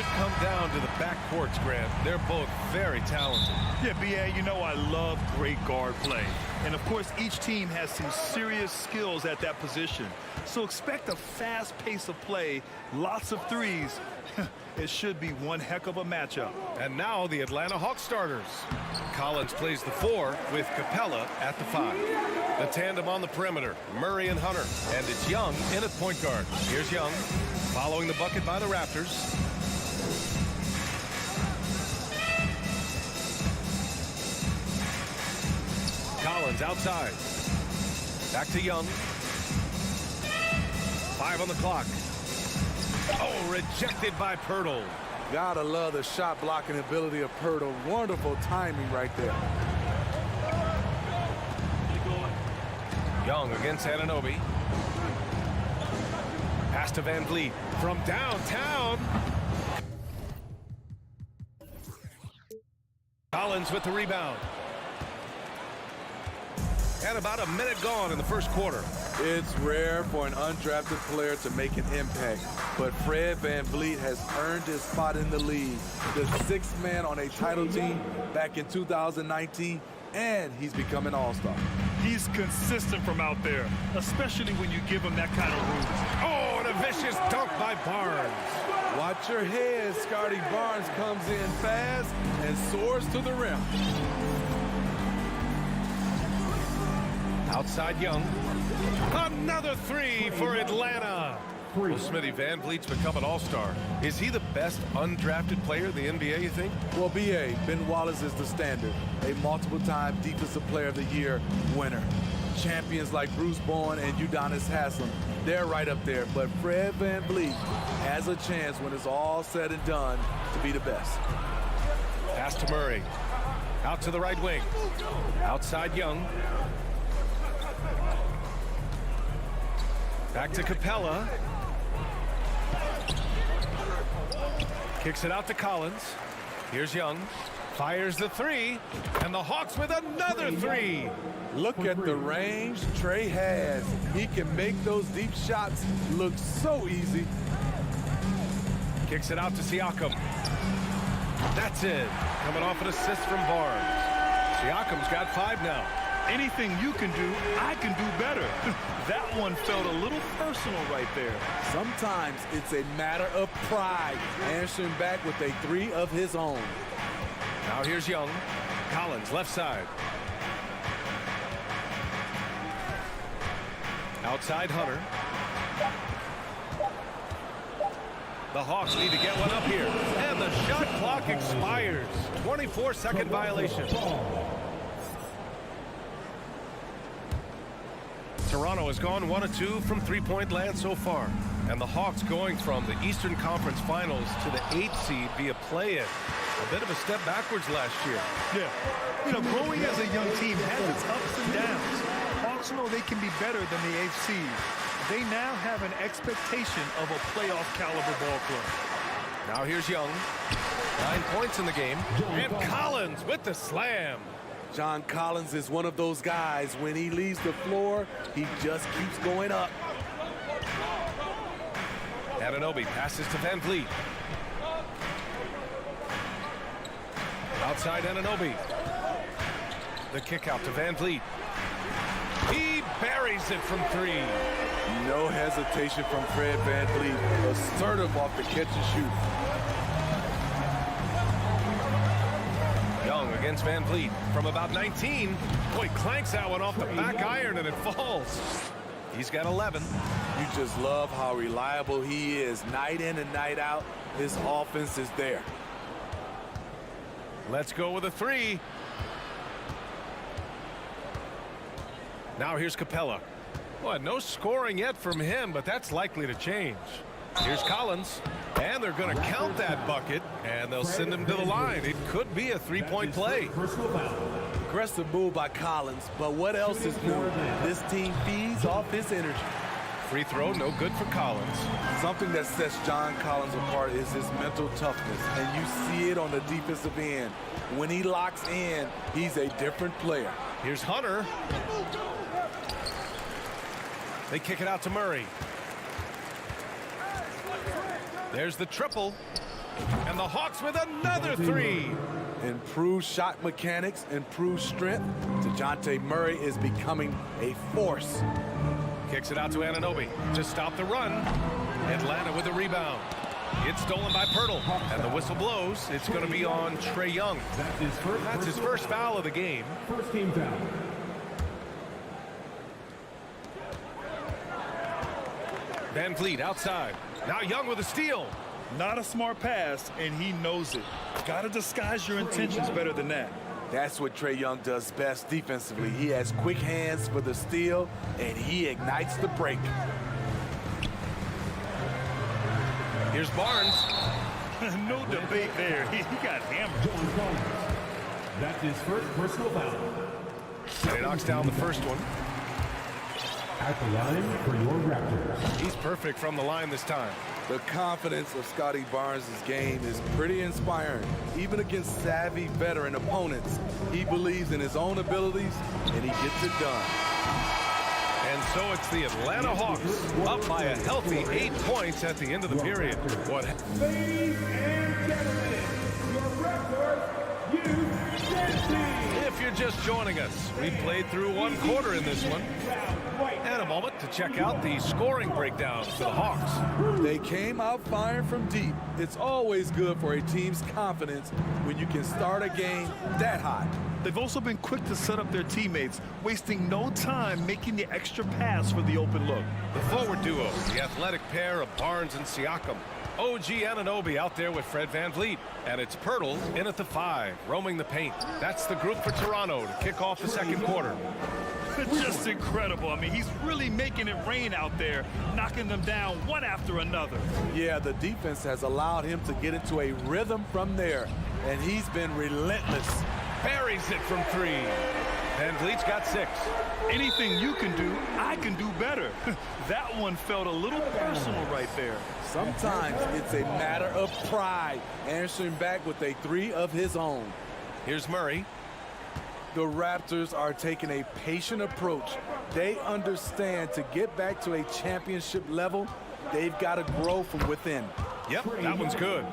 could come down to the backcourts, Grant. They're both very talented. Yeah, B.A., you know I love great guard play. And, of course, each team has some serious skills at that position. So expect a fast pace of play, lots of threes. It should be one heck of a matchup. And now the Atlanta Hawks starters. Collins plays the 4 with Capella at the 5. The tandem on the perimeter, Murray and Hunter. And it's Young in at point guard. Here's Young, following the bucket by the Raptors. Collins outside. Back to Young. 5 on the clock. Oh, rejected by Pirtle. Gotta love the shot blocking ability of Pirtle. Wonderful timing right there. Young against Anunoby. Pass to Van Vliet from downtown. Collins with the rebound. And about a minute gone in the first quarter. It's rare for an undrafted player to make an impact, but Fred VanVleet has earned his spot in the league. The 6th man on a title team back in 2019, and he's become an all-star. He's consistent from out there, especially when you give him that kind of room. Oh, and a vicious dunk by Barnes. Watch your head. Scotty Barnes comes in fast and soars to the rim. Outside Young. Another 3 for Atlanta. Well, Smitty, Van Vliet's become an all-star. Is he the best undrafted player in the NBA, you think? Well, B.A., Ben Wallace is the standard. A multiple-time Defensive Player of the Year winner. Champions like Bruce Bowen and Udonis Haslem, they're right up there. But Fred VanVleet has a chance when it's all said and done to be the best. Pass to Murray. Out to the right wing. Outside Young. Back to Capella. Kicks it out to Collins. Here's Young. Fires the 3. And the Hawks with another 3. Look at the range Trey has. He can make those deep shots look so easy. Kicks it out to Siakam. That's it. Coming off an assist from Barnes. Siakam's got 5 now. Anything you can do, I can do better. That one felt a little personal right there. Sometimes it's a matter of pride, answering back with a 3 of his own. Now here's Young. Collins, left side. Outside Hunter. The Hawks need to get one up here. And the shot clock expires. 24-second violation. Toronto has gone 1 of 2 from three-point land so far. And the Hawks going from the Eastern Conference Finals to the 8th seed via play-in. A bit of a step backwards last year. Yeah. You know, growing as a young team has its ups and downs. Hawks know they can be better than the 8th seed. They now have an expectation of a playoff caliber ball club. Now here's Young. 9 points in the game. And Collins with the slam. John Collins is one of those guys. When he leaves the floor, he just keeps going up. Anunoby passes to Van Vliet. Outside Anunoby. The kick out to Van Vliet. He buries it from 3. No hesitation from Fred VanVleet. Assertive off the catch and shoot. Young against Van Vliet from about 19. Boy, clanks that one off the back iron and it falls. He's got 11. You just love how reliable he is. Night in and night out, his offense is there. Let's go with a 3. Now here's Capella. Well, no scoring yet from him, but that's likely to change. Here's Collins, and they're going to count that bucket, and they'll send him to the line. It could be a 3-point play. Aggressive move by Collins, but what else is new? This team feeds off his energy. Free throw, no good for Collins. Something that sets John Collins apart is his mental toughness, and you see it on the defensive end. When he locks in, he's a different player. Here's Hunter. They kick it out to Murray. There's the triple. And the Hawks with another three. Improved shot mechanics, improved strength. DeJounte Murray is becoming a force. Kicks it out to Anunoby to stop the run. Atlanta with the rebound. It's stolen by Pirtle, and the whistle blows. It's going to be on Trae Young. That's his first foul of the game. First team foul. Van Vliet outside. Now Young with a steal. Not a smart pass, and he knows it. Got to disguise your intentions better than that. That's what Trae Young does best defensively. He has quick hands for the steal, and he ignites the break. Here's Barnes. No debate there. He got hammered. That's his first personal foul. And he knocks down the first one. At the line for your Raptors. He's perfect from the line this time. The confidence of Scotty Barnes' game is pretty inspiring. Even against savvy veteran opponents, he believes in his own abilities, and he gets it done. And so it's the Atlanta Hawks up by a healthy 8 points at the end of the period. What? Ladies and gentlemen, your Raptors U.S. team. If you're just joining us, we played through one quarter in this one. And a moment to check out the scoring breakdown for the Hawks. They came out firing from deep. It's always good for a team's confidence when you can start a game that hot. They've also been quick to set up their teammates, wasting no time making the extra pass for the open look. The forward duo, the athletic pair of Barnes and Siakam. OG Anunoby out there with Fred VanVleet. And it's Pirtle in at the 5, roaming the paint. That's the group for Toronto to kick off the second quarter. Just incredible. I mean, he's really making it rain out there, knocking them down one after another. Yeah, the defense has allowed him to get into a rhythm from there, and he's been relentless. Buries it from 3. VanVleet's got 6. Anything you can do, I can do better. That one felt a little personal right there. Sometimes it's a matter of pride, answering back with a 3 of his own. Here's Murray. The Raptors are taking a patient approach. They understand to get back to a championship level, they've got to grow from within. Yep, that one's good.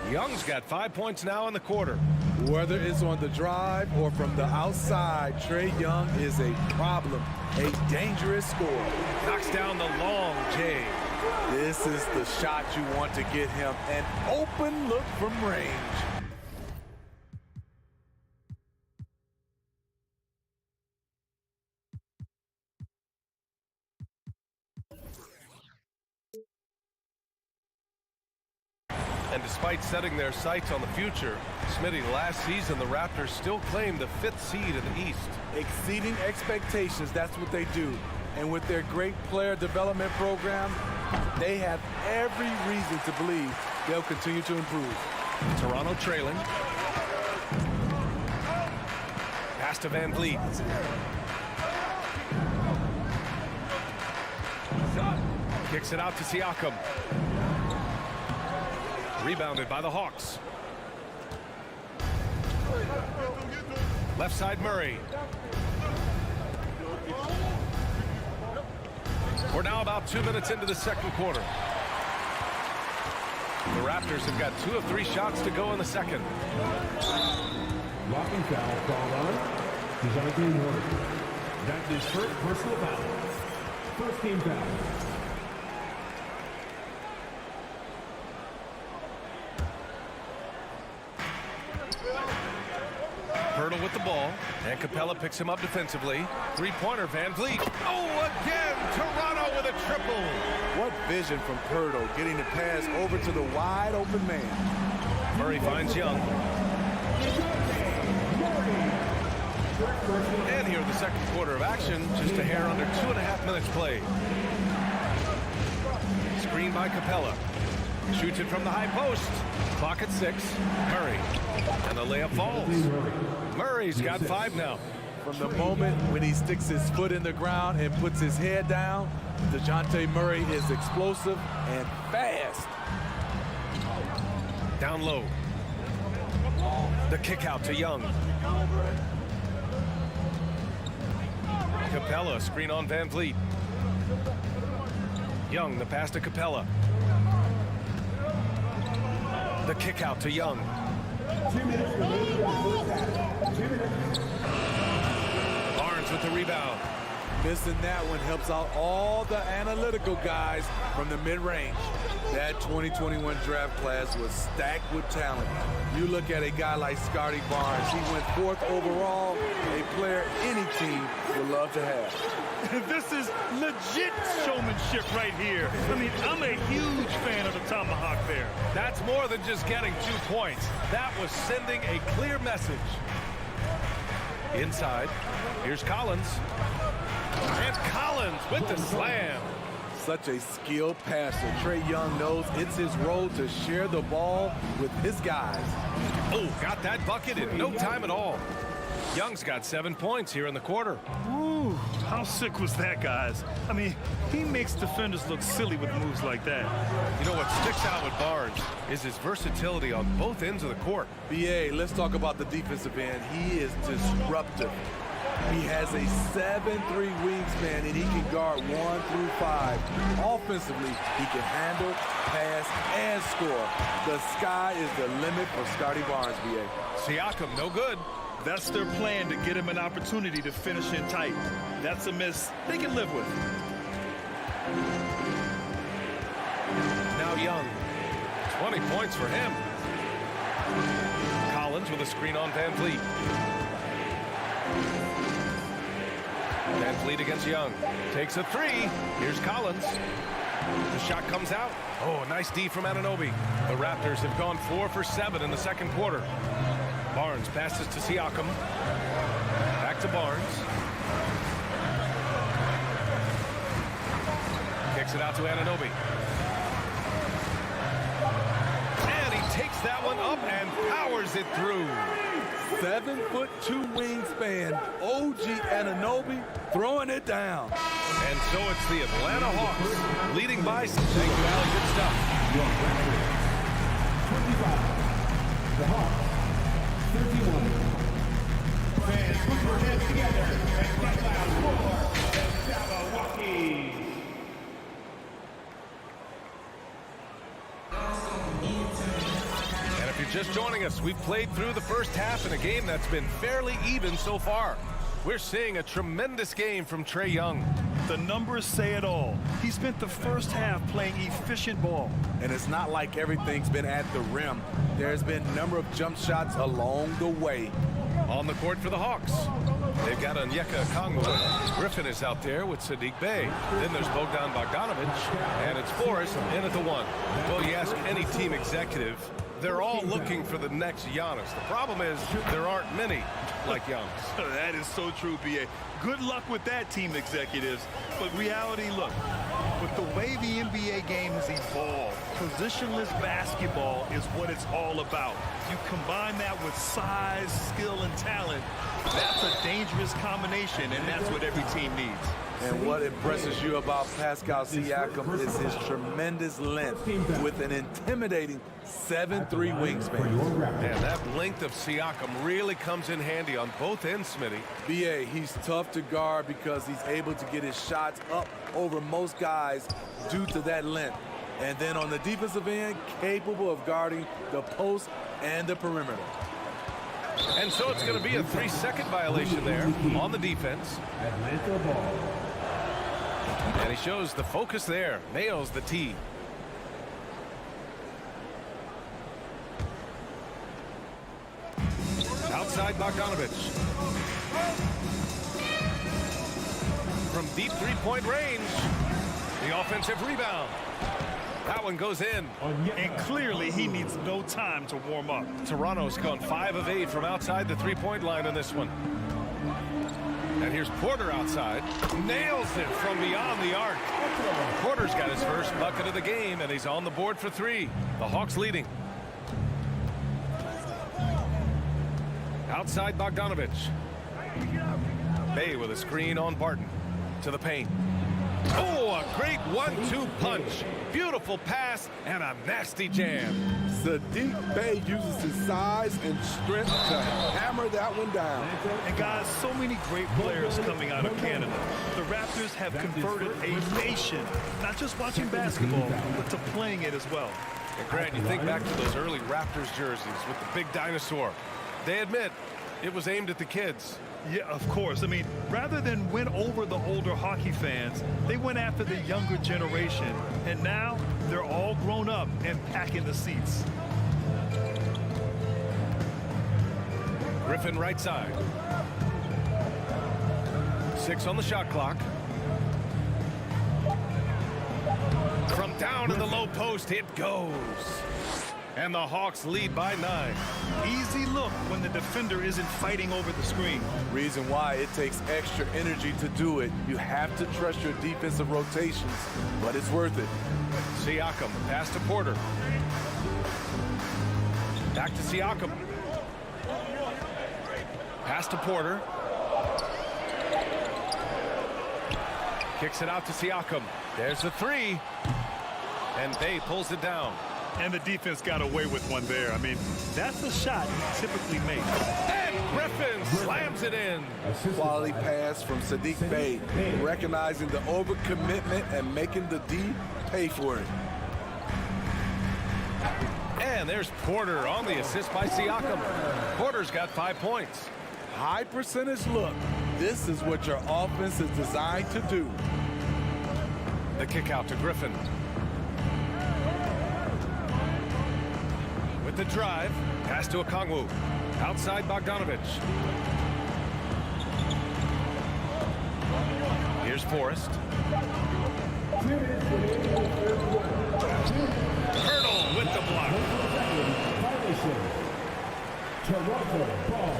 Young's got 5 points now in the quarter. Whether it's on the drive or from the outside, Trae Young is a problem, a dangerous scorer. Knocks down the long J. This is the shot you want to get him, an open look from range. And despite setting their sights on the future, Smitty, last season the Raptors still claimed the 5th seed in the East. Exceeding expectations, that's what they do. And with their great player development program, they have every reason to believe they'll continue to improve. Toronto trailing. Pass to VanVleet. Kicks it out to Siakam. Rebounded by the Hawks. Left side Murray. We're now about 2 minutes into the second quarter. The Raptors have got 2 of 3 shots to go in the second. Blocking foul called on DeJounte Murray. That's his first personal foul. First team foul. Pirtle with the ball, and Capella picks him up defensively. 3-pointer, VanVleet. Oh, again, Toronto with a triple. What vision from Pirtle, getting the pass over to the wide open man. Murray finds Young. And here in the second quarter of action, just a hair under 2.5 minutes played. Screen by Capella. Shoots it from the high post. Clock at 6. Murray. And the layup falls. Murray's got 5 now. From the moment when he sticks his foot in the ground and puts his head down, DeJounte Murray is explosive and fast. Down low. The kick out to Young. Capella, screen on VanVleet. Young, the pass to Capella. The kick out to Young. 2 minutes remaining in the first half. 2 minutes. Barnes with the rebound. Missing that one helps out all the analytical guys from the mid-range. That 2021 draft class was stacked with talent. You look at a guy like Scotty Barnes. He went 4th overall, a player any team would love to have. This is legit showmanship right here. I mean, I'm a huge fan of the tomahawk there. That's more than just getting 2 points. That was sending a clear message. Inside, here's Collins. And Collins with the slam. Such a skilled passer. Trae Young knows it's his role to share the ball with his guys. Oh, got that bucket in no time at all. Young's got 7 points here in the quarter. Ooh, how sick was that, guys? I mean, he makes defenders look silly with moves like that. You know what sticks out with Barnes is his versatility on both ends of the court. BA, let's talk about the defensive end. He is disruptive. He has a 7'3" wingspan, and he can guard 1 through 5. Offensively, he can handle, pass, and score. The sky is the limit for Scotty Barnes, BA. Siakam, no good. That's their plan, to get him an opportunity to finish in tight. That's a miss they can live with. Now Young. 20 points for him. Collins with a screen on Van Vliet. Van Vliet against Young. Takes a 3. Here's Collins. The shot comes out. Oh, nice D from Anunoby. The Raptors have gone 4 for 7 in the second quarter. Barnes passes to Siakam. Back to Barnes. Kicks it out to Anunoby. And he takes that one up and powers it through. 7'2" wingspan, OG Anunoby throwing it down. And so it's the Atlanta Hawks leading by. Thank you, Allie. Good stuff. 25. The Hawks. 31. Fans, put your hands together and get loud for the Milwaukee. And if you're just joining us, we've played through the first half in a game that's been fairly even so far. We're seeing a tremendous game from Trae Young. The numbers say it all. He spent the first half playing efficient ball. And it's not like everything's been at the rim. There's been a number of jump shots along the way. On the court for the Hawks. They've got Onyeka Okongwu. Griffin is out there with Sadiq Bey. Then there's Bogdan Bogdanovic. And it's Forrest in at the 1. Well, you ask any team executive, they're all looking for the next Giannis. The problem is there aren't many like Giannis. That is so true, B.A. Good luck with that, team executives. But reality, look, with the way the NBA game has evolved, positionless basketball is what it's all about. You combine that with size, skill, and talent, that's a dangerous combination, and that's what every team needs. And what impresses you about Pascal Siakam is his tremendous length with an intimidating 7'3" wingspan. And that length of Siakam really comes in handy on both ends, Smitty. BA, he's tough to guard because he's able to get his shots up over most guys due to that length. And then on the defensive end, capable of guarding the post and the perimeter. And so it's going to be a 3-second violation there on the defense. Atlanta ball. And he shows the focus there. Nails the tee. Outside Bogdanovic. From deep three-point range. The offensive rebound. That one goes in. And clearly he needs no time to warm up. Toronto's gone 5 of 8 from outside the three-point line in this one. And here's Porter outside. Nails it from beyond the arc. Porter's got his first bucket of the game, and he's on the board for 3. The Hawks leading. Outside Bogdanovic. Bey with a screen on Barton. To the paint. Oh, a great 1-2 punch. Beautiful pass and a nasty jam. Sadiq Bey uses his size and strength to hammer that one down. And guys, so many great players coming out of Canada. The Raptors have converted a nation, not just watching basketball, but to playing it as well. And Grant, you think back to those early Raptors jerseys with the big dinosaur. They admit it was aimed at the kids. Yeah, of course. I mean, rather than win over the older hockey fans, they went after the younger generation. And now they're all grown up and packing the seats. Griffin right side. 6 on the shot clock. From down in the low post, it goes. And the Hawks lead by 9. Easy look when the defender isn't fighting over the screen. Reason why it takes extra energy to do it. You have to trust your defensive rotations, but it's worth it. Siakam, pass to Porter. Back to Siakam. Pass to Porter. Kicks it out to Siakam. There's the 3. And Bay pulls it down. And the defense got away with one there. I mean, that's a shot you typically make. And Griffin slams it in. Quality pass from Saddiq Bey, recognizing the overcommitment and making the D pay for it. And there's Porter on the assist by Siakam. Porter's got 5 points. High percentage look. This is what your offense is designed to do. The kick out to Griffin. With the drive, pass to Okongwu. Outside Bogdanovich. Here's Forrest. Hurdle with the block. Toronto ball.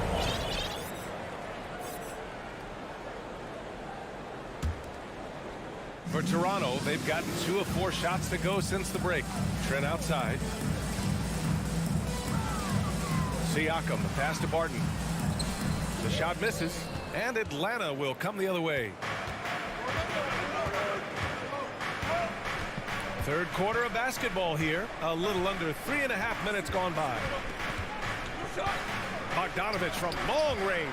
For Toronto, they've gotten 2 of 4 shots to go since the break. Trent outside. Siakam, the pass to Barton. The shot misses, and Atlanta will come the other way. Third quarter of basketball here. A little under 3.5 minutes gone by. Bogdanovich from long range.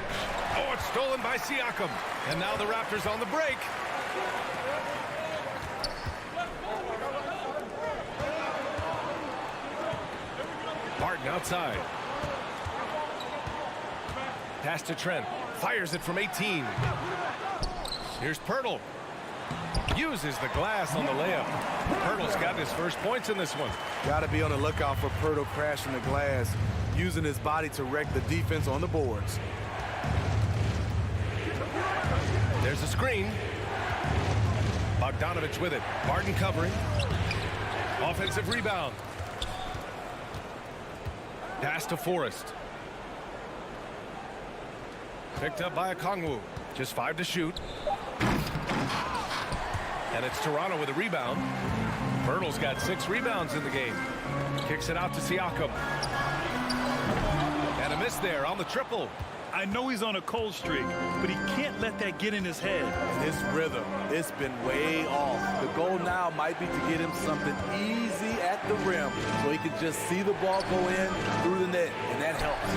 Oh, it's stolen by Siakam. And now the Raptors on the break. Barton outside. Pass to Trent. Fires it from 18. Here's Pirtle. Uses the glass on the layup. Pirtle's got his first points in this one. Got to be on the lookout for Pirtle crashing the glass, using his body to wreck the defense on the boards. There's a screen. Bogdanovich with it. Barton covering. Offensive rebound. Pass to Forrest. Picked up by Okongwu. Just 5 to shoot. And it's Toronto with a rebound. Pirtle's got 6 rebounds in the game. Kicks it out to Siakam. And a miss there on the triple. I know he's on a cold streak, but he can't let that get in his head. And his rhythm, it's been way off. The goal now might be to get him something easy at the rim so he can just see the ball go in through the net, and that helps.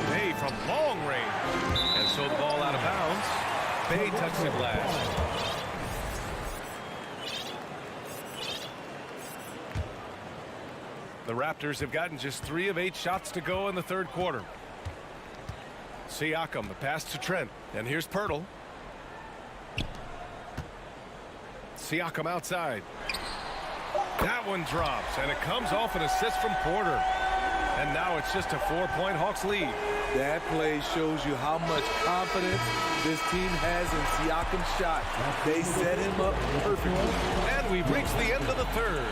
Bay from long range. And so the ball out of bounds. Bay touched the glass. The Raptors have gotten just 3 of 8 shots to go in the third quarter. Siakam, the pass to Trent. And here's Pirtle. Siakam outside. That one drops, and it comes off an assist from Porter. And now it's just a 4-point Hawks lead. That play shows you how much confidence this team has in Siakam's shot. They set him up perfectly. And we've reached the end of the third.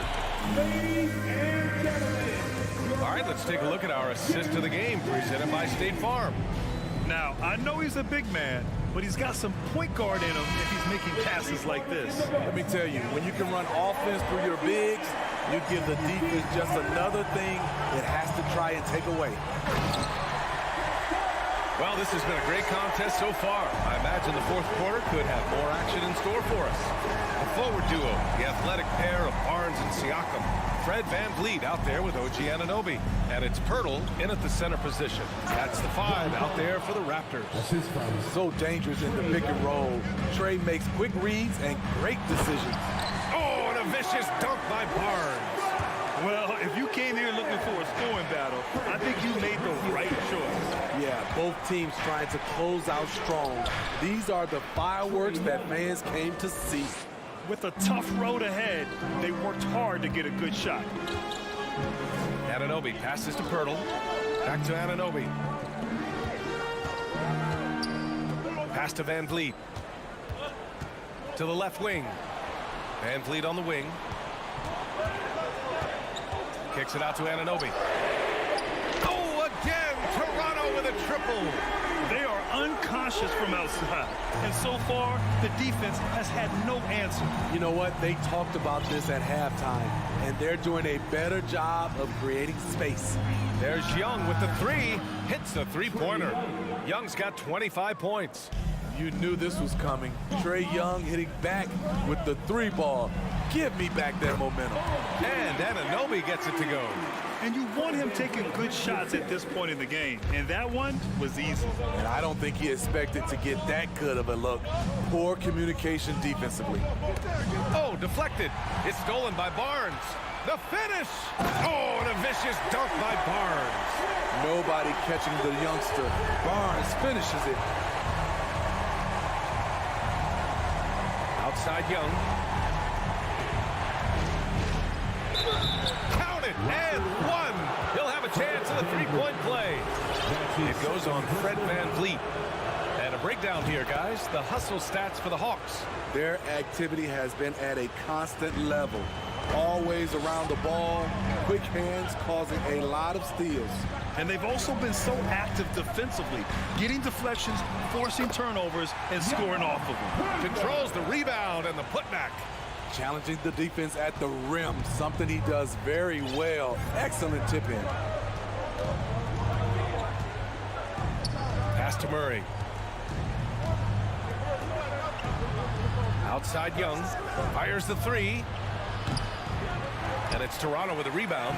Ladies and gentlemen. All right, let's take a look at our assist of the game presented by State Farm. Now, I know he's a big man, but he's got some point guard in him if he's making passes like this. Let me tell you, when you can run offense through your bigs, you give the defense just another thing it has to try and take away. Well, this has been a great contest so far. I imagine the fourth quarter could have more action in store for us. The forward duo, the athletic pair of Barnes and Siakam. Fred VanVleet out there with OG Anunoby. And it's Pirtle in at the center position. That's the 5 out there for the Raptors. So dangerous in the pick and roll. Trey makes quick reads and great decisions. Oh, and a a vicious dunk by Barnes. Well, if you came here looking for a scoring battle, I think you made the right choice. Yeah, both teams trying to close out strong. These are the fireworks that fans came to see. With a tough road ahead, they worked hard to get a good shot. Anunoby passes to Pirtle. Back to Anunoby. Pass to Van Vliet. To the left wing. Van Vliet on the wing. Kicks it out to Anunoby. Oh, again! Toronto with a triple. They are unconscious from outside. And so far, the defense has had no answer. You know what? They talked about this at halftime, and they're doing a better job of creating space. There's Young with the three. Hits the three-pointer. Young's got 25 points. You knew this was coming. Trae Young hitting back with the three ball. Give me back that momentum. And Anunoby gets it to go. And you want him taking good shots at this point in the game. And that one was easy. And I don't think he expected to get that good of a look. Poor communication defensively. Oh, deflected. It's stolen by Barnes. The finish. Oh, and a vicious dunk by Barnes. Nobody catching the youngster. Barnes finishes it. Outside Young. Count it, and one. He'll have a chance at a three-point play. It goes on Fred Van Vliet. And a breakdown here, guys. The hustle stats for the Hawks. Their activity has been at a constant level. Always around the ball, quick hands causing a lot of steals. And they've also been so active defensively, getting deflections, forcing turnovers, and scoring off of them. Controls the rebound and the putback. Challenging the defense at the rim, something he does very well. Excellent tip in. Pass to Murray. Outside Young. Fires the three. And it's Toronto with a rebound.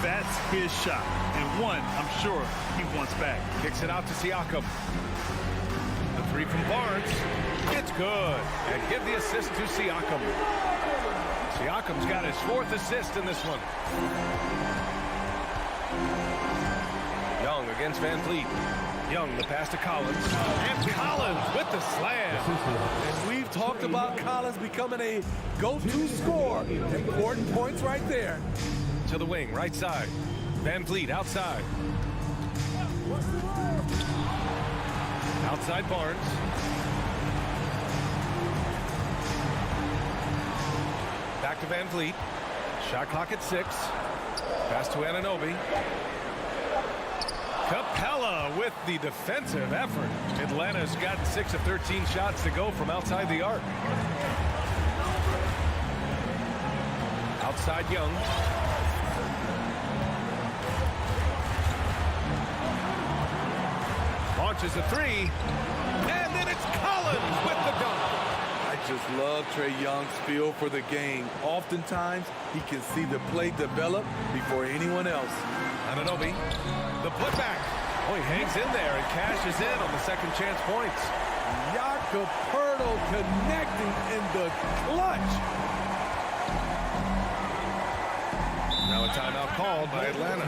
That's his shot. And one, I'm sure, he wants back. Kicks it out to Siakam. The three from Barnes. It's good. And give the assist to Siakam. Siakam's got his fourth assist in this one. Young against Van Vliet. Young, the pass to Collins. And Collins with the slam. And we've talked about Collins becoming a go-to scorer. Important points right there. To the wing, right side. Van Vliet outside. Outside Barnes. Back to Van Vliet. Shot clock at 6. Pass to Anunoby. Capella with the defensive effort. Atlanta's got 6 of 13 shots to go from outside the arc. Outside Young. Launches a three. And then it's Collins with the dunk. I just love Trae Young's feel for the game. Oftentimes, he can see the play develop before anyone else. Anunoby, the putback. Oh, he hangs in there and cashes in on the second chance points. Jakob Poeltl connecting in the clutch. Now a timeout called by Atlanta.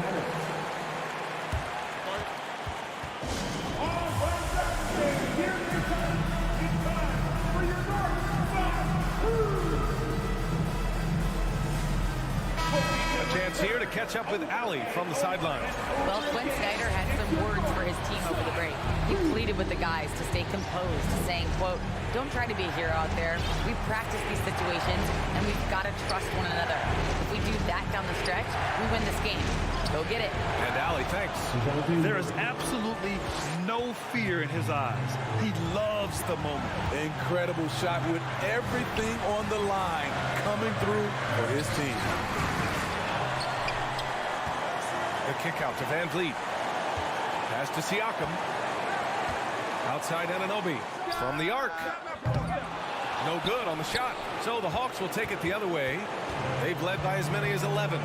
Chance here to catch up with Allie from the sideline. Well, Quinn Snyder had some words for his team over the break. He pleaded with the guys to stay composed, saying, quote, "Don't try to be a hero out there. We practice these situations, and we've got to trust one another. If we do that down the stretch, we win this game. Go get it." And Allie, thanks. There is absolutely no fear in his eyes. He loves the moment. Incredible shot with everything on the line coming through for his team. The kick out to Van Vliet. Pass to Siakam. Outside Anunoby. From the arc. No good on the shot. So the Hawks will take it the other way. They've led by as many as 11.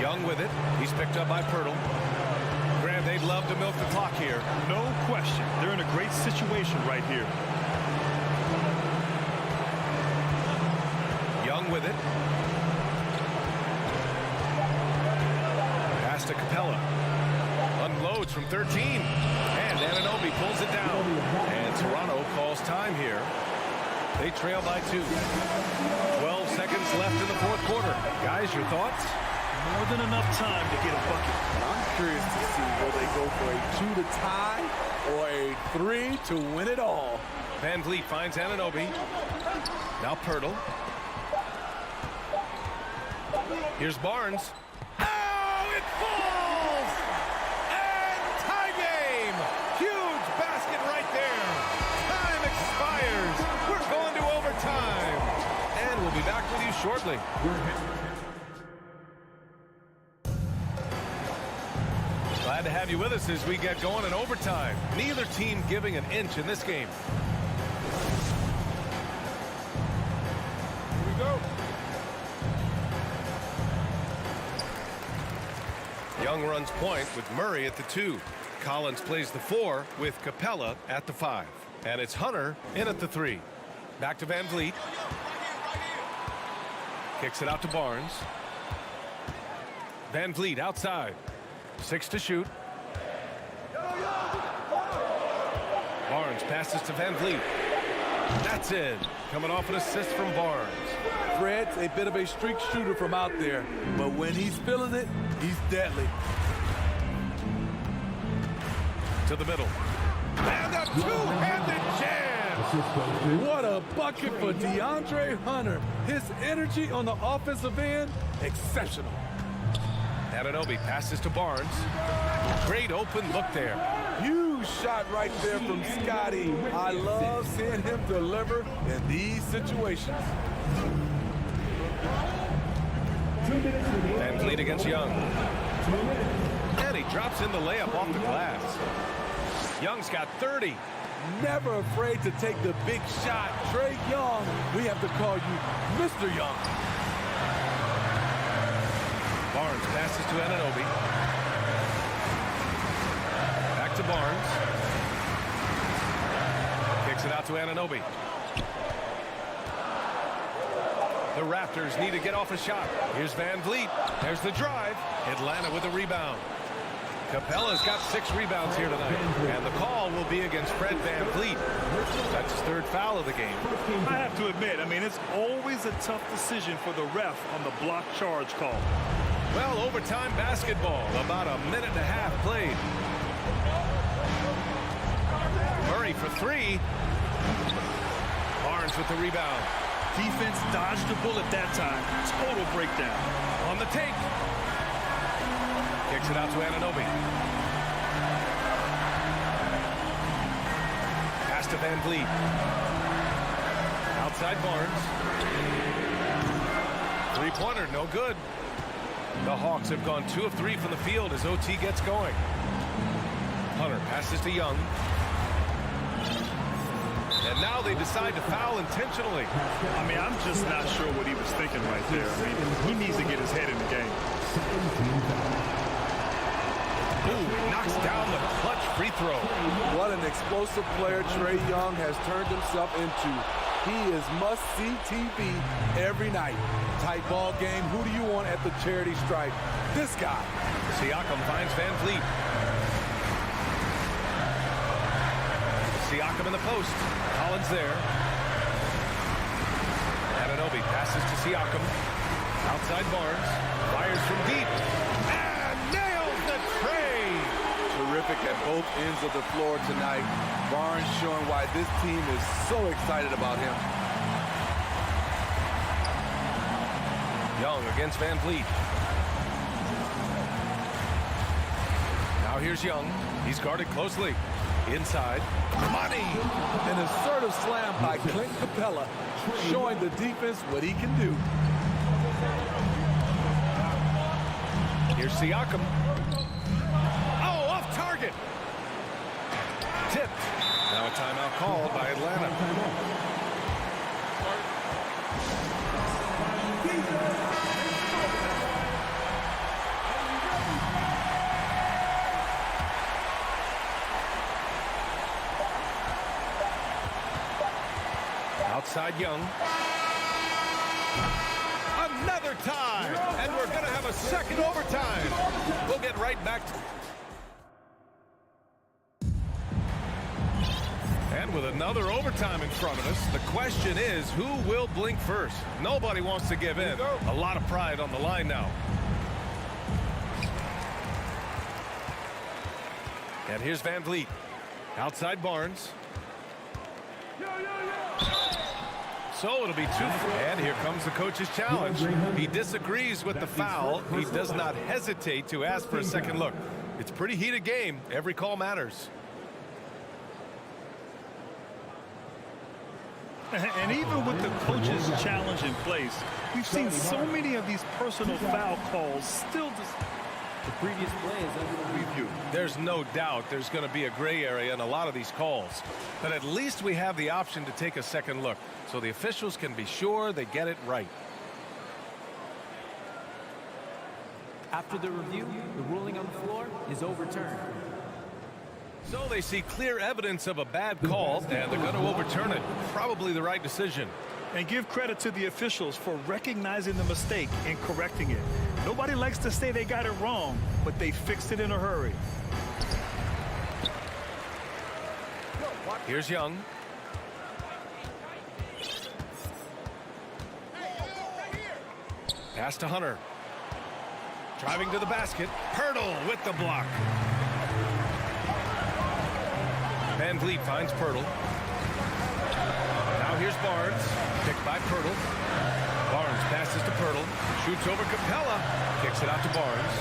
Young with it. He's picked up by Poeltl. Grant, they'd love to milk the clock here. No question. They're in a great situation right here. Young with it. to Capella. Unloads from 13. And Anunoby pulls it down. And Toronto calls time here. They trail by 2. 12 seconds left in the fourth quarter. Guys, your thoughts? More than enough time to get a bucket. I'm curious to see will they go for a 2 to tie or a 3 to win it all. Van Vliet finds Anunoby. Now Pirtle. Here's Barnes. Oh, it falls! And tie game! Huge basket right there. Time expires. We're going to overtime. And we'll be back with you shortly. Glad to have you with us as we get going in overtime. Neither team giving an inch in this game. Here we go. Young runs point with Murray at the 2. Collins plays the 4 with Capella at the 5. And it's Hunter in at the 3. Back to Van Vliet. Kicks it out to Barnes. Van Vliet outside. 6 to shoot. Barnes passes to Van Vliet. That's in. Coming off an assist from Barnes. Fred's a bit of a streak shooter from out there, but when he's feeling it, he's deadly. To the middle. And a two-handed jam! What a bucket for DeAndre Hunter. His energy on the offensive end, exceptional. Anunoby passes to Barnes. Great open look there. Huge shot right there from Scotty. I love seeing him deliver in these situations. Van Vliet against Young. And he drops in the layup off the glass. Young's got 30. Never afraid to take the big shot. Trae Young, we have to call you Mr. Young. Barnes passes to Anunoby. Back to Barnes. Kicks it out to Anunoby. The Raptors need to get off a shot. Here's Van Vliet. There's the drive. Atlanta with a rebound. Capella's got 6 rebounds here tonight. And the call will be against Fred Van Vliet. That's his 3rd foul of the game. I have to admit, it's always a tough decision for the ref on the block charge call. Well, overtime basketball. About a minute and a half played. Murray for 3. Barnes with the rebound. Defense dodged the bullet that time. Total breakdown. On the take. Kicks it out to Anunoby. Pass to Van Vliet. Outside Barnes. 3-pointer, no good. The Hawks have gone 2 of 3 from the field as OT gets going. Hunter passes to Young. And now they decide to foul intentionally. I'm just not sure what he was thinking right there. He needs to get his head in the game. Ooh, knocks down the clutch free throw. What an explosive player Trae Young has turned himself into. He is must-see TV every night. Tight ball game. Who do you want at the charity stripe? This guy. Siakam finds Van Vliet. Siakam in the post. Collins there. Anunoby passes to Siakam. Outside Barnes. Fires from deep. And nails the tray. Terrific at both ends of the floor tonight. Barnes showing why this team is so excited about him. Young against Van Vliet. Now here's Young. He's guarded closely. Inside. Money! An assertive slam by Clint Capella, showing the defense what he can do. Here's Siakam. Oh, off target. Tipped. Now a timeout called by Atlanta. Outside Young. Another tie. And we're going to have have a second overtime. We'll get right back to... And with another overtime in front of us, the question is, who will blink first? Nobody wants to give in. A lot of pride on the line now. And here's Van Vliet. Outside Barnes. So it'll be 2 for... And here comes the coach's challenge. He disagrees with the foul. He does not hesitate to ask for a second look. It's a pretty heated game. Every call matters. And even with the coach's challenge in place, we've seen so many of these personal foul calls still the previous play is under review. There's no doubt there's going to be a gray area in a lot of these calls. But at least we have the option to take a second look, so the officials can be sure they get it right. After the review, the ruling on the floor is overturned. So they see clear evidence of a bad call, and they're going to overturn it. Probably the right decision. And give credit to the officials for recognizing the mistake and correcting it. Nobody likes to say they got it wrong, but they fixed it in a hurry. Here's Young. Pass to Hunter. Driving to the basket. Pirtle with the block. Van Vliet finds Pirtle. Now here's Barnes. Picked by Pirtle. Barnes passes to Pirtle. Shoots over Capella. Kicks it out to Barnes.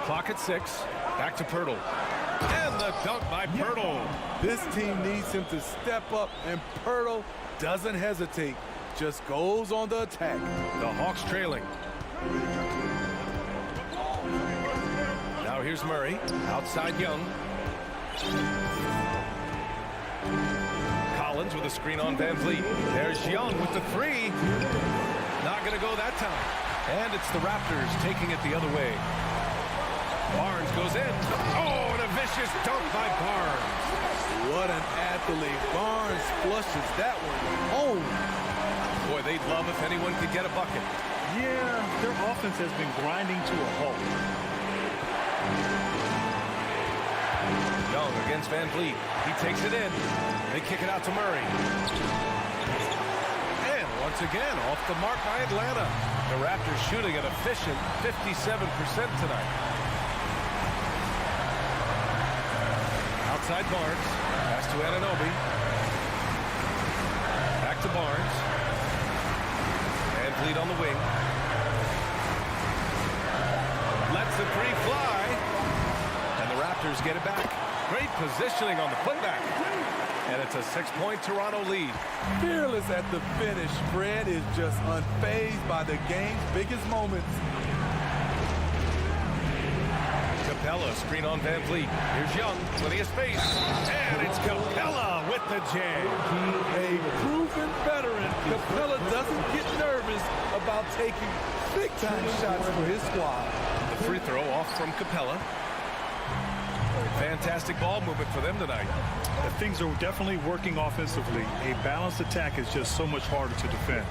Clock at 6. Back to Pirtle. And the dunk by Pirtle. This team needs him to step up, and Pirtle doesn't hesitate. Just goes on the attack. The Hawks trailing. Now here's Murray. Outside Young. Collins with a screen on Van Vliet. There's Young with the 3. Not going to go that time. And it's the Raptors taking it the other way. Barnes goes in. Oh, and a vicious dunk by Barnes. What an athlete. Barnes flushes that one home. Boy, they'd love if anyone could get a bucket. Yeah, their offense has been grinding to a halt. Young against Van Vliet. He takes it in. They kick it out to Murray. And once again, off the mark by Atlanta. The Raptors shooting an efficient 57% tonight. Outside Barnes. Pass to Anunoby. Back to Barnes. Van Vliet on the wing. Lets the 3 fly. And the Raptors get it back. Great positioning on the putback. And it's a 6-point Toronto lead. Fearless at the finish. Fred is just unfazed by the game's biggest moments. Capella, screen on Van Vliet. Here's Young, plenty of space. And it's Capella with the jam. A proven veteran, Capella doesn't get nervous about taking big-time shots for his squad. The free throw off from Capella. Fantastic ball movement for them tonight. Things are definitely working offensively. A balanced attack is just so much harder to defend.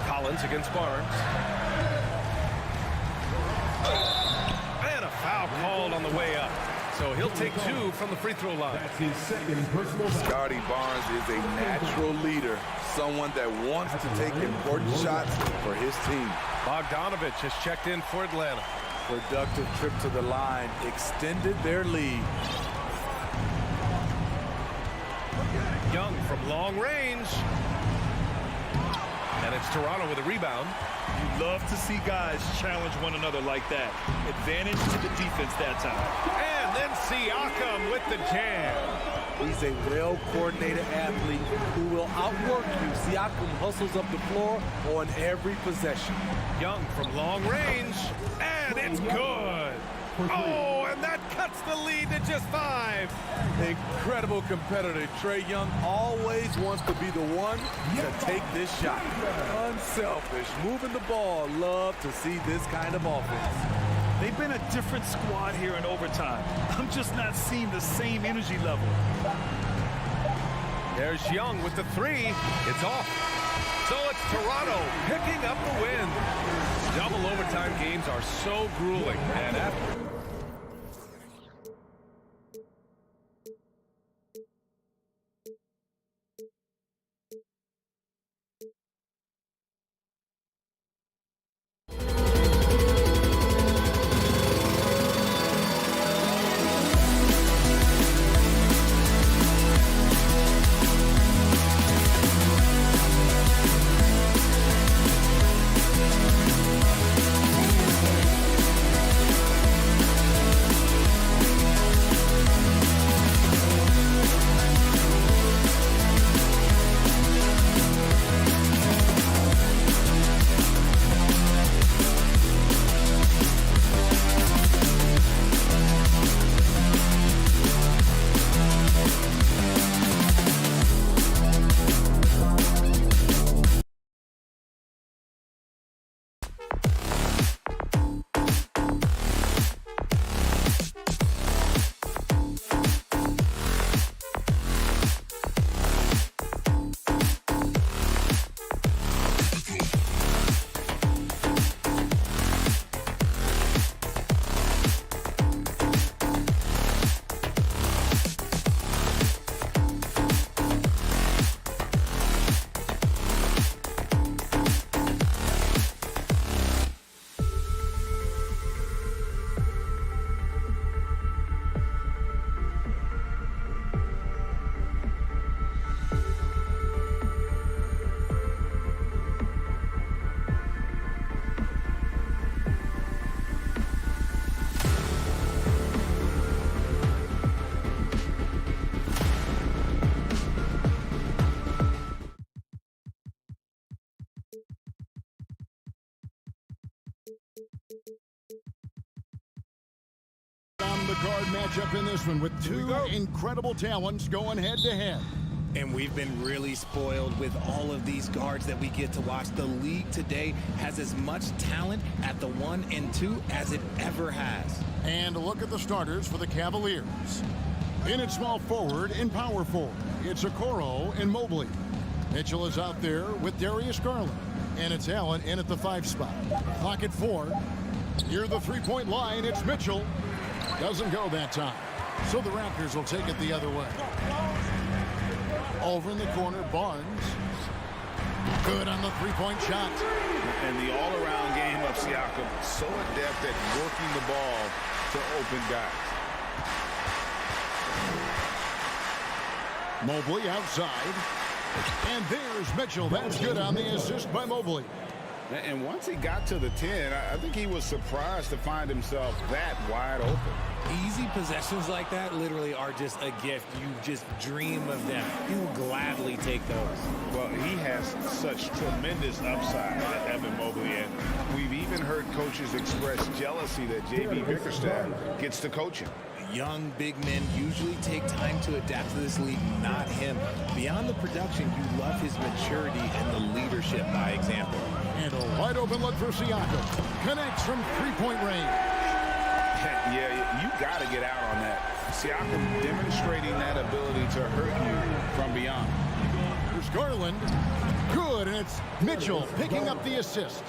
Collins against Barnes. And a foul called on the way up. So he'll take 2 from the free throw line. That's his second personal foul. Scotty Barnes is a natural leader, someone that wants to take important shots for his team. Bogdanovich has checked in for Atlanta. Productive trip to the line, extended their lead. Young from long range. And it's Toronto with a rebound. You love to see guys challenge one another like that. Advantage to the defense that time. And then Siakam with the jam. He's a well-coordinated athlete who will outwork you. Siakam hustles up the floor on every possession. Young from long range. And it's good. Oh, and that cuts the lead to just 5. Incredible competitor. Trae Young always wants to be the one to take this shot. Unselfish, moving the ball. Love to see this kind of offense. They've been a different squad here in overtime. I'm just not seeing the same energy level. There's Young with the 3. It's off. So it's Toronto picking up the win. Double overtime games are so grueling. And after... On the card matchup in this one with two incredible talents going head-to-head. And we've been really spoiled with all of these guards that we get to watch. The league today has as much talent at the 1 and 2 as it ever has. And look at the starters for the Cavaliers. In at small forward and power forward, it's Okoro and Mobley. Mitchell is out there with Darius Garland. And it's Allen in at the 5 spot. Clock at 4. Near the three-point line, it's Mitchell. Doesn't go that time. So the Raptors will take it the other way. Over in the corner, Barnes. Good on the three-point shot. And the all-around game of Siakam, so adept at working the ball to open guys. Mobley outside. And there's Mitchell. That's good on the assist by Mobley. And once he got to the 10, I think he was surprised to find himself that wide open. Easy possessions like that literally are just a gift. You just dream of them. You will gladly take those. Well, he has such tremendous upside, Evan Mobley, and we've even heard coaches express jealousy that J.B. Bickerstaff gets to coach him. Young big men usually take time to adapt to this league, not him. Beyond the production, you love his maturity and the leadership by example. And a wide open look for Siakam. Connects from three-point range. Yeah, you got to get out on that. Siakam demonstrating that ability to hurt you from beyond. Here's Garland. Good, and it's Mitchell picking up the assist.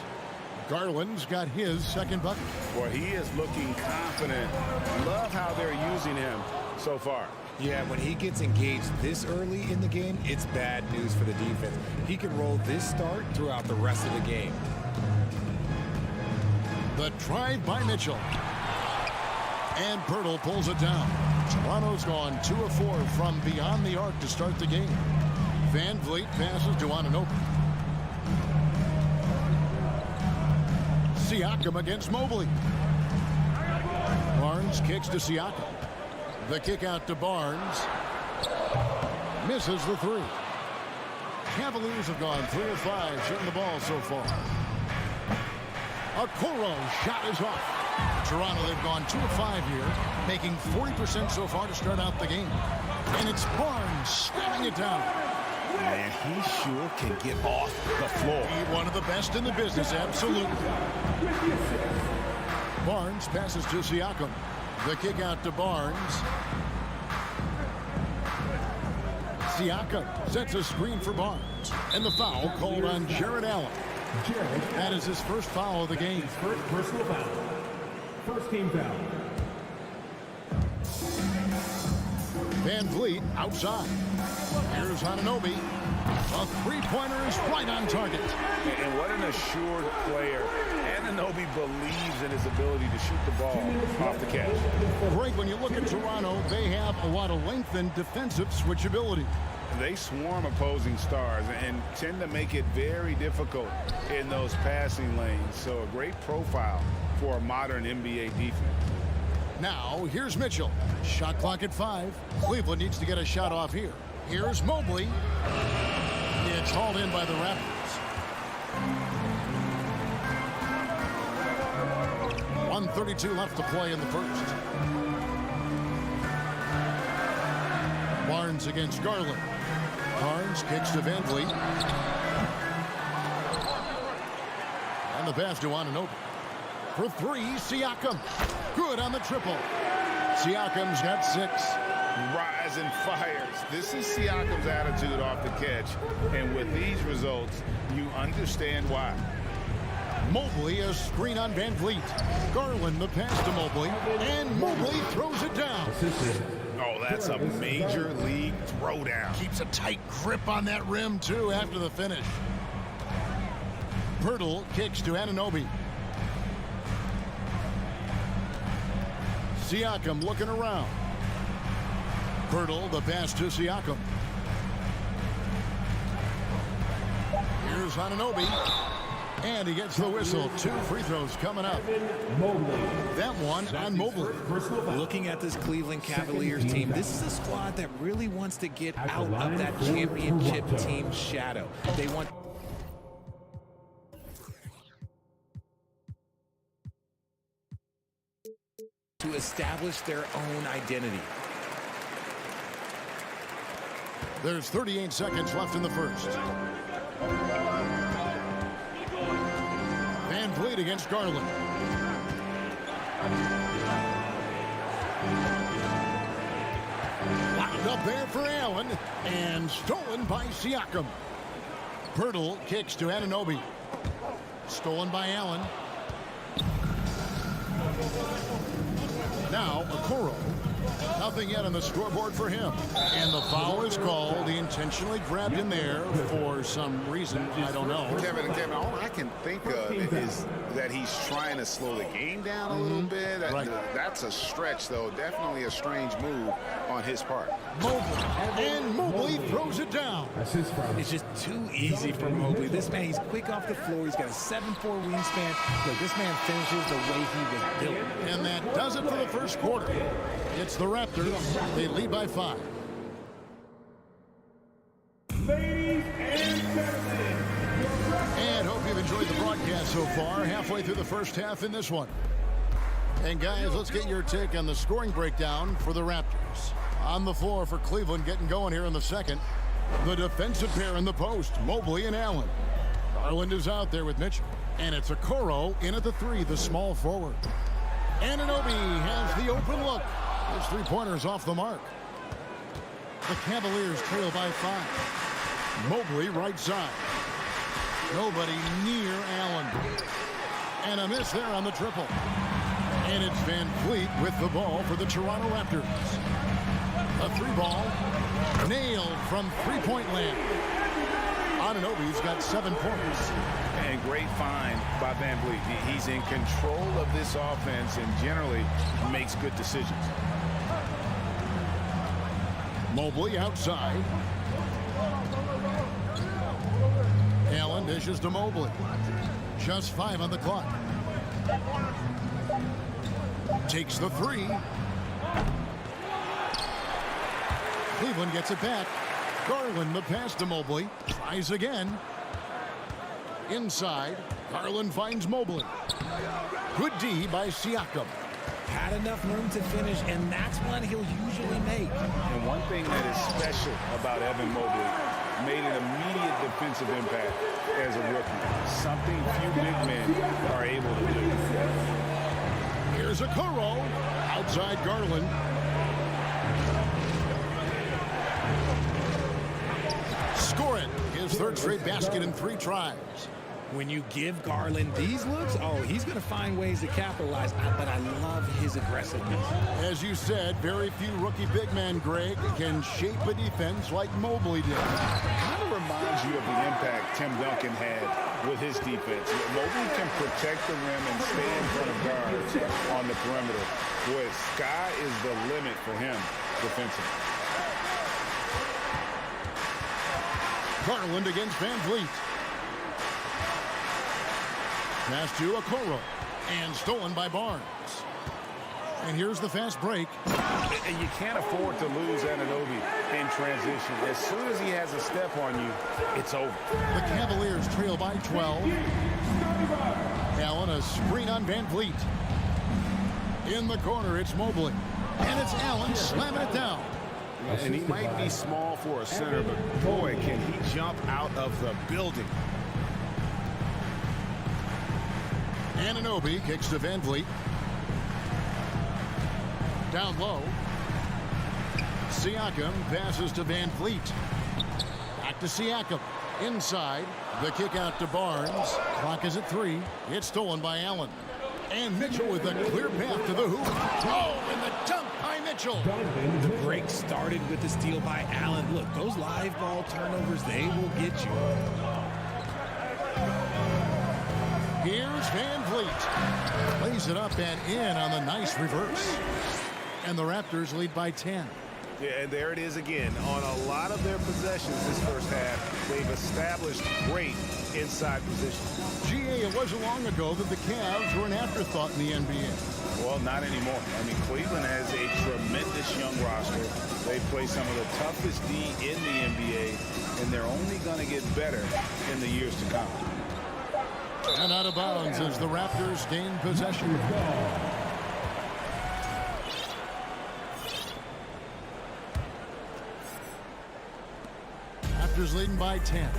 Garland's got his second bucket. Boy, he is looking confident. Love how they're using him so far. Yeah, when he gets engaged this early in the game, it's bad news for the defense. He can roll this start throughout the rest of the game. The drive by Mitchell. And Pirtle pulls it down. Toronto's gone 2 of 4 from beyond the arc to start the game. Van Vliet passes to Anunoby. Siakam against Mobley. Barnes kicks to Siakam. The kick out to Barnes. Misses the 3. Cavaliers have gone 3 of 5 shooting the ball so far. Okoro shot is off. Toronto, they've gone 2 of 5 here, making 40% so far to start out the game. And it's Barnes slamming it down. Man, he sure can get off the floor. One of the best in the business, absolutely. Barnes passes to Siakam. The kick out to Barnes. Siakam sets a screen for Barnes. And the foul called on Jared Allen. That is his first foul of the game. First personal foul. First team foul. Van Vliet outside. Here's Anunoby. A three-pointer is right on target. And what an assured player. Anunoby believes in his ability to shoot the ball off the catch. Greg, when you look at Toronto, they have a lot of length and defensive switchability. They swarm opposing stars and tend to make it very difficult in those passing lanes. So a great profile for a modern NBA defense. Now, here's Mitchell. Shot clock at 5. Cleveland needs to get a shot off here. Here's Mobley. It's hauled in by the Raptors. 1:32 left to play in the first. Barnes against Garland. Barnes kicks to Van Vliet. And the pass to Anunoby. For 3, Siakam. Good on the triple. Siakam's got 6. Rise and fires. This is Siakam's attitude off the catch. And with these results, you understand why. Mobley, a screen on Van Vliet. Garland, the pass to Mobley. And Mobley throws it down. Oh, that's a major league throwdown. Keeps a tight grip on that rim, too, after the finish. Pirtle kicks to Anunoby. Siakam looking around. Pirtle, the pass to Siakam. Here's Anunoby. And he gets the whistle. 2 free throws coming up. That one on Mobley. Looking at this Cleveland Cavaliers team, this is a squad that really wants to get out of that championship team shadow. They want to establish their own identity. There's 38 seconds left in the first. Van Vliet against Garland. Locked up there for Allen. And stolen by Siakam. Pirtle kicks to Anunoby. Stolen by Allen. Now, Okoro. Nothing yet on the scoreboard for him. And the foul is called. He intentionally grabbed him there for some reason. I don't know. Kevin, all I can think of is that he's trying to slow the game down a little bit. That's a stretch, though. Definitely a strange move on his part. Mobley. And Mobley throws it down. It's just too easy for Mobley. This man, he's quick off the floor. He's got a 7'4" wingspan. Look, this man finishes the way he was built. And that does it for the first quarter. It's the Raptors. They lead by 5. Ladies and gentlemen. And hope you've enjoyed the broadcast so far. Halfway through the first half in this one. And guys, let's get your take on the scoring breakdown for the Raptors. On the floor for Cleveland, getting going here in the second. The defensive pair in the post, Mobley and Allen. Garland is out there with Mitchell. And it's Okoro in at the 3, the small forward. Anunoby has the open look. His three-pointers off the mark. The Cavaliers trail by 5. Mobley right side. Nobody near Allen. And a miss there on the triple. And it's Van Vliet with the ball for the Toronto Raptors. A 3-ball. Nailed from three-point land. Anunoby's got 7 points. And great find by Van Vliet. He's in control of this offense and generally makes good decisions. Mobley outside. Allen dishes to Mobley. Just 5 on the clock. Takes the 3. Cleveland gets it back. Garland the pass to Mobley. Tries again. Inside. Garland finds Mobley. Good D by Siakam. Had enough room to finish, and that's one he'll usually make. And one thing that is special about Evan Mobley, made an immediate defensive impact as a rookie. Something few big men are able to do. Here's Okoro. Outside Garland. score it. His third straight basket in 3 tries. When you give Garland these looks, oh, he's going to find ways to capitalize. But I love his aggressiveness. As you said, very few rookie big men, Greg, can shape a defense like Mobley did. Kind of reminds you of the impact Tim Duncan had with his defense. Mobley can protect the rim and stay in front of guards on the perimeter. Boy, sky is the limit for him defensively. Garland against Van Vliet. Pass to Okoro. And stolen by Barnes. And here's the fast break. And you can't afford to lose Anunoby in transition. As soon as he has a step on you, it's over. The Cavaliers trail by 12. Allen, a screen on Van Vliet. In the corner, it's Mobley. And it's Allen slamming it down. And he might be small for a center, but boy, can he jump out of the building. Anunoby kicks to Van Vliet. Down low. Siakam passes to Van Vliet. Back to Siakam. Inside. The kick out to Barnes. Clock is at 3. It's stolen by Allen. And Mitchell with a clear path to the hoop. Oh, and the dunk by Mitchell. The break started with the steal by Allen. Look, those live ball turnovers, they will get you. Here's Van Vliet. Plays it up and in on the nice reverse. And the Raptors lead by 10. Yeah, and there it is again. On a lot of their possessions this first half, they've established great inside position. GA, it wasn't long ago that the Cavs were an afterthought in the NBA. Well, not anymore. I mean, Cleveland has a tremendous young roster. They play some of the toughest D in the NBA, and they're only going to get better in the years to come. And out of bounds as the Raptors gain possession. Raptors leading by 10.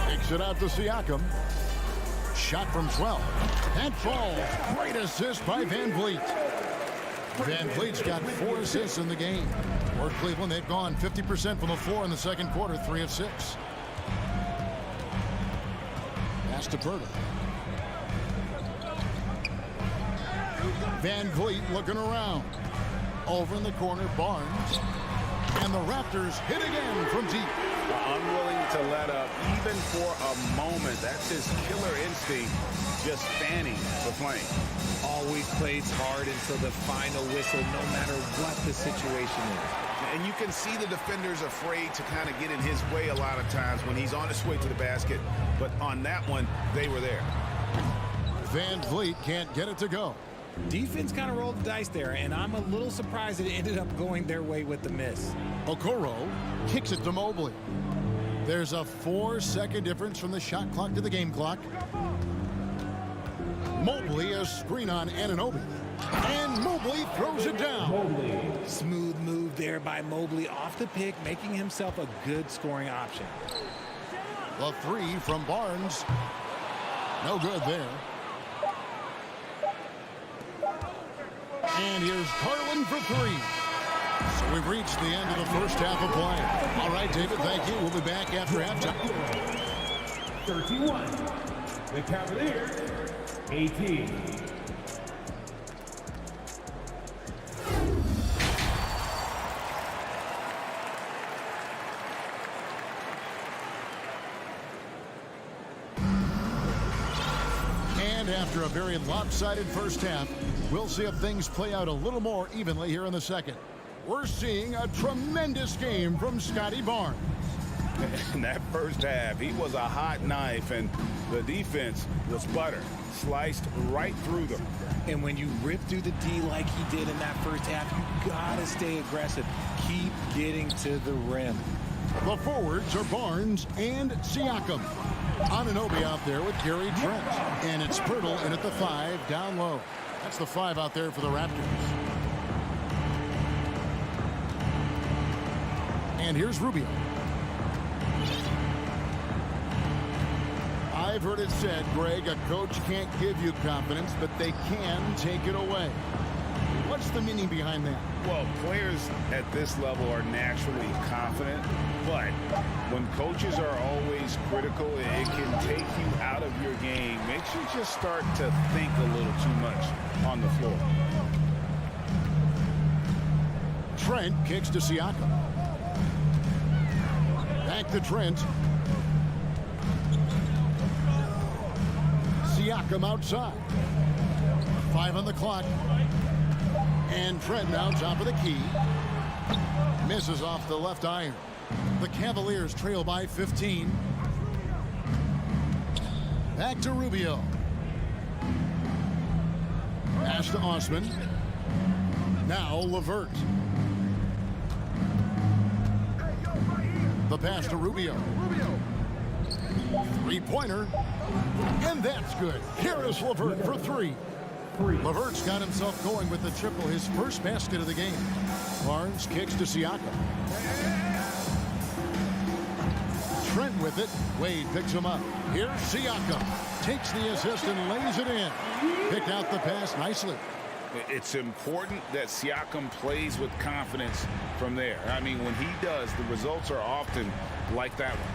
Takes it out to Siakam. Shot from 12. That falls. Great assist by Van Vliet. Van Vliet's got 4 assists in the game. For Cleveland, they've gone 50% from the floor in the second quarter, 3 of 6. Pass to Berta. Van Vliet looking around. Over in the corner, Barnes. And the Raptors hit again from deep. Unwilling to let up even for a moment. That's his killer instinct, just fanning the flame. Always plays hard until the final whistle, no matter what the situation is. And you can see the defenders afraid to kind of get in his way a lot of times when he's on his way to the basket. But on that one, they were there. Van Vliet can't get it to go. Defense kind of rolled the dice there, and I'm a little surprised it ended up going their way with the miss. Okoro kicks it to Mobley. There's a 4-second difference from the shot clock to the game clock. Mobley a screen on Anunoby. And Mobley throws it down. Smooth move there by Mobley off the pick, making himself a good scoring option. The 3 from Barnes. No good there. And here's Garland for 3. So we've reached the end of the first half of play. All right, David, thank you. We'll be back after halftime. 31. The Cavaliers, 18. And after a very lopsided first half, we'll see if things play out a little more evenly here in the second. We're seeing a tremendous game from Scotty Barnes. In that first half, he was a hot knife, and the defense was butter, sliced right through them. And when you rip through the D like he did in that first half, you gotta stay aggressive. Keep getting to the rim. The forwards are Barnes and Siakam. Anunoby out there with Gary Trent. And it's Pirtle in at the 5 down low. That's the 5 out there for the Raptors. And here's Rubio. I've heard it said, Greg, a coach can't give you confidence, but they can take it away. What's the meaning behind that? Well, players at this level are naturally confident, But when coaches are always critical, it can take you out of your game. Makes you just start to think a little too much on the floor. Trent kicks to Siakam. Back to Trent. Siakam outside. 5 on the clock. And Trent now top of the key. Misses off the left iron. The Cavaliers trail by 15. Back to Rubio. Pass to Osman. Now LeVert. The pass to Rubio. Three-pointer. And that's good. Here is LeVert for 3. LeVert's got himself going with the triple, his first basket of the game. Barnes kicks to Siakam. Trent with it. Wade picks him up. Here's Siakam. Takes the assist and lays it in. Picked out the pass nicely. It's important that Siakam plays with confidence from there. I mean, when he does, the results are often like that one.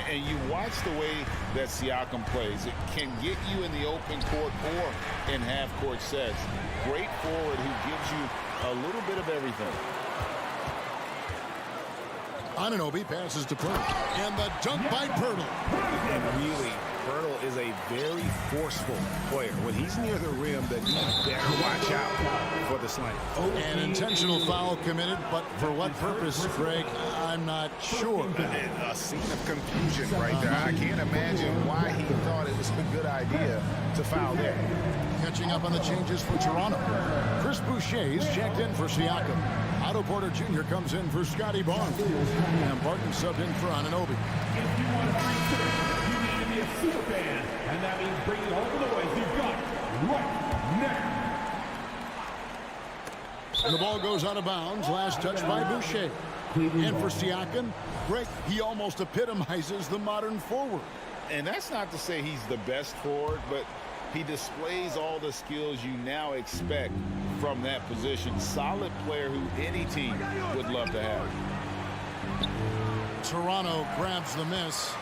And you watch the way that Siakam plays. It can get you in the open court or in half-court sets. Great forward who gives you a little bit of everything. Anunoby passes to Pirtle. And the dunk by Pirtle. And really, Pirtle is a very forceful player. When he's near the rim, that you better watch out for the slam. An intentional foul committed, but for what purpose, Greg, I'm not sure. A scene of confusion right there. I can't imagine why he thought it was a good idea to foul there. Catching up on the changes for Toronto. Chris Boucher's checked in for Siakam. Otto Porter Jr. comes in for Scotty Barnes. And Barton subbed in for Anunoby. If you want to bring service, you need to be a super fan. And that means bringing all the noise you've got right now. And the ball goes out of bounds. Last touch by Boucher. And for Siakam, Greg, he almost epitomizes the modern forward. And that's not to say he's the best forward, but he displays all the skills you now expect from that position. Solid player who any team would love to have. Toronto grabs the miss.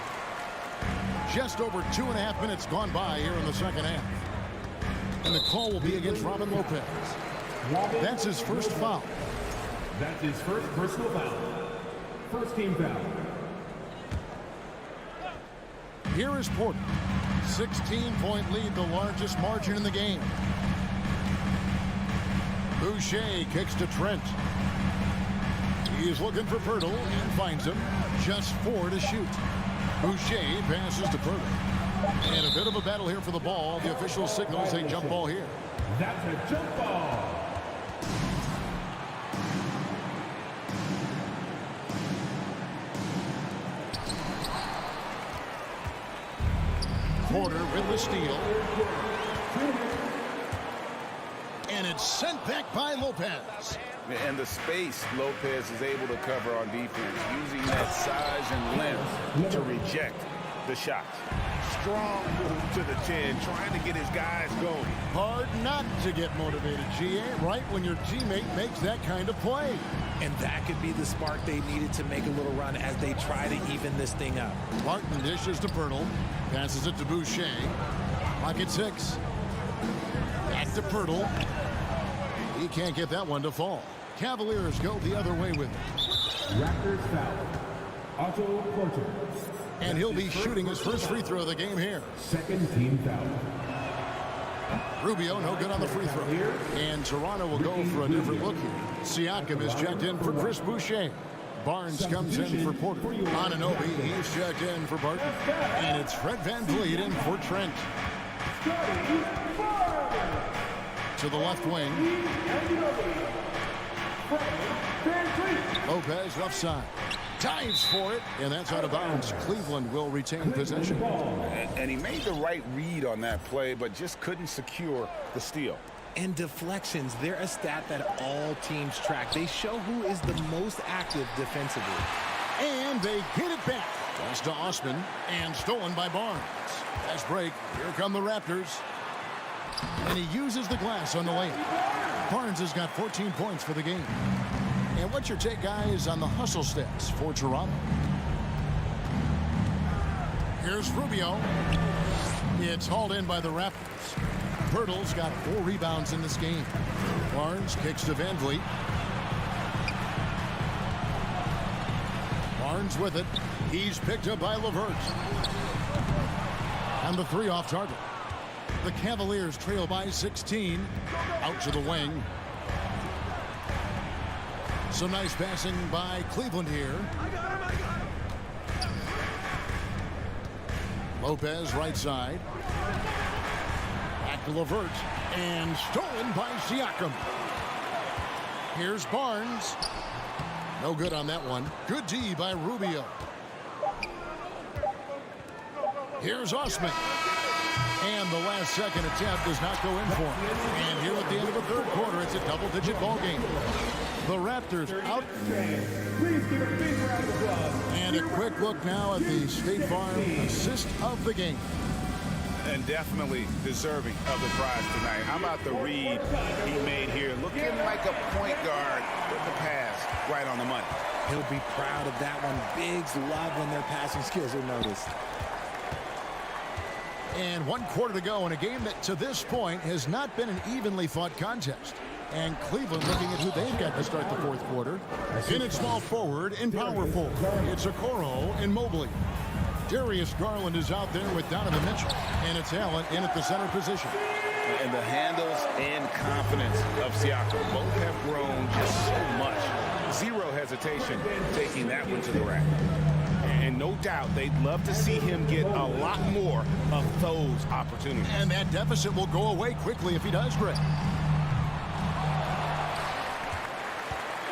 Just over 2.5 minutes gone by here in the second half. And the call will be against Robin Lopez. That's his first foul. That's his first personal foul. First team foul. Here is Porter. 16-point lead, the largest margin in the game. Boucher kicks to Trent. He is looking for Pirtle and finds him. Just 4 to shoot. Boucher passes to Pirtle. And a bit of a battle here for the ball. The official signals a jump ball here. That's a jump ball. Porter with the steal. And it's sent back by Lopez. And the space Lopez is able to cover on defense, using that size and length to reject the shot. Strong move to the 10, trying to get his guys going. Hard not to get motivated, GA, right when your teammate makes that kind of play. And that could be the spark they needed to make a little run as they try to even this thing up. Martin dishes to Pirtle. Passes it to Boucher. Pocket 6. Back to Pirtle. He can't get that one to fall. Cavaliers go the other way with it. Raptors foul. Otto Porter. And he'll be shooting his first free throw of the game here. Second team foul. Rubio no good on the free throw. And Toronto will go for a different look here. Siakam is checked in for Chris Boucher. Barnes comes in for Porter. Anunoby, he's checked in for Barton. And it's Fred VanVleet in for Trent. To the left wing. Lopez left side. Dives for it, and that's out of bounds. Cleveland will retain possession. And he made the right read on that play, but just couldn't secure the steal. And deflections, they're a stat that all teams track. They show who is the most active defensively. And they get it back. Pass to Osman, and stolen by Barnes. Fast break. Here come the Raptors. And he uses the glass on the lane. Barnes has got 14 points for the game. And what's your take, guys, on the hustle stats for Toronto? Here's Rubio. It's hauled in by the Raptors. Pirtle's got 4 rebounds in this game. Barnes kicks to Van Vliet. Barnes with it. He's picked up by LeVert. And the 3 off target. The Cavaliers trail by 16. Out to the wing. Some nice passing by Cleveland here. Lopez right side. Back to LeVert. And stolen by Siakam. Here's Barnes. No good on that one. Good D by Rubio. Here's Osman. And the last second attempt does not go in for him. And here at the end of the third quarter, it's a double-digit ball game. The Raptors out. And a quick look now at the State Farm assist of the game. And definitely deserving of the prize tonight. How about the read he made here? Looking like a point guard with the pass right on the money. He'll be proud of that one. Bigs love when their passing skills are noticed. And 1 quarter to go in a game that to this point has not been an evenly fought contest. And Cleveland looking at who they've got to start the fourth quarter. In its small forward and power forward, it's Okoro and Mobley. Darius Garland is out there with Donovan Mitchell. And it's Allen in at the center position. And the handles and confidence of Siakam both have grown just so much. Zero hesitation taking that one to the rack. And no doubt they'd love to see him get a lot more of those opportunities. And that deficit will go away quickly if he does, Greg.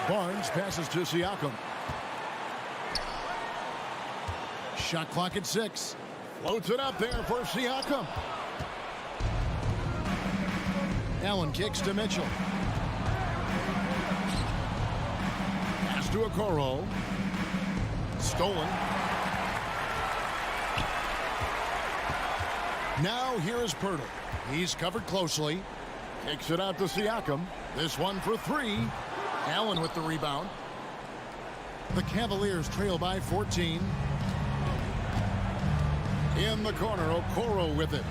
Barnes passes to Siakam. Shot clock at 6. Floats it up there for Siakam. Allen kicks to Mitchell. Pass to Okoro. Stolen. Now here is Pirtle. He's covered closely. Kicks it out to Siakam. This one for 3. Allen with the rebound. The Cavaliers trail by 14. In the corner, Okoro with it.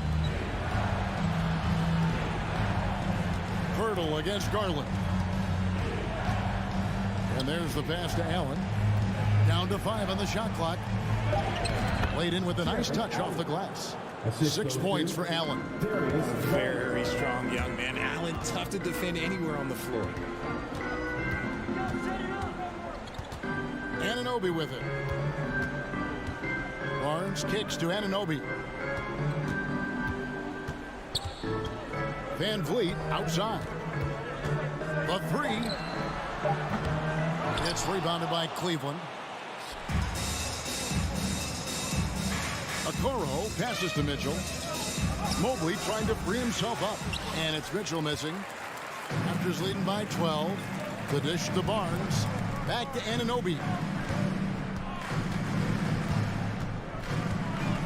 Pirtle against Garland. And there's the pass to Allen. Down to 5 on the shot clock. Played in with a nice touch off the glass. 6 points for Allen. Very strong young man. Allen, tough to defend anywhere on the floor. Anunoby with it. Barnes kicks to Anunoby. Van Vliet outside. The 3. It's rebounded by Cleveland. Okoro passes to Mitchell. Mobley trying to free himself up. And it's Mitchell missing. Raptors leading by 12. The dish to Barnes. Back to Anunoby.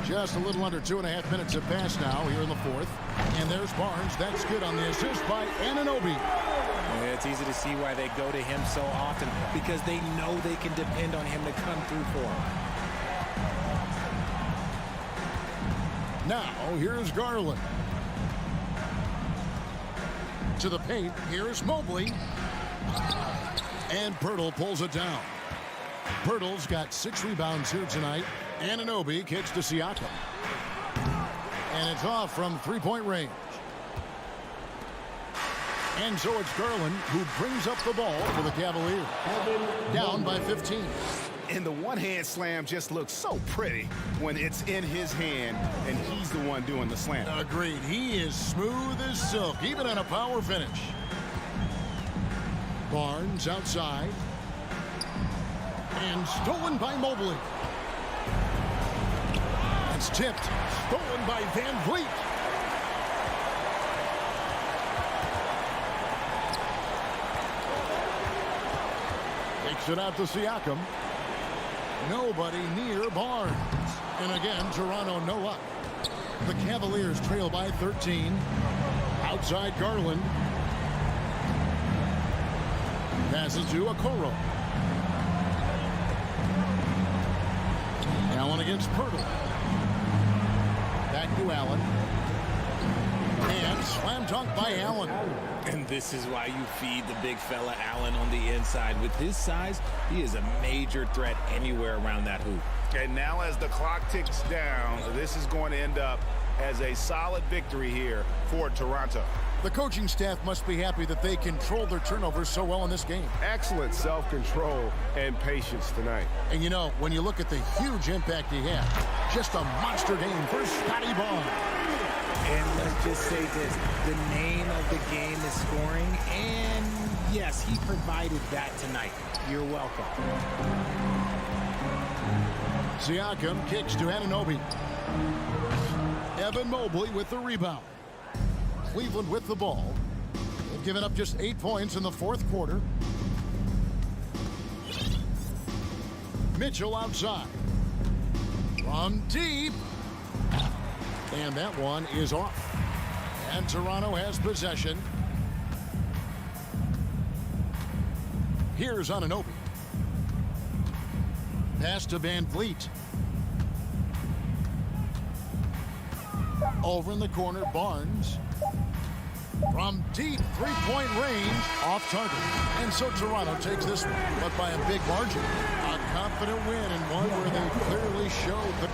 Just a little under 2.5 minutes have passed now here in the fourth. And there's Barnes. That's good on the assist by Anunoby. Yeah, it's easy to see why they go to him so often, because they know they can depend on him to come through for them. Now, here's Garland. To the paint, here's Mobley. And Pirtle pulls it down. Pirtle's got 6 rebounds here tonight. Anunoby kicks to Siakam. And it's off from 3-point range. And so it's Garland who brings up the ball for the Cavaliers. Down by 15. And the one-hand slam just looks so pretty when it's in his hand and he's the one doing the slam. Agreed. He is smooth as silk, even on a power finish. Barnes outside. And stolen by Mobley. It's tipped. Stolen by Van Vliet. Takes it out to Siakam. Nobody near Barnes. And again, Toronto no up. The Cavaliers trail by 13. Outside Garland. Passes to Okoro. Allen against Pirtle. to Allen. And slam dunk by Allen. And this is why you feed the big fella Allen on the inside. With his size, he is a major threat anywhere around that hoop. And now as the clock ticks down, this is going to end up as a solid victory here for Toronto. The coaching staff must be happy that they controlled their turnovers so well in this game. Excellent self-control and patience tonight. And you know, when you look at the huge impact he had, just a monster game for Scotty Barnes. And let's just say this, the name of the game is scoring, and yes, he provided that tonight. You're welcome. Siakam kicks to Anunoby. Evan Mobley with the rebound. Cleveland with the ball. They've given up just 8 points in the fourth quarter. Mitchell outside. From deep. And that one is off. And Toronto has possession. Here's Anunoby. Pass to Van Vliet. Over in the corner, Barnes. From deep three-point range, off target. And so Toronto takes this one, but by a big margin. A confident win and one where they clearly showed the...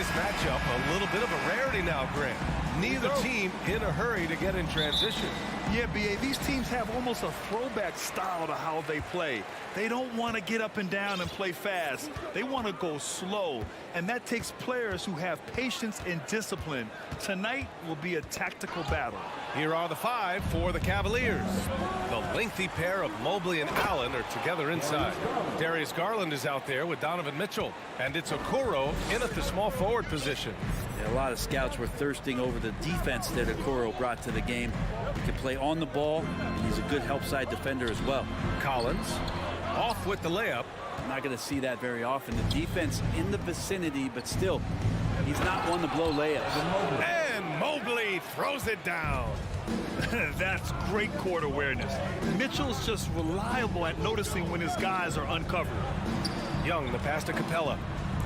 this matchup a little bit of a rarity now, Grant. Neither team in a hurry to get in transition. Yeah, B.A., these teams have almost a throwback style to how they play. They don't want to get up and down and play fast. They want to go slow, and that takes players who have patience and discipline. Tonight will be a tactical battle. Here are the 5 for the Cavaliers. The lengthy pair of Mobley and Allen are together inside. Darius Garland is out there with Donovan Mitchell, and it's Okoro in at the small forward position. A lot of scouts were thirsting over the defense that Okoro brought to the game. He can play on the ball, and he's a good help side defender as well. Collins off with the layup. I'm not going to see that very often. The defense in the vicinity, but still, he's not one to blow layups. And Mobley throws it down. That's great court awareness. Mitchell's just reliable at noticing when his guys are uncovered. Young, the pass to Capella.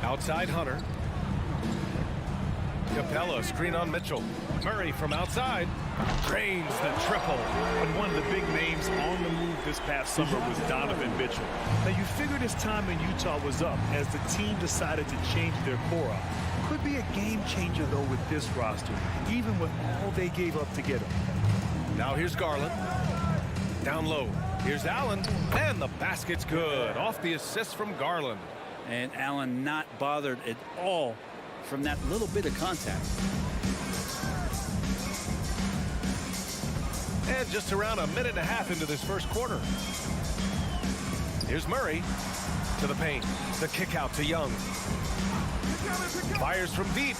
Outside Hunter. Capella, screen on Mitchell. Murray from outside drains the triple. And one of the big names on the move this past summer was Donovan Mitchell. Now, you figured his time in Utah was up as the team decided to change their core up. Could be a game changer, though, with this roster, even with all they gave up to get him. Now here's Garland. Down low. Here's Allen. And the basket's good. Off the assist from Garland. And Allen not bothered at all from that little bit of contact. And just around a minute and a half into this first quarter. Here's Murray to the paint. The kick out to Young. Fires from deep.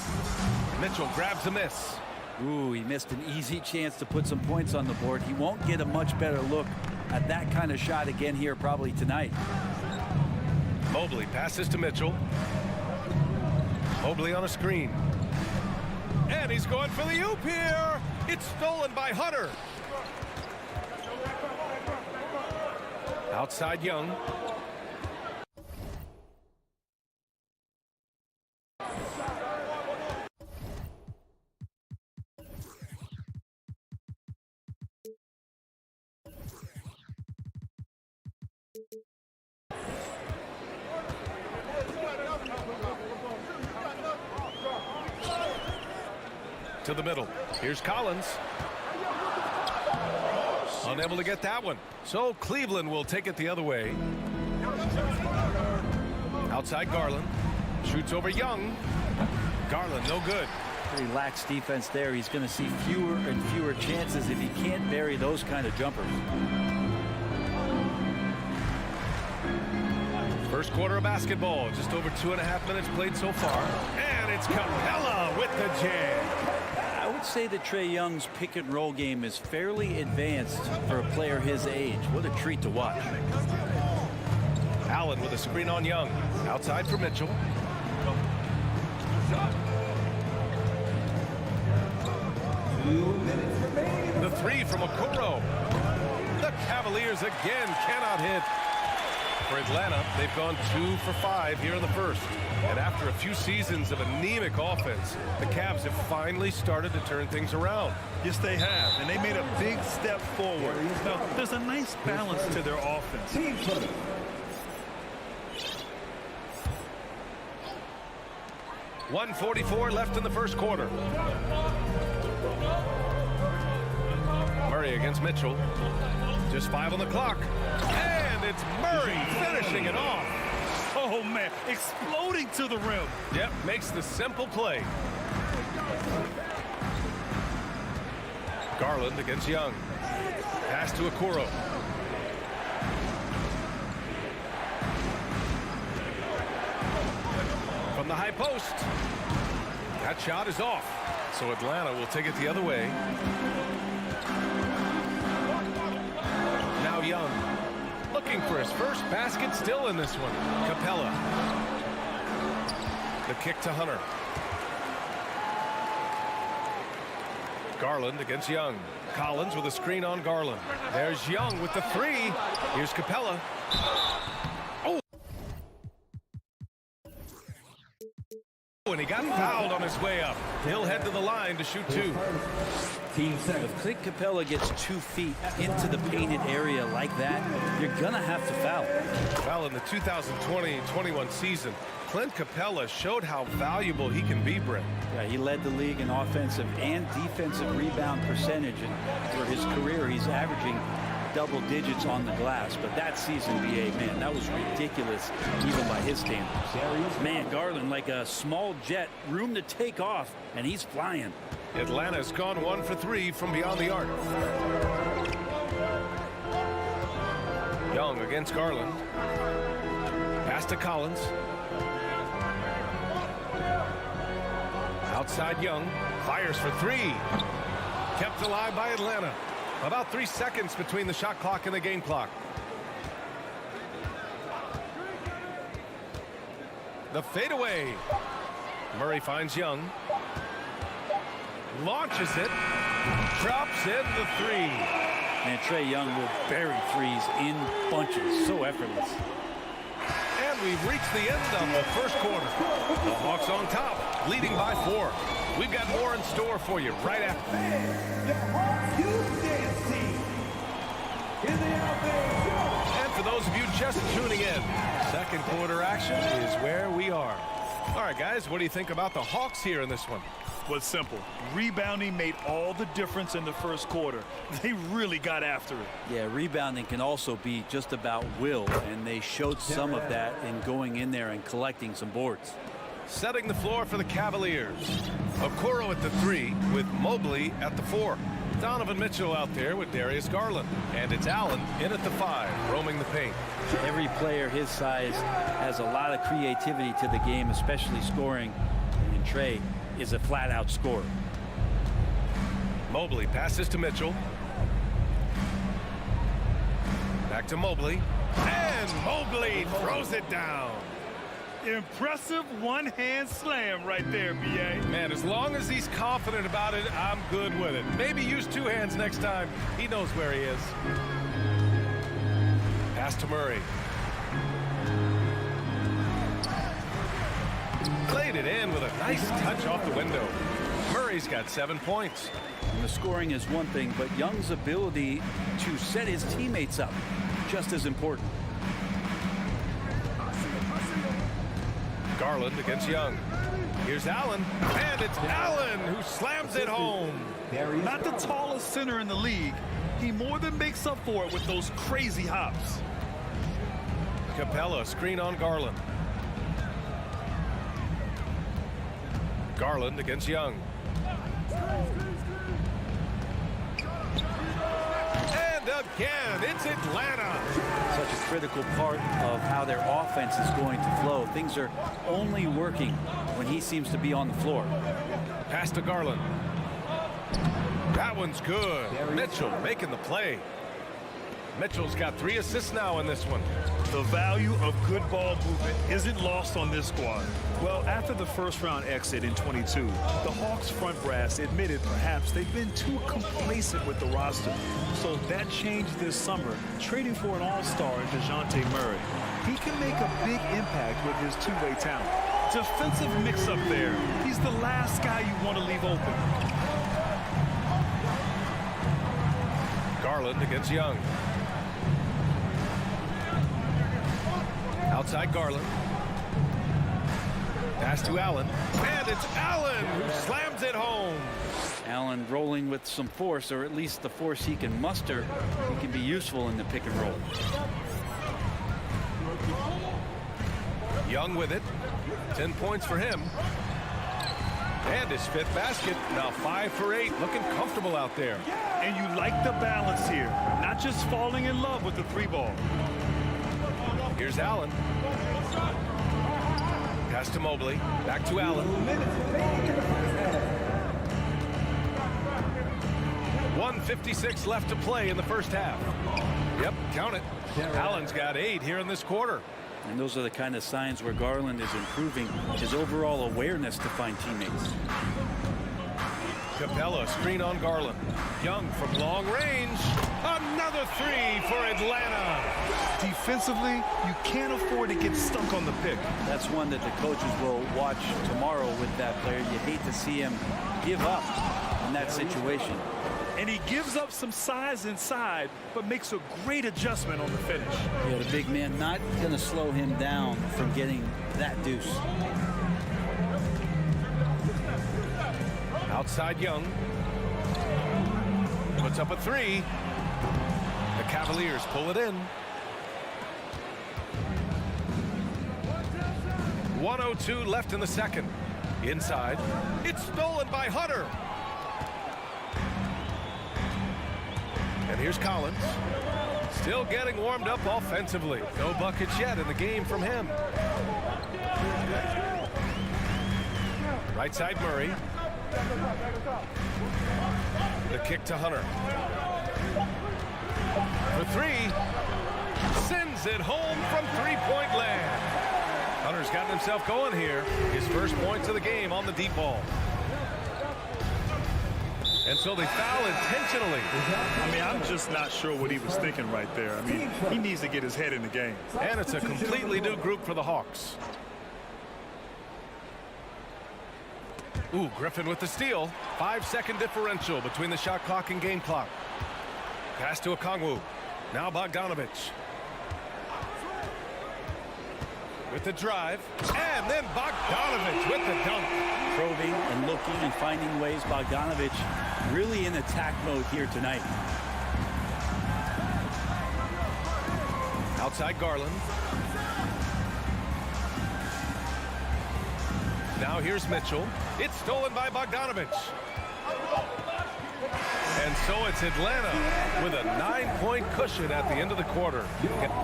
Mitchell grabs a miss. Ooh, he missed an easy chance to put some points on the board. He won't get a much better look at that kind of shot again here probably tonight. Mobley passes to Mitchell. Mobley on a screen. And he's going for the oop here. It's stolen by Hunter. Outside Young. To the middle. Here's Collins. Unable to get that one. So Cleveland will take it the other way. Outside Garland. Shoots over Young. Garland no good. Pretty lax defense there. He's going to see fewer and fewer chances if he can't bury those kind of jumpers. First quarter of basketball. Just over 2.5 minutes played so far. And it's Capella with the jam. I would say that Trae Young's pick and roll game is fairly advanced for a player his age. What a treat to watch. Allen with a screen on Young. Outside for Mitchell. The 3 from Okoro. The Cavaliers again cannot hit. For Atlanta, they've gone 2 for 5 here in the first. And after a few seasons of anemic offense, the Cavs have finally started to turn things around. Yes, they have, and they made a big step forward. Now, there's a nice balance to their offense. 1:44 left in the first quarter. Murray against Mitchell. Just 5 on the clock. And it's Murray finishing it off. Oh, man, exploding to the rim. Yep, makes the simple play. Garland against Young. Pass to Okoro. From the high post. That shot is off. So Atlanta will take it the other way. Now Young. Looking for his first basket still in this one. Capella. The kick to Hunter. Garland against Young. Collins with a screen on Garland. There's Young with the 3. Here's Capella. And he got fouled on his way up. He'll head to the line to shoot 2. If Clint Capella gets 2 feet into the painted area like that, you're going to have to foul. Well, in the 2020-21 season, Clint Capella showed how valuable he can be, Brent. Yeah, he led the league in offensive and defensive rebound percentage. And for his career, he's averaging double digits on the glass. But that season, BA, man, that was ridiculous, even by his standards. Man, Garland, like a small jet, room to take off, and he's flying. Atlanta's gone 1 for 3 from beyond the arc. Young against Garland. Pass to Collins. Outside Young. Fires for 3. Kept alive by Atlanta. About 3 seconds between the shot clock and the game clock. The fadeaway. Murray finds Young. Launches it. Drops in the 3. And Trae Young will bury threes in bunches. So effortless. And we've reached the end of the first quarter. The Hawks on top, leading by 4. We've got more in store for you right after. And for those of you just tuning in, second quarter action is where we are. All right, guys, what do you think about the Hawks here in this one? Was simple. Rebounding made all the difference in the first quarter. They really got after it. Yeah, rebounding can also be just about will, and they showed some of that in going in there and collecting some boards. Setting the floor for the Cavaliers. Okoro at the 3 with Mobley at the 4. Donovan Mitchell out there with Darius Garland. And it's Allen in at the 5, roaming the paint. Every player his size has a lot of creativity to the game, especially scoring. And Trae is a flat-out scorer. Mobley passes to Mitchell. Back to Mobley. And Mobley throws it down. Impressive one-hand slam right there, B.A. Man, as long as he's confident about it, I'm good with it. Maybe use 2 hands next time. He knows where he is. Pass to Murray. Played it in with a nice touch off the window. Murray's got 7 points. And the scoring is one thing, but Young's ability to set his teammates up, just as important. Garland against Young. Here's Allen, and it's Allen who slams it home. Not the tallest center in the league. He more than makes up for it with those crazy hops. Capella, screen on Garland. Garland against Young. And again, it's Atlanta. Such a critical part of how their offense is going to flow. Things are only working when he seems to be on the floor. Pass to Garland. That one's good. Mitchell making the play. Mitchell's got 3 assists now in this one. The value of good ball movement isn't lost on this squad. Well, after the first-round exit in 22, the Hawks front brass admitted perhaps they've been too complacent with the roster. So that changed this summer, trading for an all-star in DeJounte Murray. He can make a big impact with his two-way talent. Defensive mix-up there. He's the last guy you want to leave open. Garland against Young. Outside Garland. Pass to Allen. And it's Allen who slams it home. Allen rolling with some force, or at least the force he can muster. He can be useful in the pick and roll. Young with it. 10 points for him. And his 5th basket. Now 5 for 8. Looking comfortable out there. And you like the balance here. Not just falling in love with the 3-ball. Here's Allen. Pass to Mobley. Back to Allen. 1:56 left to play in the first half. Yep, count it. Allen's got 8 here in this quarter. And those are the kind of signs where Garland is improving his overall awareness to find teammates. Capella, screen on Garland. Young from long range. Another three for Atlanta. Defensively, you can't afford to get stuck on the pick. That's one that the coaches will watch tomorrow with that player. You hate to see him give up in that situation. And he gives up some size inside, but makes a great adjustment on the finish. Yeah, the big man not going to slow him down from getting that deuce. Outside Young. Puts up a three. The Cavaliers pull it in. 1:02 left in the second. Inside. It's stolen by Hunter. And here's Collins. Still getting warmed up offensively. No buckets yet in the game from him. Right side Murray. The kick to Hunter. For three. Sends it home from three-point land. Hunter's gotten himself going here. His first points of the game on the deep ball. And so they foul intentionally. I mean, I'm just not sure what he was thinking right there. I mean, he needs to get his head in the game. And it's a completely new group for the Hawks. Ooh, Griffin with the steal. 5-second differential between the shot clock and game clock. Pass to Okongwu. Now Bogdanovich. With the drive. And then Bogdanovich with the dunk. Probing and looking and finding ways. Bogdanovich really in attack mode here tonight. Outside Garland. Now here's Mitchell. It's stolen by Bogdanovich. And so it's Atlanta with a 9-point cushion at the end of the quarter.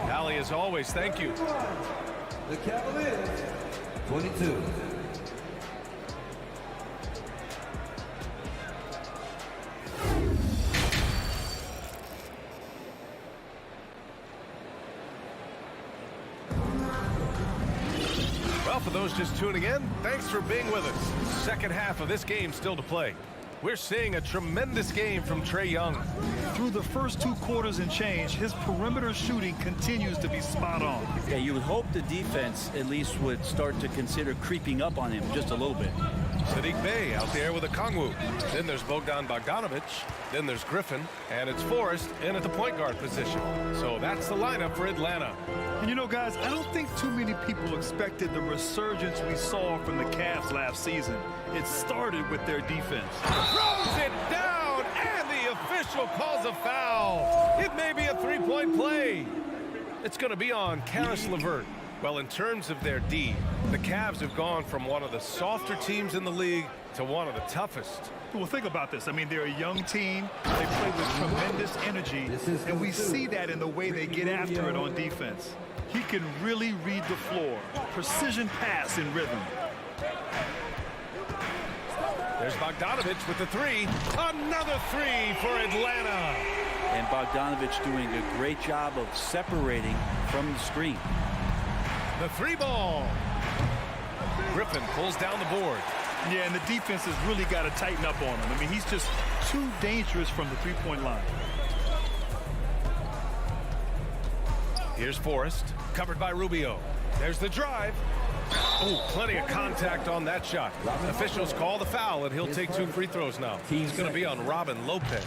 Allie, as always, thank you. The Cavaliers, 22. Well, for those just tuning in, thanks for being with us. Second half of this game still to play. We're seeing a tremendous game from Trae Young. Through the first 2 quarters and change, his perimeter shooting continues to be spot on. Yeah, you would hope the defense at least would start to consider creeping up on him just a little bit. Saddiq Bey out there with Okongwu. Then there's Bogdan Bogdanovich. Then there's Griffin. And it's Forrest in at the point guard position. So that's the lineup for Atlanta. And you know, guys, I don't think too many people expected the resurgence we saw from the Cavs last season. It started with their defense. Throws it down, and the official calls a foul. It may be a three-point play. It's going to be on Karis LeVert. Well, in terms of their D, the Cavs have gone from one of the softer teams in the league to one of the toughest. Well, think about this. I mean, they're a young team. They play with tremendous energy, and we see that in the way they get after it on defense. He can really read the floor. Precision pass in rhythm. There's Bogdanovich with the three. Another three for Atlanta. And Bogdanovich doing a great job of separating from the screen. The three ball. Griffin pulls down the board. Yeah, and the defense has really got to tighten up on him. I mean, he's just too dangerous from the three-point line. Here's Forrest, covered by Rubio. There's the drive. Oh, plenty of contact on that shot. Officials call the foul, and he'll take 2 free throws now. He's going to be on Robin Lopez.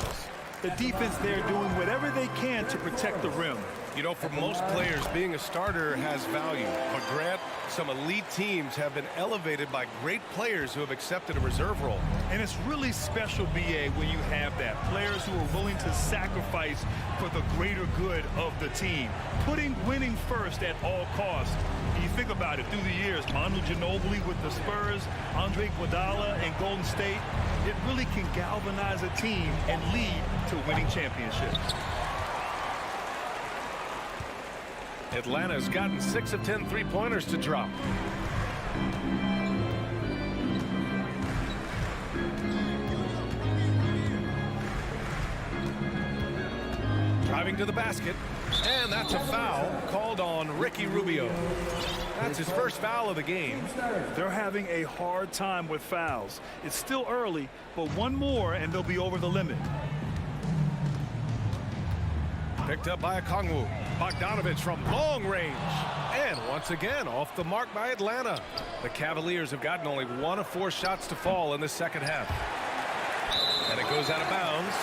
The defense there doing whatever they can to protect the rim. You know, for most players, being a starter has value. But Grant, some elite teams have been elevated by great players who have accepted a reserve role. And it's really special, B.A., when you have that. Players who are willing to sacrifice for the greater good of the team. Putting winning first at all costs. And you think about it, through the years, Manu Ginobili with the Spurs, Andre Iguodala and Golden State, it really can galvanize a team and lead to winning championships. Atlanta's gotten 6 of 10 three-pointers to drop. Driving to the basket. And that's a foul called on Ricky Rubio. That's his first foul of the game. They're having a hard time with fouls. It's still early, but one more and they'll be over the limit. Picked up by Okongwu. Bogdanovich from long range. And once again, off the mark by Atlanta. The Cavaliers have gotten only 1 of 4 shots to fall in the second half. And it goes out of bounds.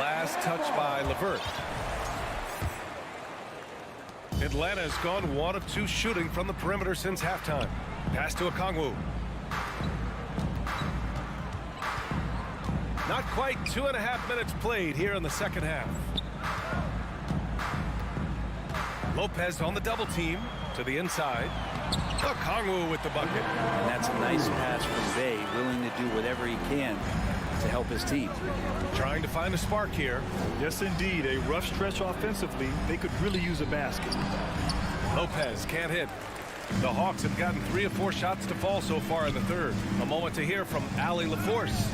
Last touch by LeVert. Atlanta has gone 1 of 2 shooting from the perimeter since halftime. Pass to Okongwu. Not quite 2.5 minutes played here in the second half. Lopez on the double team to the inside. Okongwu with the bucket. And that's a nice pass from Bay, willing to do whatever he can to help his team. Trying to find a spark here. Yes, indeed. A rough stretch offensively. They could really use a basket. Lopez can't hit. The Hawks have gotten 3 of 4 shots to fall so far in the third. A moment to hear from Allie LaForce.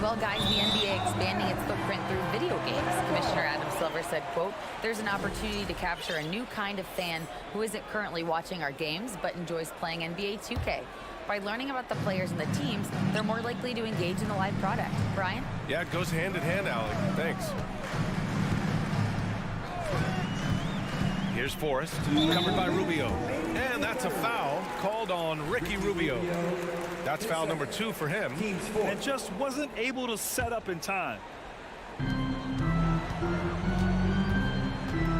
Well, guys, the NBA expanding its footprint through video games. Commissioner Adam Silver said, quote, there's an opportunity to capture a new kind of fan who isn't currently watching our games but enjoys playing NBA 2K. By learning about the players and the teams, they're more likely to engage in the live product. Brian? Yeah, it goes hand in hand, Allie. Thanks. Here's Forrest, covered by Rubio. And that's a foul called on Ricky Rubio. That's foul number 2 for him. And just wasn't able to set up in time.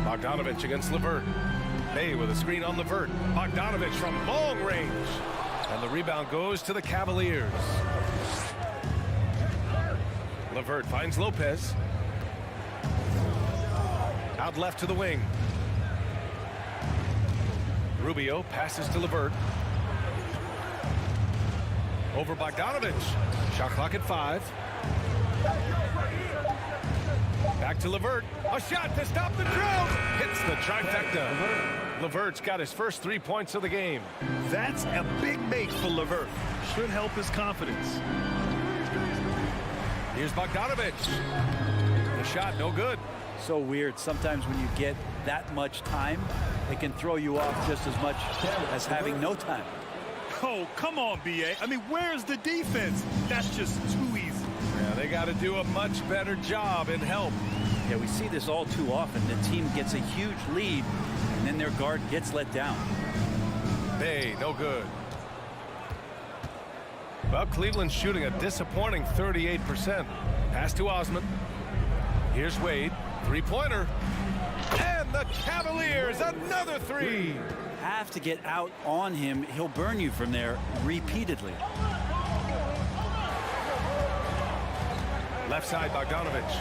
Bogdanovich against LeVert. Bay with a screen on LeVert. Bogdanovich from long range. And the rebound goes to the Cavaliers. LeVert finds Lopez. Out left to the wing. Rubio passes to LeVert. Over Bogdanovich. Shot clock at 5. Back to LeVert. A shot to stop the drought. Hits the trifecta. LeVert's got his first 3 points of the game. That's a big make for LeVert. Should help his confidence. Here's Bogdanovich. The shot no good. So weird. Sometimes when you get that much time, it can throw you off just as much as having no time. Oh, come on, B.A. I mean, where's the defense? That's just too easy. Yeah, they got to do a much better job in help. Yeah, we see this all too often. The team gets a huge lead, and then their guard gets let down. Bay, no good. Well, Cleveland's shooting a disappointing 38%. Pass to Osman. Here's Wade. 3-pointer. And the Cavaliers, another 3. Have to get out on him. He'll burn you from there repeatedly. Left side, Bogdanovich.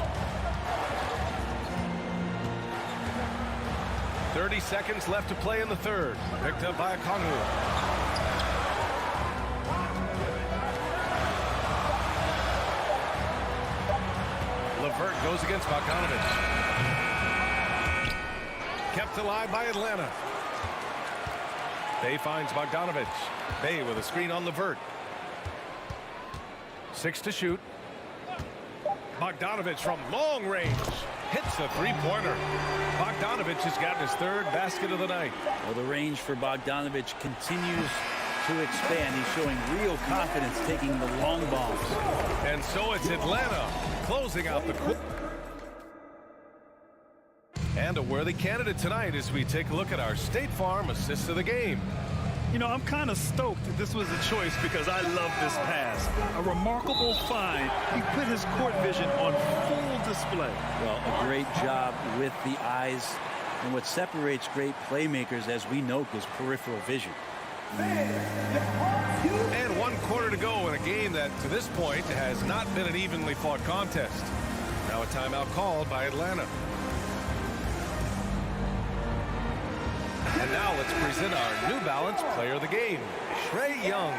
30 seconds left to play in the third. Picked up by Okongwu. LeVert goes against Bogdanovich. Kept alive by Atlanta. Bay finds Bogdanovich. Bay with a screen on LeVert. 6 to shoot. Bogdanovich from long range. Hits the 3-pointer. Bogdanovich has gotten his 3rd basket of the night. Well, the range for Bogdanovich continues to expand. He's showing real confidence taking the long bombs. And so it's Atlanta closing out the quarter. And a worthy candidate tonight as we take a look at our State Farm assist of the game. You know, I'm kind of stoked that this was a choice because I love this pass. A remarkable find. He put his court vision on full display. Well, a great job with the eyes. And what separates great playmakers, as we know, is peripheral vision. And 1 quarter to go in a game that, to this point, has not been an evenly fought contest. Now a timeout called by Atlanta. And now let's present our New Balance player of the game, Trae Young.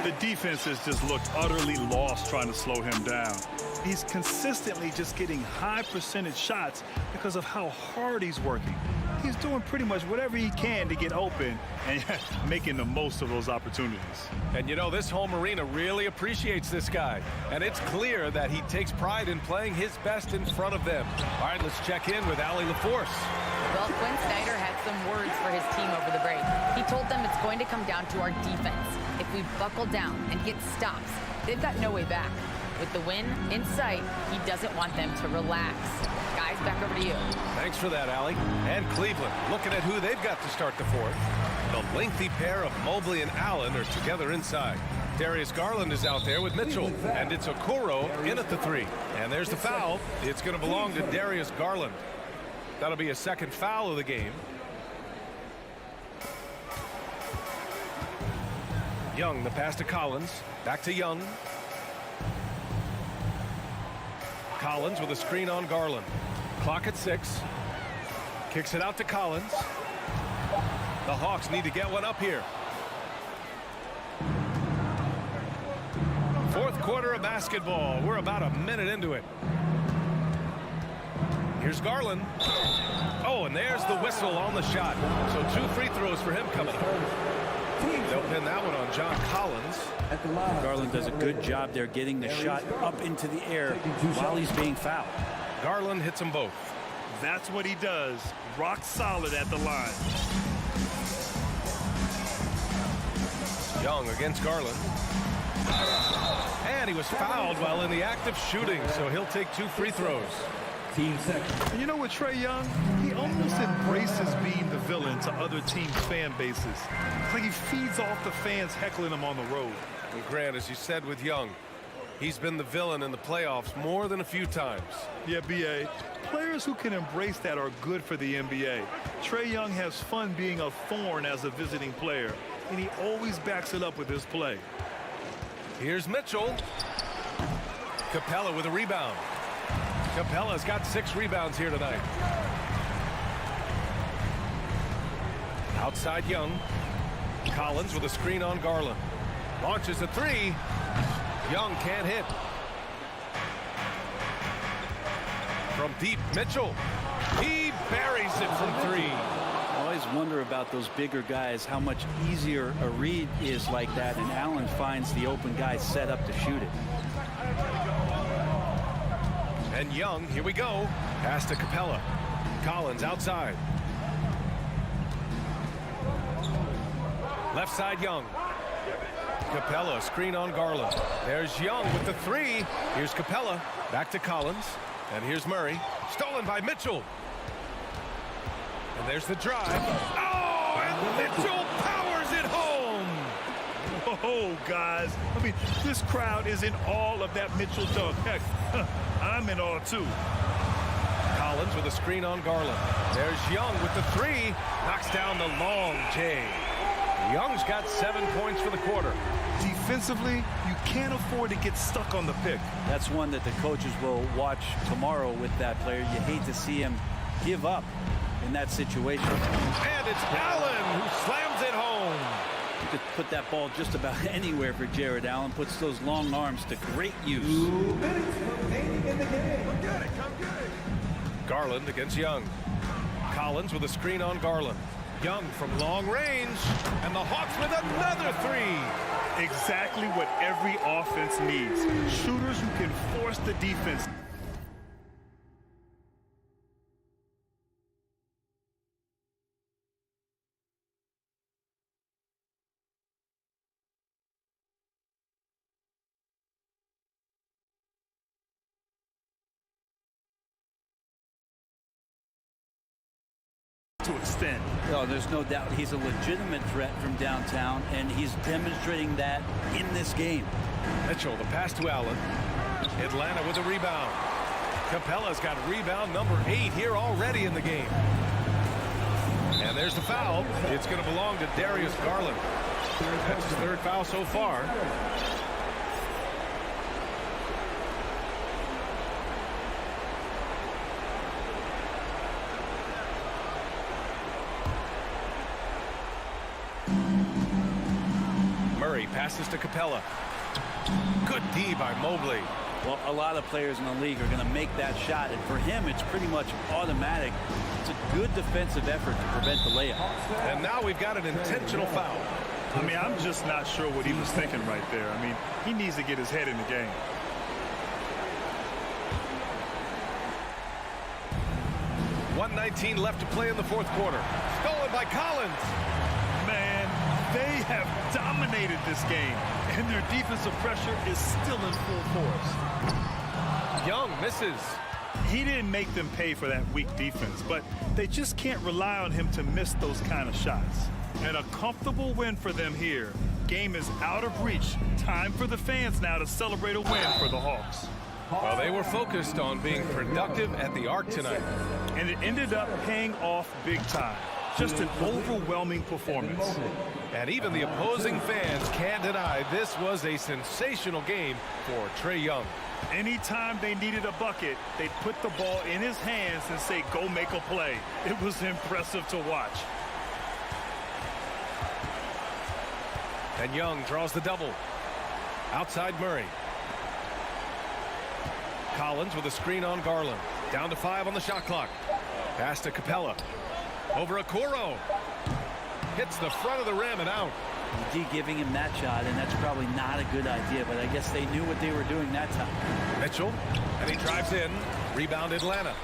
The defense has just looked utterly lost trying to slow him down. He's consistently just getting high percentage shots because of how hard he's working. He's doing pretty much whatever he can to get open and making the most of those opportunities. And you know, this home arena really appreciates this guy. And it's clear that he takes pride in playing his best in front of them. All right, let's check in with Allie LaForce. Well, Quinn Snyder had some words for his team over the break. He told them it's going to come down to our defense. If we buckle down and get stops, they've got no way back. With the win in sight, he doesn't want them to relax. Guys, back over to you. Thanks for that, Allie. And Cleveland, looking at who they've got to start the fourth. The lengthy pair of Mobley and Allen are together inside. Darius Garland is out there with Mitchell, and it's Okoro in at the 3. And there's the foul. It's going to belong to Darius Garland. That'll be a second foul of the game. Young, the pass to Collins. Back to Young. Collins with a screen on Garland. Clock at 6. Kicks it out to Collins. The Hawks need to get one up here. Fourth quarter of basketball. We're about a minute into it. Here's Garland. Oh, and there's the whistle on the shot. So 2 free throws for him coming up. They'll pin that one on John Collins. Garland does a good job there getting the shot up into the air while he's being fouled. Garland hits them both. That's what he does. Rock solid at the line. Young against Garland. And he was fouled while in the act of shooting, so he'll take 2 free throws. And you know what, Trae Young? He almost embraces being the villain to other teams' fan bases. It's like he feeds off the fans heckling him on the road. Well, Grant, as you said with Young, he's been the villain in the playoffs more than a few times. Yeah, B.A. Players who can embrace that are good for the NBA. Trae Young has fun being a thorn as a visiting player, and he always backs it up with his play. Here's Mitchell. Capella with a rebound. Capella's got 6 rebounds here tonight. Outside Young. Collins with a screen on Garland. Launches a 3. Young can't hit. From deep, Mitchell. He buries it from 3. I always wonder about those bigger guys, how much easier a read is like that, and Allen finds the open guy set up to shoot it. And Young, here we go. Pass to Capella. Collins outside. Left side Young. Capella, screen on Garland. There's Young with the 3. Here's Capella. Back to Collins. And here's Murray. Stolen by Mitchell. And there's the drive. Oh, and Mitchell powers it home. Oh, guys. I mean, this crowd is in awe of that Mitchell dunk. Heck, I'm in awe, too. Collins with a screen on Garland. There's Young with the 3. Knocks down the long J. Young's got 7 points for the quarter. Defensively, you can't afford to get stuck on the pick. That's one that the coaches will watch tomorrow with that player. You hate to see him give up in that situation. And it's Allen who slams it home. You could put that ball just about anywhere for Jared Allen. Puts those long arms to great use. 2 minutes remaining in the game. Come get it, come get it. Garland against Young. Collins with a screen on Garland. Young from long range. And the Hawks with another 3. Exactly what every offense needs. Shooters who can force the defense. To extend. No, there's no doubt he's a legitimate threat from downtown, and he's demonstrating that in this game. Mitchell, the pass to Allen. Atlanta with a rebound. Capella's got rebound number 8 here already in the game. And there's the foul. It's going to belong to Darius Garland. That's his 3rd foul so far. Murray passes to Capella. Good D by Mobley. Well, a lot of players in the league are going to make that shot, and for him, it's pretty much automatic. It's a good defensive effort to prevent the layup. And now we've got an intentional foul. I mean, I'm just not sure what he was thinking right there. I mean, he needs to get his head in the game. 2:19 left to play in the fourth quarter. Stolen by Collins. Man, they have dominated this game, and their defensive pressure is still in full force. Young misses. He didn't make them pay for that weak defense, but they just can't rely on him to miss those kind of shots. And a comfortable win for them here. Game is out of reach. Time for the fans now to celebrate a win for the Hawks. Well, they were focused on being productive at the arc tonight. And it ended up paying off big time. Just an overwhelming performance. And even the opposing fans can't deny this was a sensational game for Trae Young. Anytime they needed a bucket, they'd put the ball in his hands and say, go make a play. It was impressive to watch. And Young draws the double. Outside Murray. Collins with a screen on Garland. Down to 5 on the shot clock. Pass to Capella. Over Okoro. Hits the front of the rim and out. D giving him that shot, and that's probably not a good idea, but I guess they knew what they were doing that time. Mitchell, and he drives in. Rebound Atlanta.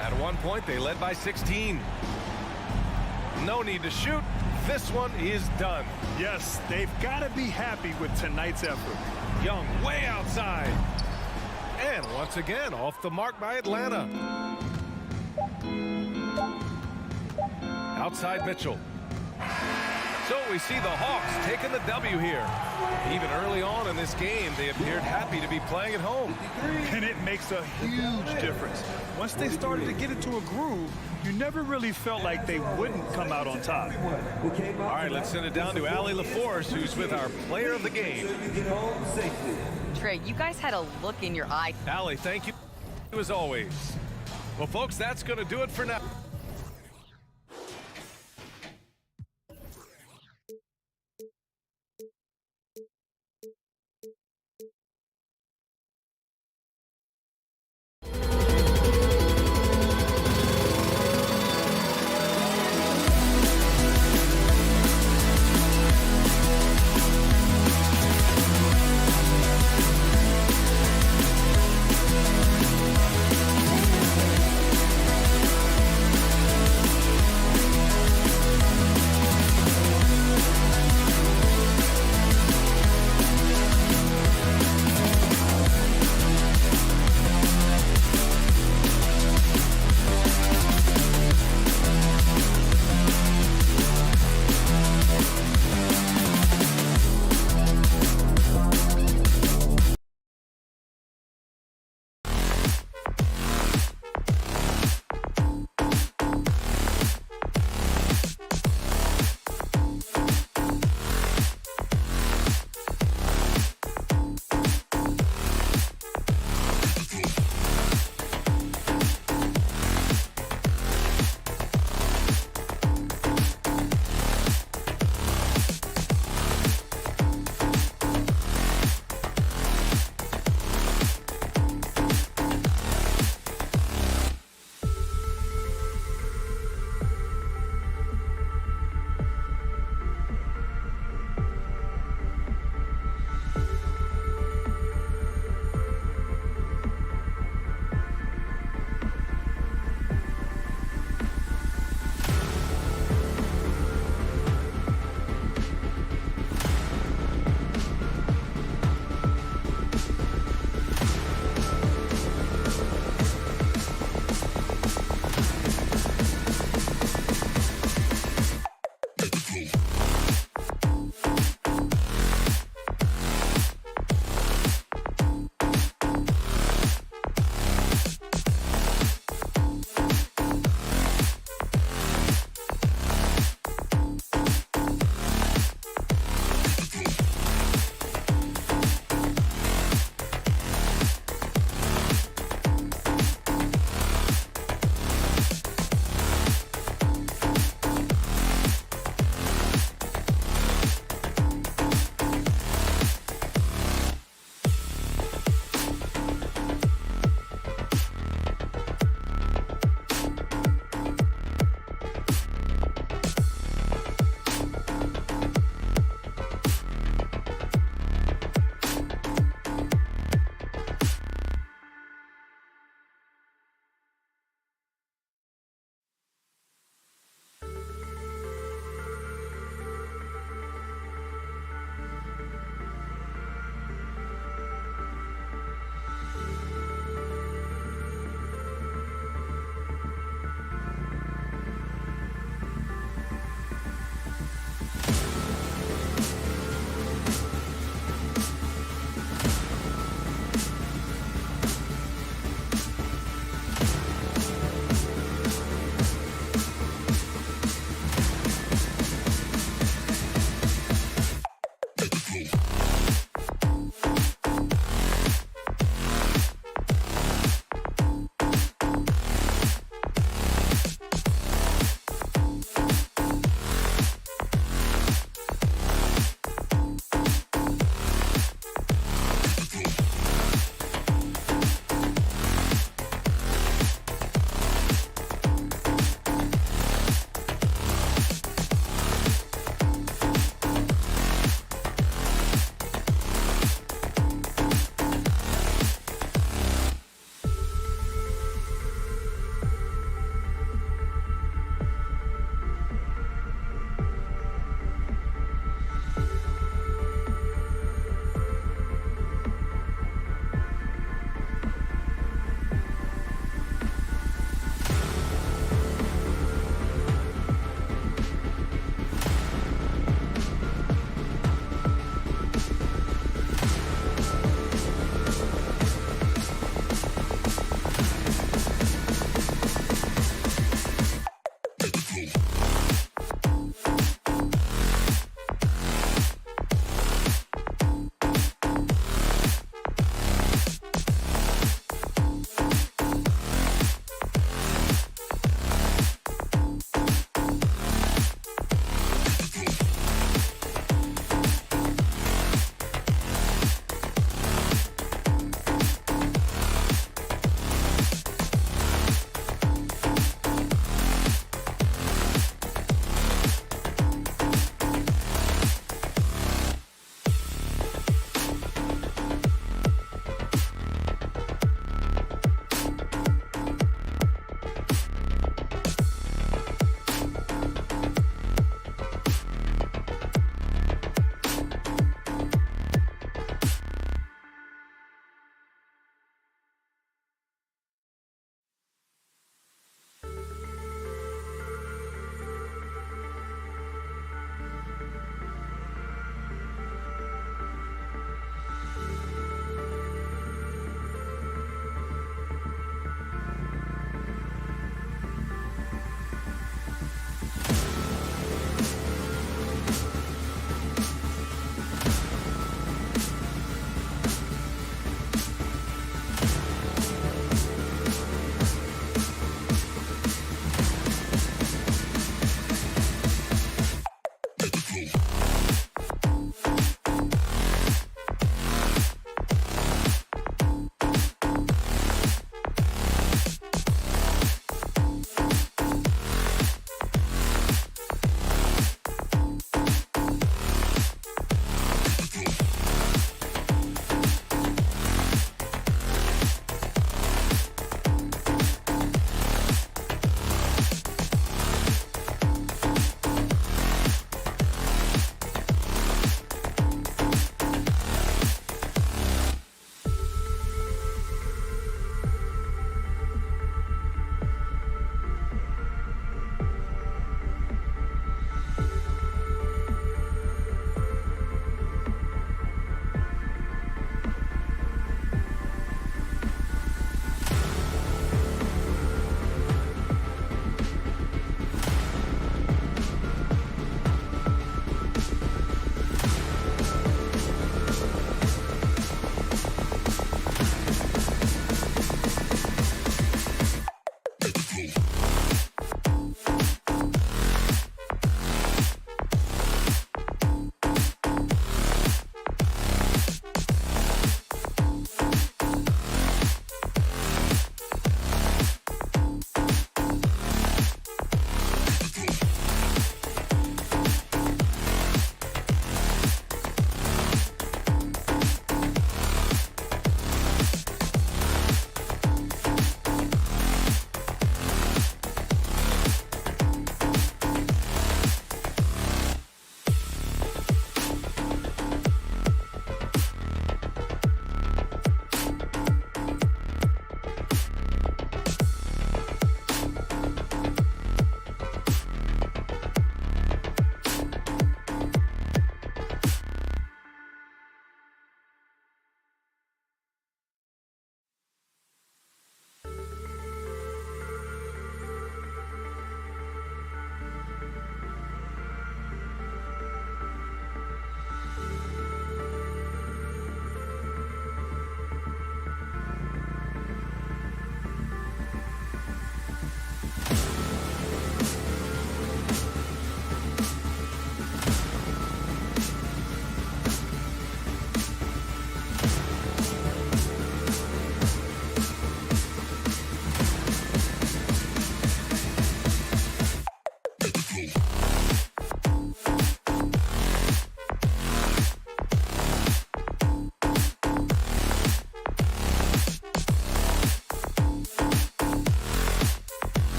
At one point, they led by 16. No need to shoot. This one is done. Yes, they've got to be happy with tonight's effort. Young way outside. And once again, off the mark by Atlanta. Outside Mitchell. So we see the Hawks taking the W here. Even early on in this game, they appeared happy to be playing at home. And it makes a huge difference. Once they started to get into a groove, you never really felt like they wouldn't come out on top. All right, let's send it down to Allie LaForce, who's with our player of the game. Trae, you guys had a look in your eye. Allie, thank you as always. Well, folks, that's going to do it for now.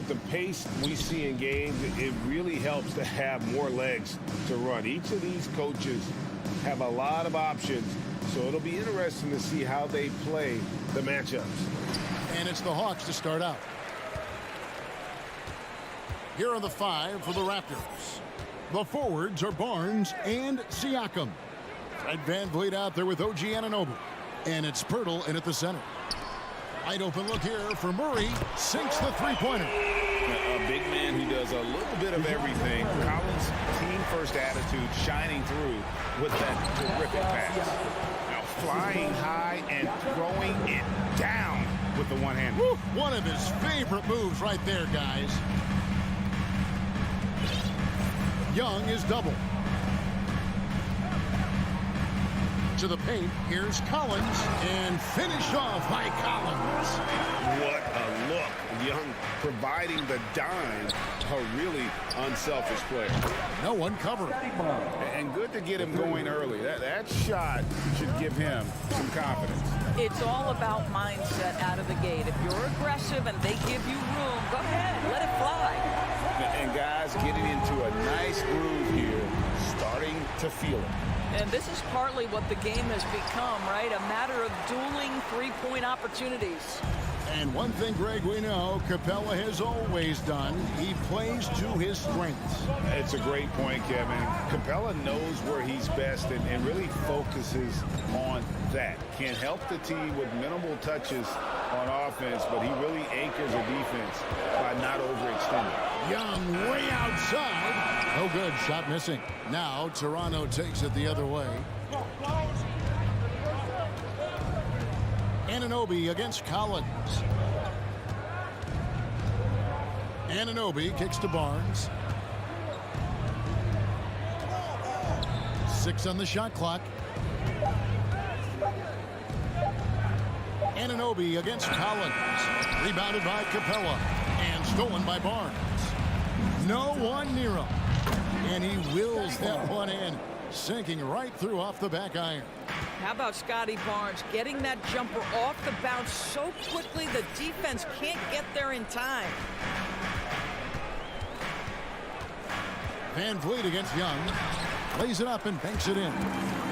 with the pace we see in games, it really helps to have more legs to run. Each of these coaches have a lot of options, so it'll be interesting to see how they play the matchups. And it's the Hawks to start out. Here are the 5 for the Raptors. The forwards are Barnes and Siakam. Fred VanVleet out there with OG Anunoby. And it's Pirtle in at the center. Wide open look here for Murray. Sinks the three-pointer. A big man who does a little bit of everything. Collins' team-first attitude shining through with that terrific pass. Now flying high and throwing it down with the one hand. Woo, one of his favorite moves right there, guys. Young is double. To the paint, here's Collins, and finished off by Collins. What a look. Young providing the dime. A really unselfish player. No one covered. And good to get him going early. That shot should give him some confidence. It's all about mindset out of the gate. If you're aggressive and they give you room, go ahead, let it fly. And guys getting into a nice groove here, starting to feel it. And this is partly what the game has become, right? A matter of dueling three-point opportunities. And one thing, Greg, we know Capella has always done. He plays to his strengths. It's a great point, Kevin. Capella knows where he's best and really focuses on that. Can help the team with minimal touches on offense, but he really anchors a defense by not overextending. Young way outside. No good. Shot missing. Now Toronto takes it the other way. Anunoby against Collins. Anunoby kicks to Barnes. 6 on the shot clock. Anunoby against Collins. Rebounded by Capella. And stolen by Barnes. No one near him. And he wills that one in. Sinking right through off the back iron. How about Scotty Barnes getting that jumper off the bounce so quickly the defense can't get there in time. VanVleet against Young. Lays it up and banks it in.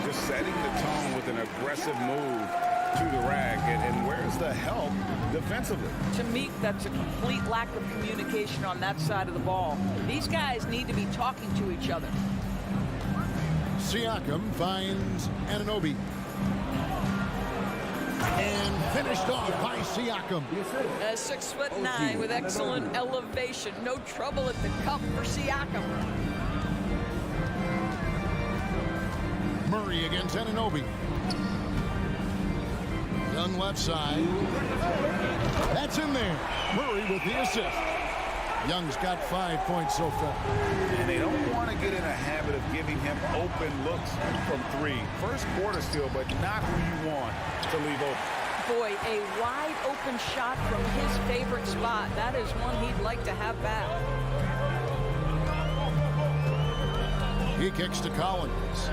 Just setting the tone with an aggressive move to the rack. And where's the help defensively? To me, that's a complete lack of communication on that side of the ball. These guys need to be talking to each other. Siakam finds Anunoby. And finished off by Siakam. 6'9" with excellent elevation. No trouble at the cup for Siakam. Murray against Anunoby. Young left side. That's in there. Murray with the assist. Young's got 5 points so far. And they don't want to get in a habit of giving him open looks from 3. First quarter still, but not who you want to leave open. Boy, a wide open shot from his favorite spot. That is one he'd like to have back. He kicks to Collins.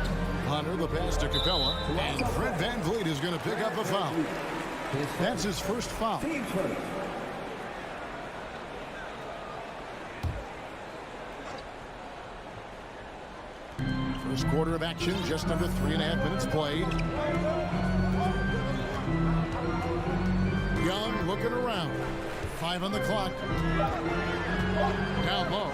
Hunter the pass to Capella. And Fred VanVleet is going to pick up a foul. That's his first foul. First quarter of action, just under 3.5 minutes played. Young looking around. 5 on the clock. Down low.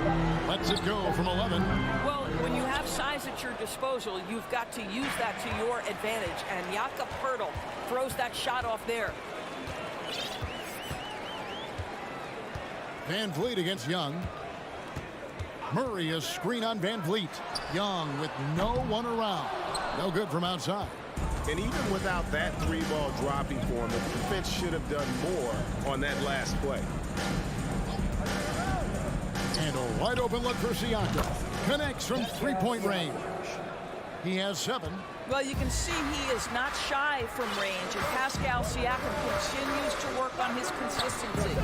Lets it go from 11. Well, when you have size at your disposal, you've got to use that to your advantage. And Jakob Poeltl throws that shot off there. VanVleet against Young. Murray a screen on VanVleet. Young with no one around. No good from outside. And even without that 3-ball dropping for him, the defense should have done more on that last play. And a wide open look for Siakam. Connects from 3-point range. He has 7. Well, you can see he is not shy from range, and Pascal Siakam continues to work on his consistency.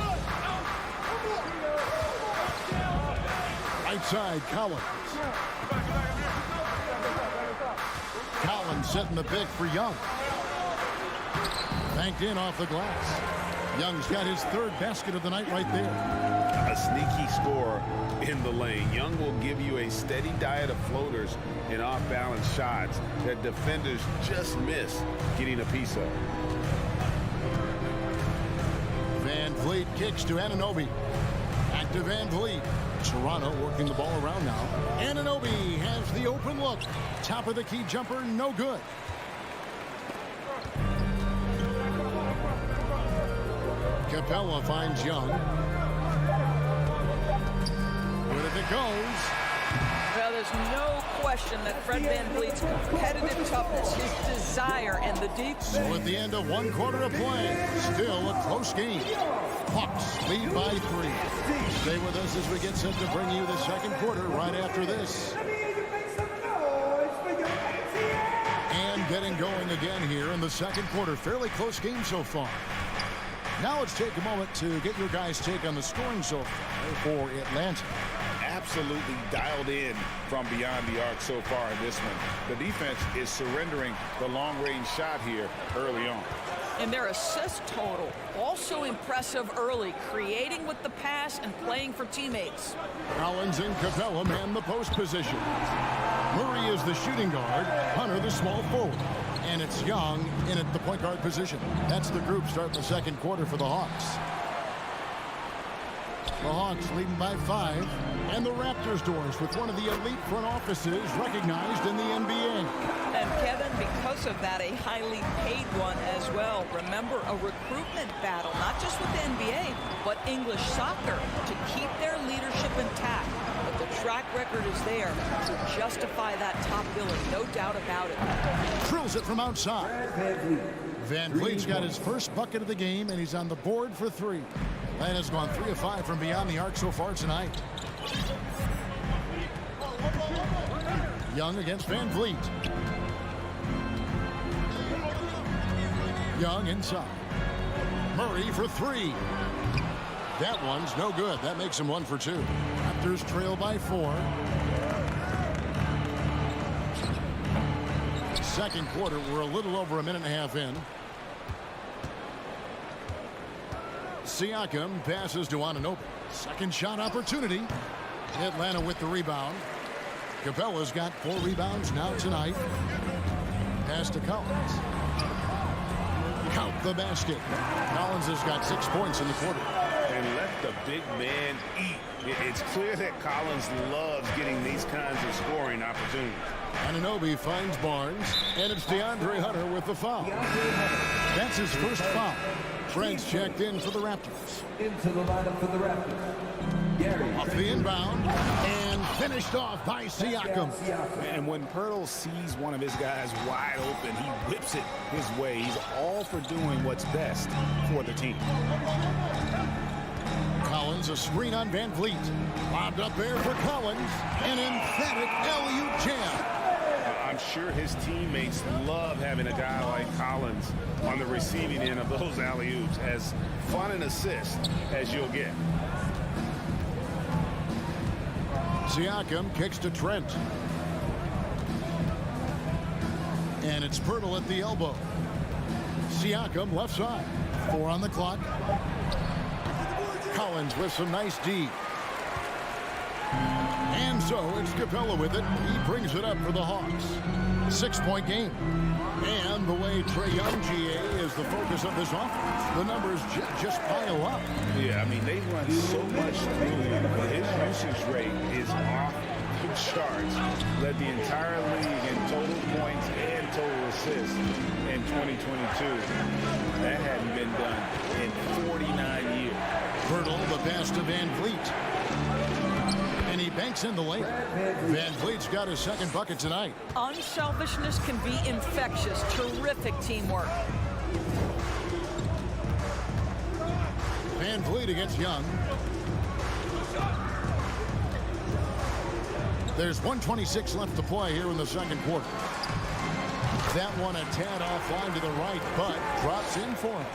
Right side, Collins. Collins setting the pick for Young. Banked in off the glass. Young's got his third basket of the night right there. A sneaky scorer in the lane. Young will give you a steady diet of floaters and off-balance shots that defenders just miss getting a piece of. Van Vliet kicks to Anunoby. Back to Van Vliet. Toronto working the ball around now. Anunoby has the open look. Top of the key jumper, no good. Capella finds Young. Good if it goes. Well, there's no question that Fred VanVleet's competitive toughness, his desire, and the deep... So at the end of 1 quarter of play, still a close game. Hawks lead by 3. Stay with us as we get set to bring you the second quarter right after this. And getting going again here in the second quarter. Fairly close game so far. Now let's take a moment to get your guys' take on the scoring so far for Atlanta. Absolutely dialed in from beyond the arc so far in this one. The defense is surrendering the long-range shot here early on. And their assist total, also impressive early, creating with the pass and playing for teammates. Collins and Capella man the post position. Murray is the shooting guard, Hunter the small forward. And it's Young in at the point guard position. That's the group starting the second quarter for the Hawks. The Hawks leading by 5. And the Raptors doors with one of the elite front offices recognized in the NBA. And Kevin, because of that, a highly paid one as well. Remember, a recruitment battle, not just with the NBA, but English soccer to keep their leadership intact. But the track record is there to justify that top billing, no doubt about it. Drills it from outside. Van Vliet's got his first bucket of the game, and he's on the board for 3. Atlanta's gone 3 of 5 from beyond the arc so far tonight. Young against Van Vliet. Young inside. Murray for 3. That one's no good. That makes him 1 for 2. Raptors trail by 4. Second quarter, we're a little over a minute and a half in. Siakam passes to Anunoby. Second shot opportunity. Atlanta with the rebound. Capella's got 4 rebounds now tonight. Pass to Collins. Count the basket. Collins has got 6 points in the quarter. And let the big man eat. It's clear that Collins loves getting these kinds of scoring opportunities. Anunoby finds Barnes, and it's DeAndre Hunter with the foul. That's his first foul. Brent's checked in for the Raptors. Into the lineup for the Raptors. Gary. Off the inbound, and finished off by Siakam. And when Pirtle sees one of his guys wide open, he whips it his way. He's all for doing what's best for the team. Collins, a screen on Van Vliet. Lobbed up there for Collins. An emphatic alley-oop jam. I'm sure his teammates love having a guy like Collins on the receiving end of those alley-oops. As fun an assist as you'll get. Siakam kicks to Trent. And it's Pirtle at the elbow. Siakam left side. 4 on the clock. Collins with some nice D. And so it's Capella with it. He brings it up for the Hawks. 6-point game. And the way Trae Young, GA, is the focus of this offense, the numbers just pile up. Yeah, I mean, they run so much through him. His usage rate is off the charts. Led the entire league in total points and total assists in 2022. That hadn't been done in 49 years. Pirtle, the pass to Van Vliet. And he banks in the lane. Van Vliet's got his second bucket tonight. Unselfishness can be infectious. Terrific teamwork. Van Vliet against Young. There's 1:26 left to play here in the second quarter. That one a tad offline to the right, but drops in for him.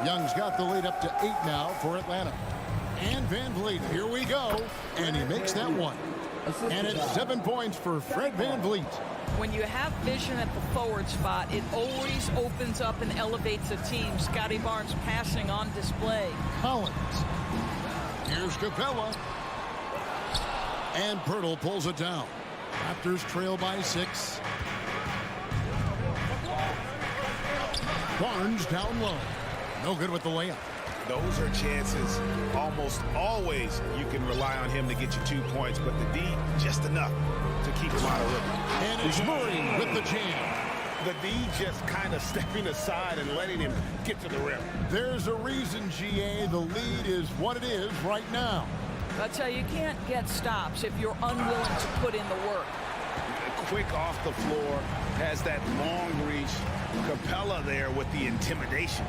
Young's got the lead up to 8 now for Atlanta. And Van Vliet, here we go. And he makes that one. And it's 7 points for Fred VanVleet. When you have vision at the forward spot, it always opens up and elevates a team. Scotty Barnes passing on display. Collins. Here's Capella. And Pirtle pulls it down. Raptors trail by 6. Barnes down low. No good with the layup. Those are chances almost always you can rely on him to get you 2 points, but the D, just enough to keep him out of rhythm. And it's Murray with the jam. The D just kind of stepping aside and letting him get to the rim. There's a reason, GA, the lead is what it is right now. I'll tell you, you can't get stops if you're unwilling to put in the work. Quick off the floor, has that long reach. Capella there with the intimidation.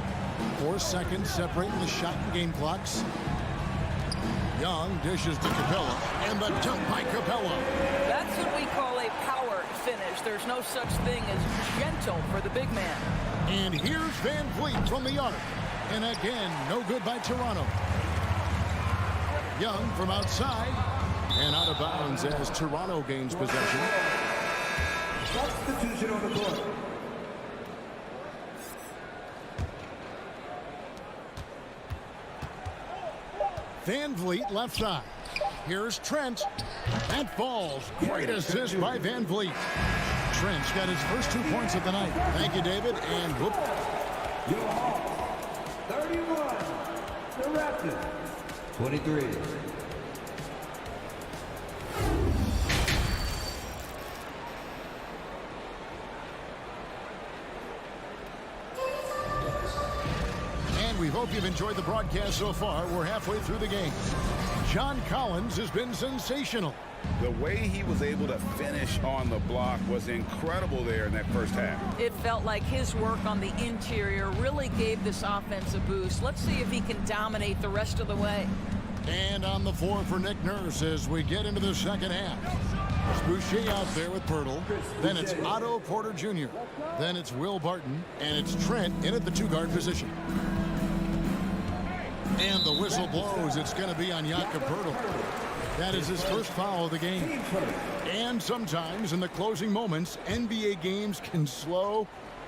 4 seconds separating the shot and game clocks. Young dishes to Capella, and the dunk by Capella. That's what we call a power finish. There's no such thing as gentle for the big man. And here's VanVleet from the arc. And again, no good by Toronto. Young from outside, and out of bounds as Toronto gains possession. Substitution on the court. VanVleet left side. Here's Trent. That falls. Great assist by VanVleet. Trent's got his first 2 points of the night. Thank you, David. And whoop. 31. The Raptors. 23. We hope you've enjoyed the broadcast so far. We're halfway through the game. John Collins has been sensational. The way he was able to finish on the block was incredible there in that first half. It felt like his work on the interior really gave this offense a boost. Let's see if he can dominate the rest of the way. And on the floor for Nick Nurse as we get into the second half. It's Boucher out there with Pirtle. Then it's Otto Porter Jr. Then it's Will Barton. And it's Trent in at the 2-guard position. And the whistle blows. It's going to be on Jakob Pirtle. That is his first foul of the game. And sometimes in the closing moments, NBA games can slow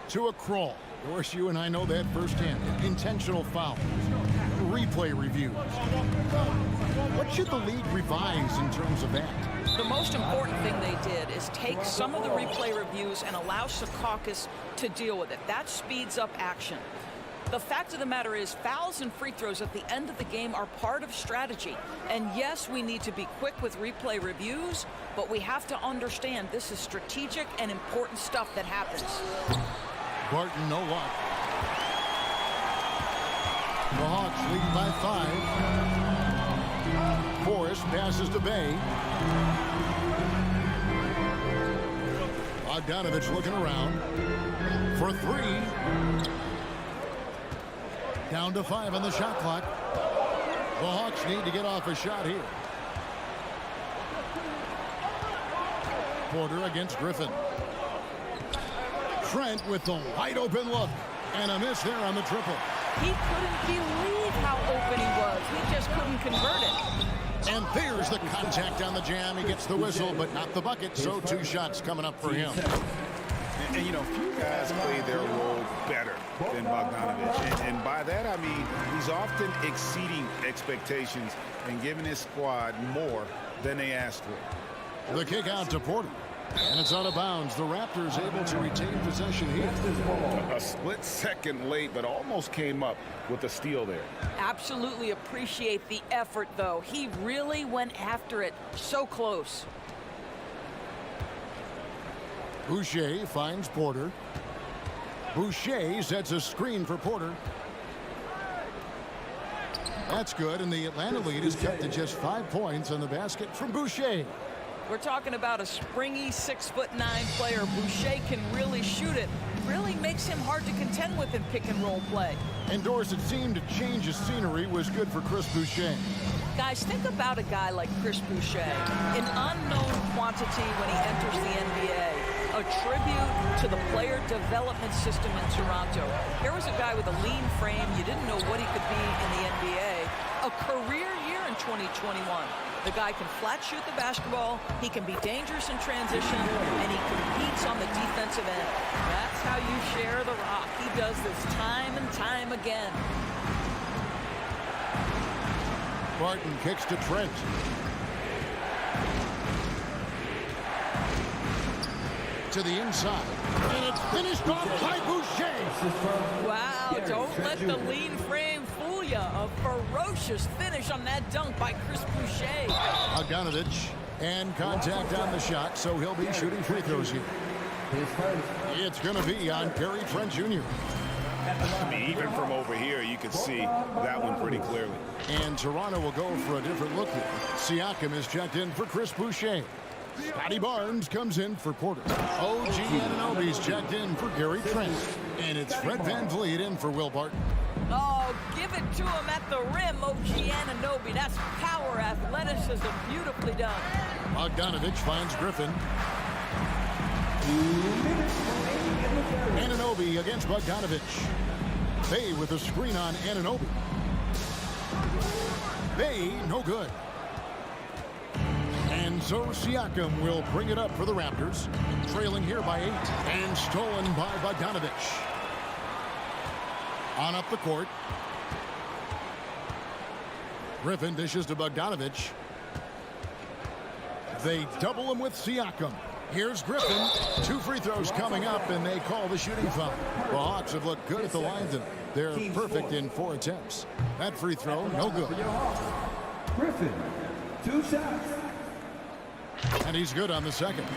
to a crawl. Of course, you and I know that firsthand. Intentional fouls, replay reviews. What should the league revise in terms of that? The most important thing they did is take some of the replay reviews and allow Secaucus to deal with it. That speeds up action. The fact of the matter is fouls and free throws at the end of the game are part of strategy. And yes, we need to be quick with replay reviews, but we have to understand this is strategic and important stuff that happens. Barton, no luck. The Hawks leading by 5. Forrest passes to Bay. Bogdanovich looking around for 3. Down to 5 on the shot clock. The Hawks need to get off a shot here. Porter against Griffin. Trent with the wide open look. And a miss there on the triple. He couldn't believe how open he was. He just couldn't convert it. And there's the contact on the jam. He gets the whistle, but not the bucket. So 2 shots coming up for him. And you know, few guys play their role better than Bogdanovich. And by that, I mean, he's often exceeding expectations and giving his squad more than they asked for. The kick out to Porter. And it's out of bounds. The Raptors able to retain possession here. A split second late, but almost came up with a steal there. Absolutely appreciate the effort, though. He really went after it. So close. Boucher finds Porter. Boucher sets a screen for Porter. That's good, and the Atlanta lead is kept to just 5 points on the basket from Boucher. We're talking about a springy 6'9" player. Boucher can really shoot it. Really makes him hard to contend with in pick and roll play. And Doris, it seemed to change the scenery was good for Chris Boucher. Guys, think about a guy like Chris Boucher, an unknown quantity when he enters the NBA, a tribute to the player development system in Toronto. Here was a guy with a lean frame. You didn't know what he could be in the NBA. A career year in 2021. The guy can flat shoot the basketball, he can be dangerous in transition, and he competes on the defensive end. That's how you share the rock. He does this time and time again. Barton kicks to Trent. To the inside. And it's finished off by Boucher. Wow, don't let the lean frame fool you. A ferocious finish on that dunk by Chris Boucher. Bogdanovich, and contact on the shot, so he'll be shooting free throws here. It's going to be on Gary Trent Jr. I mean, even from over here, you can see that one pretty clearly. And Toronto will go for a different look here. Siakam is checked in for Chris Boucher. Scotty Barnes comes in for Porter. OG Anunoby's checked in for Gary Trent. And it's Fred VanVleet in for Will Barton. Oh, give it to him at the rim, OG Anunoby. That's power, athleticism, beautifully done. Bogdanovich finds Griffin. Anunoby against Bogdanovich. Bay with a screen on Anunoby. Bay, no good. And so Siakam will bring it up for the Raptors. Trailing here by 8. And stolen by Bogdanovich. On up the court. Griffin dishes to Bogdanovich. They double him with Siakam. Here's Griffin. 2 free throws coming up, and they call the shooting foul. The Hawks have looked good at the line tonight. They're perfect in 4 attempts. That free throw, no good. Griffin, 2 shots. And he's good on the second.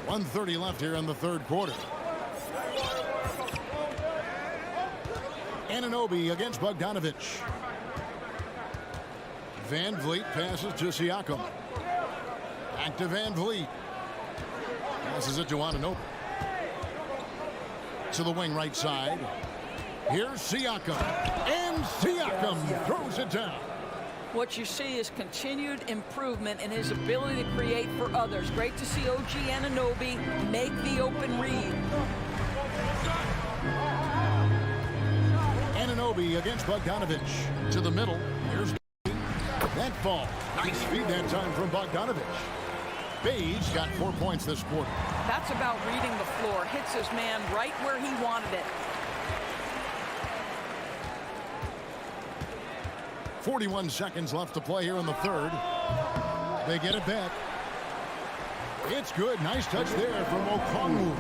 1:30 left here in the third quarter. Anunoby against Bogdanovich. VanVleet passes to Siakam. Back to VanVleet. Passes it to Anunoby. To the wing right side. Here's Siakam. And Siakam throws it down. What you see is continued improvement in his ability to create for others. Great to see OG Anunoby make the open read. Anunoby against Bogdanovich. To the middle. Here's that ball. Nice feed that time from Bogdanovich. Bay's got 4 points this quarter. That's about reading the floor. Hits his man right where he wanted it. 41 seconds left to play here in the third. They get it back. It's good. Nice touch there from Okongwu.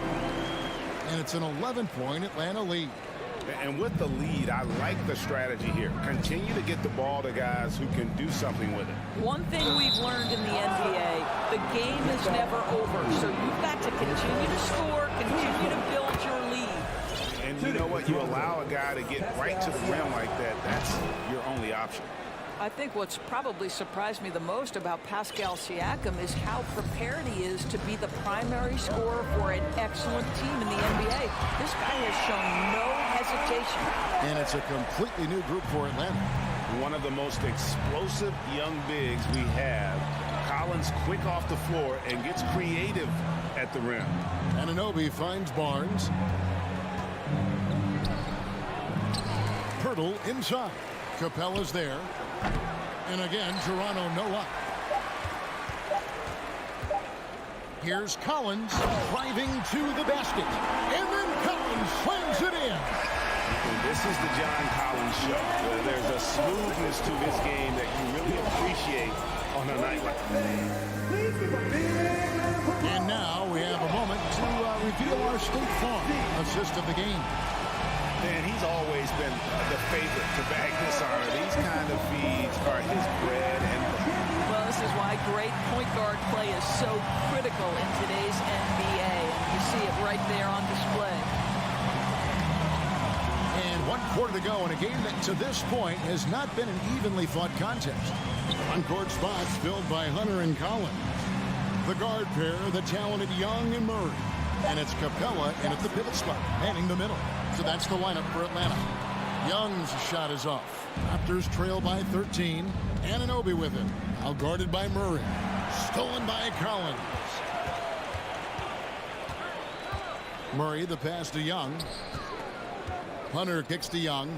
And it's an 11-point Atlanta lead. And with the lead, I like the strategy here. Continue to get the ball to guys who can do something with it. One thing we've learned in the NBA, the game is never over. So you've got to continue to score, continue to build your lead. And you know what? You allow a guy to get right to the rim like that, that's your only option. I think what's probably surprised me the most about Pascal Siakam is how prepared he is to be the primary scorer for an excellent team in the NBA. This guy has shown no hesitation. And it's a completely new group for Atlanta. One of the most explosive young bigs we have. Collins quick off the floor and gets creative at the rim. Anunoby finds Barnes. Pirtle inside. Capella's there. And again, Toronto no luck. Here's Collins driving to the basket. And then Collins slams it in. This is the John Collins show. There's a smoothness to his game that you really appreciate on a night like this. And now we have a moment to reveal our State Farm assist of the game. And he's always been the favorite to bag this honor. These kind of feeds are his bread and butter. Well, this is why great point guard play is so critical in today's NBA. You see it right there on display. And 1 quarter to go in a game that to this point has not been an evenly fought contest. On-court spots filled by Hunter and Collins. The guard pair, the talented Young and Murray. And it's Capella in at the pivot spot, manning the middle. So that's the lineup for Atlanta. Young's shot is off. Raptors trail by 13. Anunoby with it. Now guarded by Murray. Stolen by Collins. Murray the pass to Young. Hunter kicks to Young.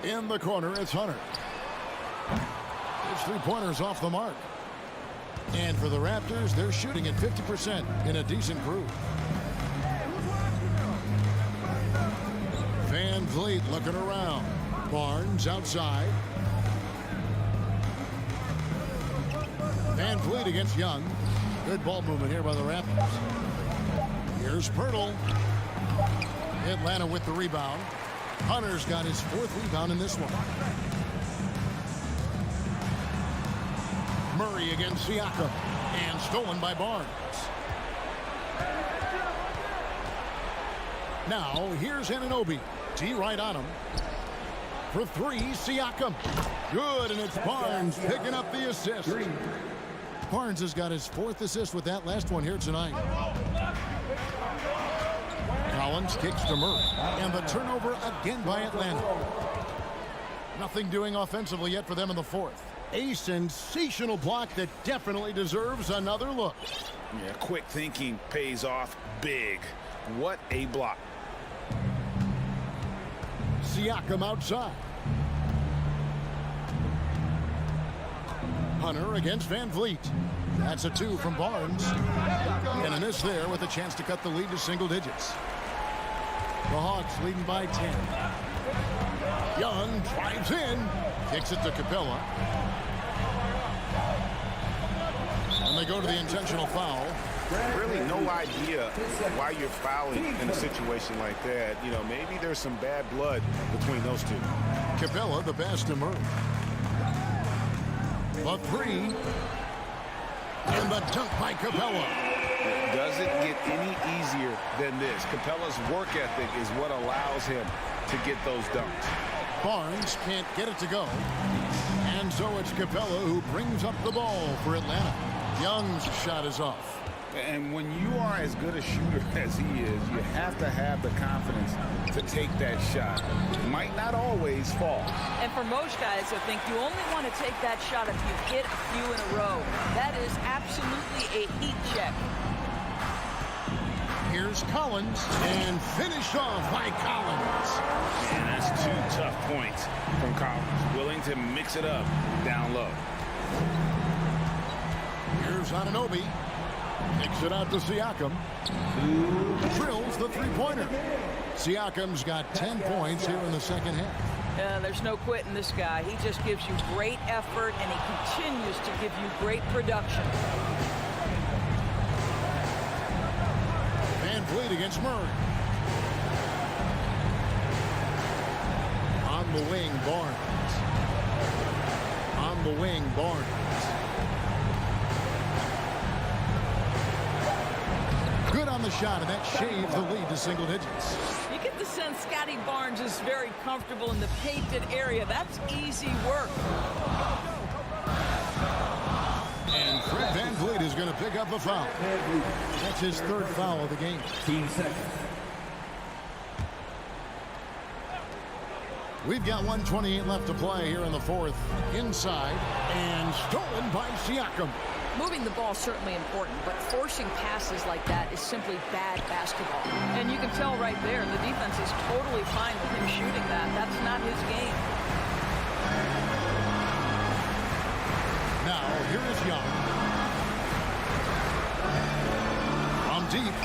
In the corner, it's Hunter. His three-pointers off the mark. And for the Raptors, they're shooting at 50% in a decent groove. Van Vliet looking around. Barnes outside. Van Vliet against Young. Good ball movement here by the Raptors. Here's Pirtle. Atlanta with the rebound. Hunter's got his 4th rebound in this one. Murray against Siakam. And stolen by Barnes. Now, here's Anunoby. T right on him. For 3, Siakam. Good, and it's Barnes picking up the assist. Barnes has got his 4th assist with that last one here tonight. Collins kicks to Murray. And the turnover again by Atlanta. Nothing doing offensively yet for them in the 4th. A sensational block that definitely deserves another look. Yeah, quick thinking pays off big. What a block. Siakam outside. Hunter against Van Vliet. That's a 2 from Barnes. And a miss there with a chance to cut the lead to single digits. The Hawks leading by 10. Young drives in. Kicks it to Capella. And they go to the intentional foul. Really no idea why you're fouling in a situation like that. You know, maybe there's some bad blood between those two. Capella, the pass to Murray. A 3. And the dunk by Capella. It doesn't get any easier than this. Capella's work ethic is what allows him to get those dunks. Barnes can't get it to go. And so it's Capella who brings up the ball for Atlanta. Young's shot is off. And when you are as good a shooter as he is, you have to have the confidence to take that shot. It might not always fall. And for most guys, I think you only want to take that shot if you hit a few in a row. That is absolutely a heat check. Here's Collins, and finished off by Collins. And that's 2 tough points from Collins. Willing to mix it up down low. Here's Anunoby. Kicks it out to Siakam. Drills the three-pointer. Siakam's got 10 points here in the second half. There's no quitting this guy. He just gives you great effort, and he continues to give you great production. Van Vliet against Murray. On the wing, Barnes. On the wing, Barnes. Good on the shot, and that shaves the lead to single digits. You get the sense Scotty Barnes is very comfortable in the painted area. That's easy work. And Fred Van Vliet is going to pick up the foul. That's his 3rd foul of the game. 15 seconds. We've got 1:28 left to play here in the 4th. Inside, and stolen by Siakam. Moving the ball is certainly important, but forcing passes like that is simply bad basketball. And you can tell right there, the defense is totally fine with him shooting that. That's not his game. Now, here is Young. From deep.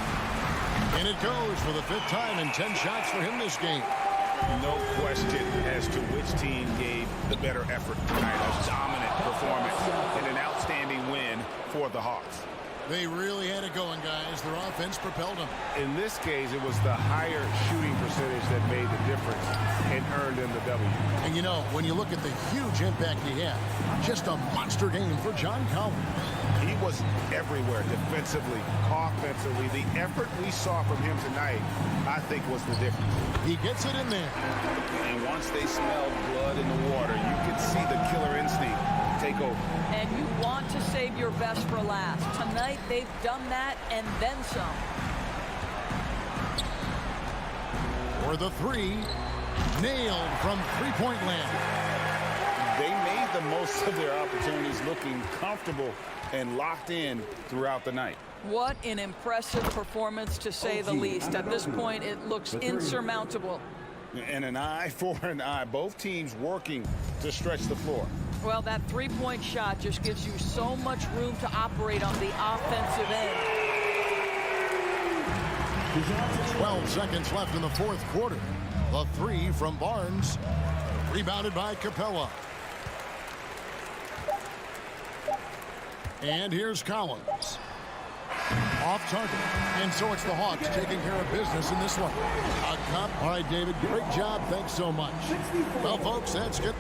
And it goes for the 5th time in 10 shots for him this game. No question as to which team gave the better effort tonight. A dominant performance and an outstanding win for the Hawks. They really had it going, guys. Their offense propelled them. In this case, it was the higher shooting percentage that made the difference and earned them the W. And you know, when you look at the huge impact he had, just a monster game for John Collins. He was everywhere, defensively, offensively. The effort we saw from him tonight, I think, was the difference. He gets it in there. And once they smelled blood in the water, you could see the killer instinct take over. And you want to save your best for last. Tonight, they've done that and then some. For the 3, nailed from three-point land. They made the most of their opportunities, looking comfortable and locked in throughout the night. What an impressive performance, to say the least. At this point, it looks insurmountable. And an eye for an eye. Both teams working to stretch the floor. Well, that three-point shot just gives you so much room to operate on the offensive end. 12 seconds left in the fourth quarter. The three from Barnes. Rebounded by Capella. And here's Collins. Off target. And so it's the Hawks taking care of business in this one. A cup. All right, David, great job. Thanks so much. Well, folks, that's good.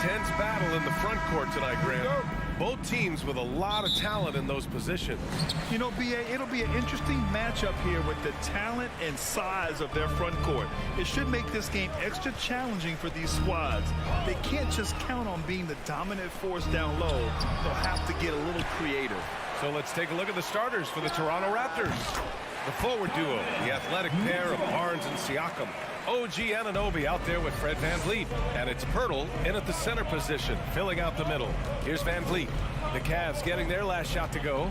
intense battle in the front court tonight, Grant. Both teams with a lot of talent in those positions. You know, B.A., it'll be an interesting matchup here with the talent and size of their front court. It should make this game extra challenging for these squads. They can't just count on being the dominant force down low. They'll have to get a little creative. So let's take a look at the starters for the Toronto Raptors. The forward duo, the athletic pair of Barnes and Siakam. OG Anunoby out there with Fred VanVleet. And it's Pirtle in at the center position, filling out the middle. Here's VanVleet. The Cavs getting their last shot to go.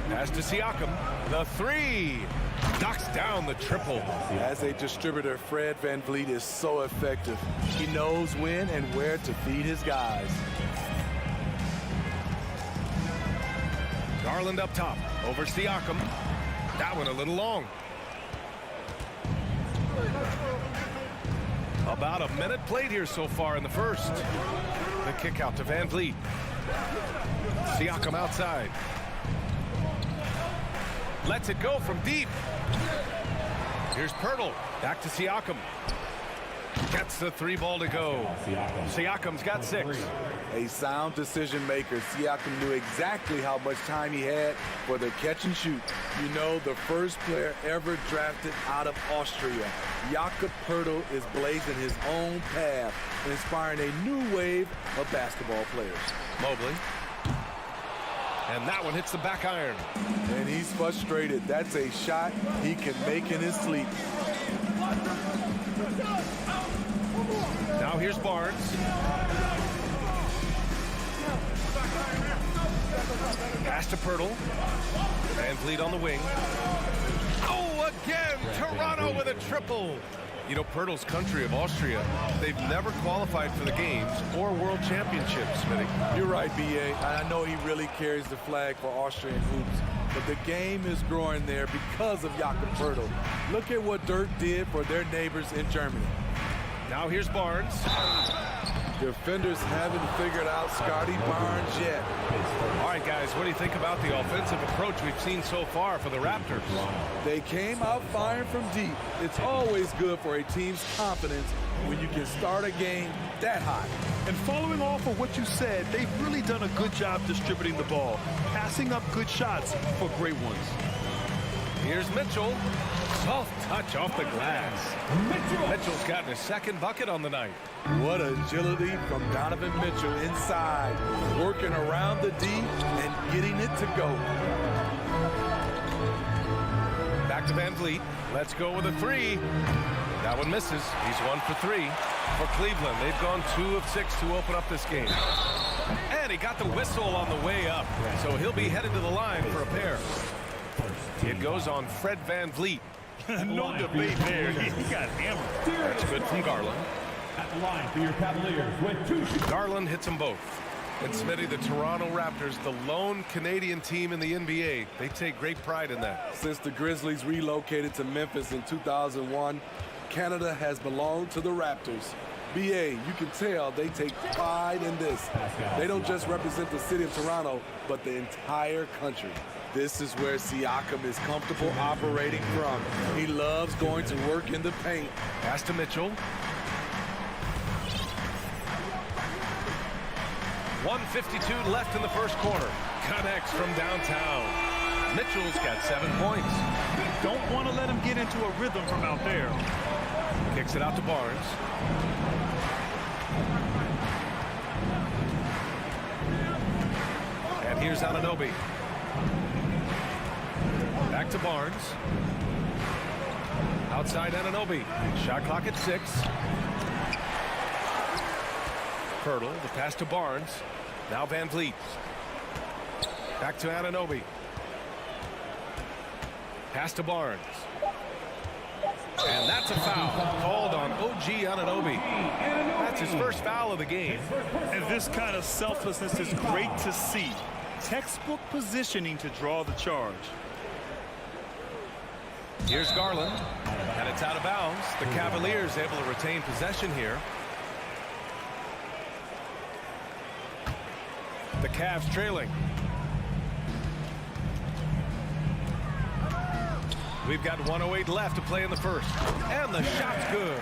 Pass to Siakam. The three. Knocks down the triple. As a distributor, Fred VanVleet is so effective. He knows when and where to feed his guys. Garland up top. Over Siakam. That one a little long. About a minute played here so far in the first. The kick out to VanVleet. Siakam outside. Lets it go from deep. Here's Pirtle. Back to Siakam. Gets the three ball to go. Siakam's got 6. A sound decision maker. Siakam knew exactly how much time he had for the catch and shoot. You know, the first player ever drafted out of Austria. Jakob Pirtle is blazing his own path and inspiring a new wave of basketball players. Mobley. And that one hits the back iron. And he's frustrated. That's a shot he can make in his sleep. Now here's Barnes. Pass to Pirtle. VanVleet on the wing. Oh, again! Toronto with a triple. You know, Pirtle's country of Austria, they've never qualified for the games or world championships, Smitty. You're right, B.A. I know he really carries the flag for Austrian hoops, but the game is growing there because of Jakob Pirtle. Look at what Dirk did for their neighbors in Germany. Now here's Barnes. Defenders haven't figured out Scotty Barnes yet. All right, guys, what do you think about the offensive approach we've seen so far for the Raptors? They came out firing from deep. It's always good for a team's confidence when you can start a game that hot. And following off of what you said, they've really done a good job distributing the ball, passing up good shots for great ones. Here's Mitchell. Soft touch off the glass. Mitchell's gotten his second bucket on the night. What agility from Donovan Mitchell inside, working around the D and getting it to go. Back to VanVleet. Let's go with a three. That one misses. He's 1 for 3 for Cleveland. They've gone 2 of 6 to open up this game. And he got the whistle on the way up, so he'll be headed to the line for a pair. It goes on Fred VanVleet. No debate there. He got hammered. That's good from Garland. At the line for your Cavaliers with 2 shots. Garland hits them both. And Smitty, the Toronto Raptors, the lone Canadian team in the NBA, they take great pride in that. Since the Grizzlies relocated to Memphis in 2001, Canada has belonged to the Raptors. BA, you can tell they take pride in this. They don't just represent the city of Toronto, but the entire country. This is where Siakam is comfortable operating from. He loves going to work in the paint. Pass to Mitchell. 1:52 left in the first quarter. Connects from downtown. Mitchell's got 7 points. Don't want to let him get into a rhythm from out there. Kicks it out to Barnes. And here's Anunoby. Back to Barnes. Outside Anunoby. Shot clock at 6. Pirtle, the pass to Barnes. Now VanVleet. Back to Anunoby. Pass to Barnes. And that's a foul called on OG Anunoby. That's his first foul of the game. And this kind of selflessness is great to see. Textbook positioning to draw the charge. Here's Garland, and it's out of bounds. The Cavaliers able to retain possession here. The Cavs trailing. We've got 1:08 left to play in the first. And the shot's good.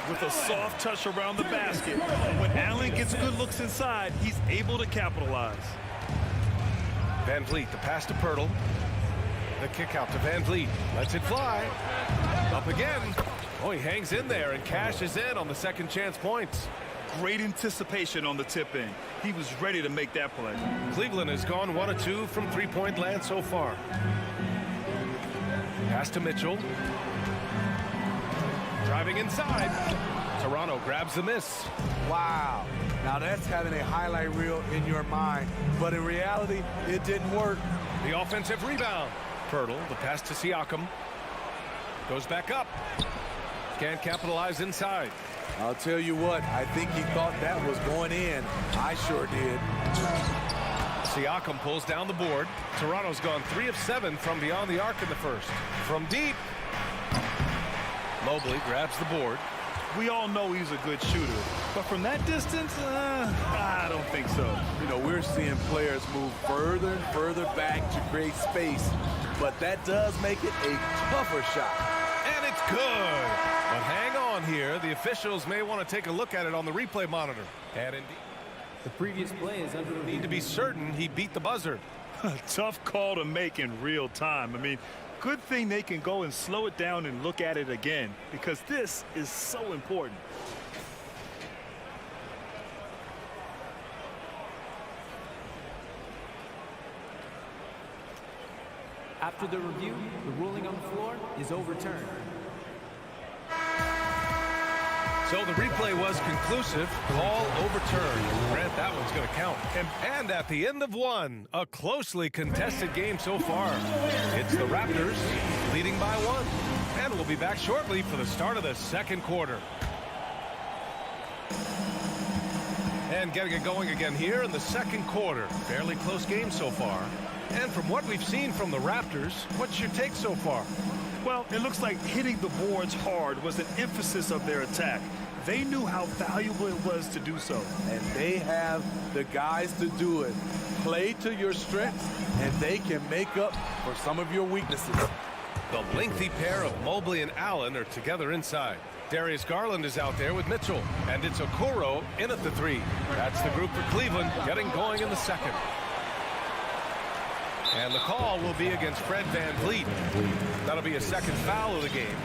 with a soft touch around the basket. When Allen gets good looks inside, he's able to capitalize. Van Vliet, the pass to Pirtle. The kick out to Van Vliet. Lets it fly. Up again. Oh, he hangs in there and cashes in on the second chance points. Great anticipation on the tip in. He was ready to make that play. Cleveland has gone 1 of 2 from three-point land so far. Pass to Mitchell. Driving inside. Toronto grabs the miss. Wow. Now that's having a highlight reel in your mind. But in reality, it didn't work. The offensive rebound. Pirtle, the pass to Siakam. Goes back up. Can't capitalize inside. I'll tell you what, I think he thought that was going in. I sure did. Siakam pulls down the board. Toronto's gone 3 of 7 from beyond the arc in the first. From deep. Mobley grabs the board. We all know he's a good shooter, but from that distance, I don't think so. You know, we're seeing players move further and further back to create space, but that does make it a tougher shot. And it's good. But hang on here. The officials may want to take a look at it on the replay monitor. And indeed, the previous play is under review. Need to be certain he beat the buzzer. Tough call to make in real time. I mean, good thing they can go and slow it down and look at it again, because this is so important. After the review, the ruling on the floor is overturned. So the replay was conclusive. Call overturned. Grant, that one's going to count. And at the end of one, a closely contested game so far. It's the Raptors leading by 1. And we'll be back shortly for the start of the second quarter. And getting it going again here in the second quarter. Fairly close game so far. And from what we've seen from the Raptors, what's your take so far? Well, it looks like hitting the boards hard was an emphasis of their attack. They knew how valuable it was to do so. And they have the guys to do it. Play to your strengths, and they can make up for some of your weaknesses. The lengthy pair of Mobley and Allen are together inside. Darius Garland is out there with Mitchell, and it's Okoro in at the 3. That's the group for Cleveland getting going in the second. And the call will be against Fred Van Vliet. That'll be a second foul of the game.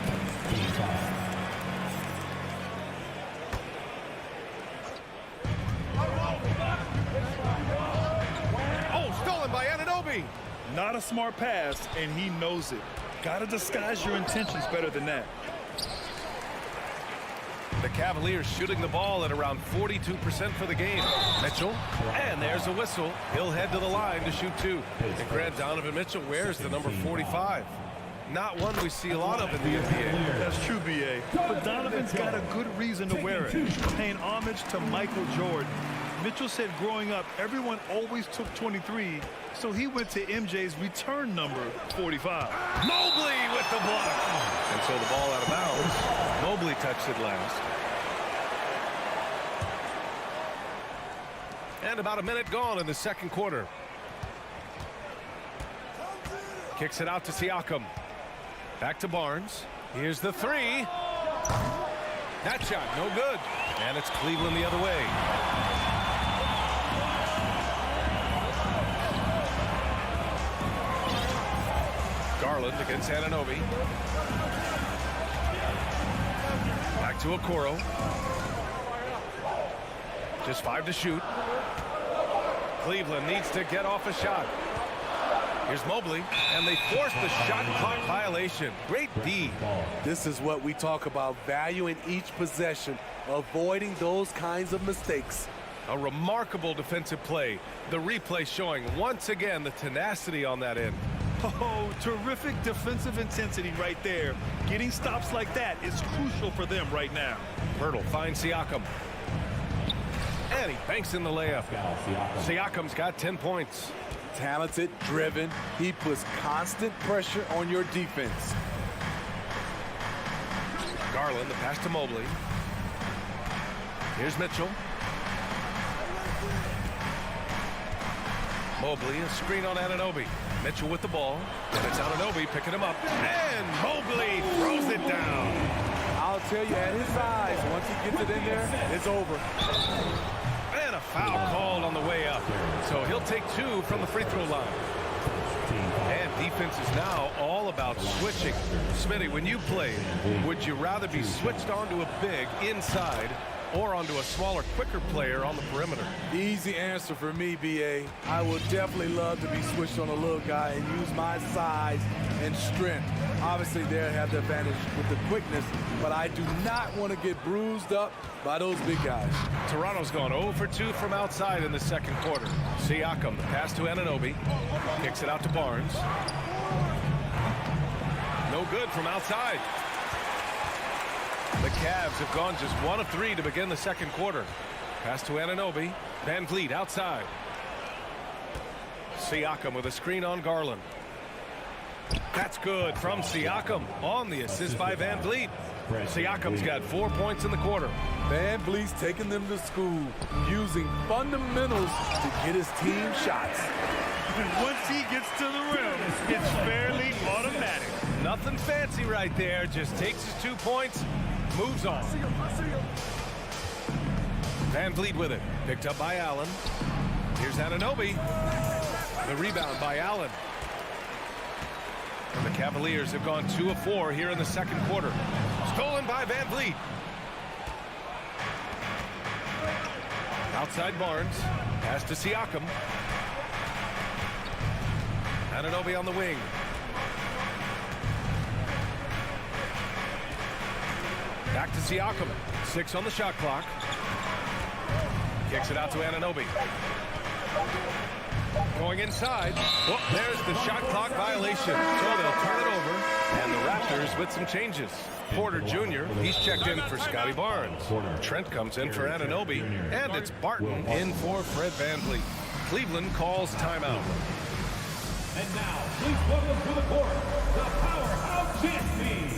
Oh, stolen by Anunoby. Not a smart pass, and he knows it. Got to disguise your intentions better than that. The Cavaliers shooting the ball at around 42% for the game. Mitchell, and there's a whistle. He'll head to the line to shoot 2. And Grant, Donovan Mitchell wears the number 45. Not one we see a lot of in the NBA. That's true, B.A. But Donovan's got a good reason to wear it, paying homage to Michael Jordan. Mitchell said growing up, everyone always took 23, so he went to MJ's return number, 45. Mobley with the block. And so the ball out of bounds. Mobley touched it last. And about a minute gone in the second quarter. Kicks it out to Siakam. Back to Barnes. Here's the 3. That shot, no good. And it's Cleveland the other way. Garland against Anunoby. Back to Okoro. Just 5 to shoot. Cleveland needs to get off a shot. Here's Mobley, and they force the shot clock violation. Great D. This is what we talk about, value in each possession, avoiding those kinds of mistakes. A remarkable defensive play. The replay showing once again the tenacity on that end. Oh, terrific defensive intensity right there. Getting stops like that is crucial for them right now. Pirtle finds Siakam. And he banks in the layup. Siakam's got 10 points. Talented, driven. He puts constant pressure on your defense. Garland, the pass to Mobley. Here's Mitchell. Mobley, a screen on Anunoby. Mitchell with the ball. And it's Anunoby picking him up. And Mobley throws it down. I'll tell you, at his size, once he gets it in there, it's over. And a foul called on the way up. So he'll take 2 from the free throw line. And defense is now all about switching. Smitty, when you played, would you rather be switched onto a big inside or onto a smaller, quicker player on the perimeter? Easy answer for me, B.A. I would definitely love to be switched on a little guy and use my size and strength. Obviously, they'll have the advantage with the quickness, but I do not want to get bruised up by those big guys. Toronto's gone 0 for 2 from outside in the second quarter. Siakam, the pass to Anunoby. Kicks it out to Barnes. No good from outside. The Cavs have gone just 1 of 3 to begin the second quarter. Pass to Anunoby. Van Vliet outside. Siakam with a screen on Garland. That's good from Siakam on the assist by Van Vliet. Siakam's got 4 points in the quarter. Van Vliet's taking them to school, using fundamentals to get his team shots. Once he gets to the rim, it's fairly automatic. Nothing fancy right there. Just takes his 2 points, moves on. Van Vliet with it. Picked up by Allen. Here's Anunoby. The rebound by Allen. And the Cavaliers have gone 2 of 4 here in the second quarter. Stolen by Van Vliet. Outside Barnes. Pass to Siakam. Anunoby on the wing. Back to Siakam. 6 on the shot clock. Kicks it out to Anunoby. Going inside. Oh, there's the shot clock violation. So they'll turn it over. And the Raptors with some changes. Porter Jr., he's checked in for Scotty Barnes. Trent comes in for Anunoby. And it's Barton in for Fred Van Vliet. Cleveland calls timeout. And now, please welcome to the court, the powerhouse champions.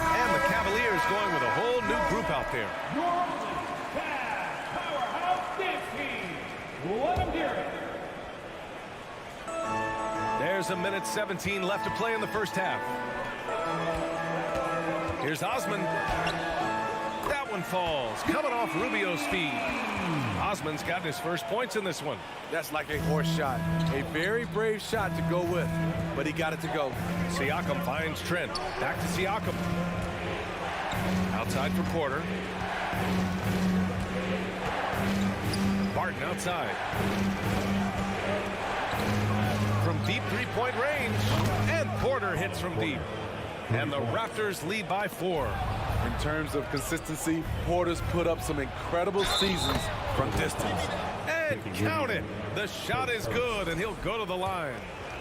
And the Cavaliers going with a whole new group out there. Powerhouse dance team. Let them hear it. There's 1:17 left to play in the first half. Here's Osman. That one falls. Coming off Rubio's speed. Osman's gotten his first points in this one. That's like a horse shot. A very brave shot to go with, but he got it to go. Siakam finds Trent. Back to Siakam. Outside for Porter. Barton outside. From deep three-point range. And Porter hits from deep. And the Raptors lead by 4. In terms of consistency, Porter's put up some incredible seasons from distance. And count it. The shot is good, and he'll go to the line.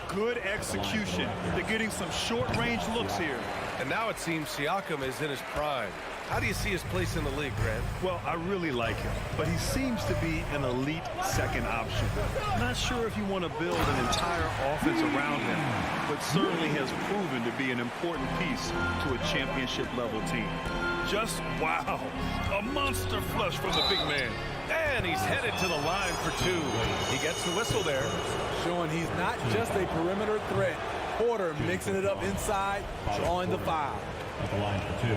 Good execution. They're getting some short-range looks here. And now it seems Siakam is in his prime. How do you see his place in the league, Grant? Well, I really like him, but he seems to be an elite second option. Not sure if you want to build an entire offense around him, but certainly has proven to be an important piece to a championship-level team. Just wow, a monster flush from the big man. And he's headed to the line for 2. He gets the whistle there. Showing he's not just a perimeter threat. Porter mixing it up inside, drawing the foul. At the line for 2.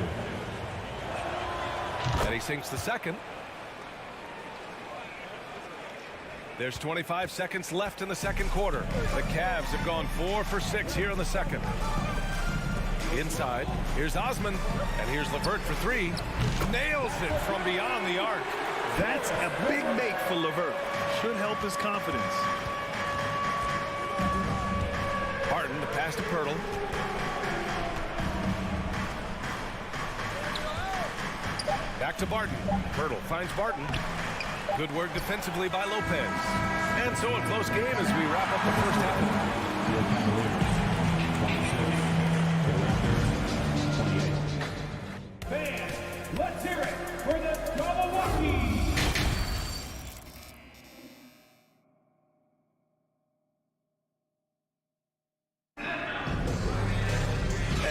And he sinks the second. There's 25 seconds left in the second quarter. The Cavs have gone 4 for 6 here in the second. Inside, here's Osman, and here's LeVert for 3. Nails it from beyond the arc. That's a big make for LeVert. Should help his confidence. Barton, the pass to Pirtle. Back to Barton. Pirtle finds Barton. Good work defensively by Lopez. And so a close game as we wrap up the first half. Fans, let's hear it for the JohnWick.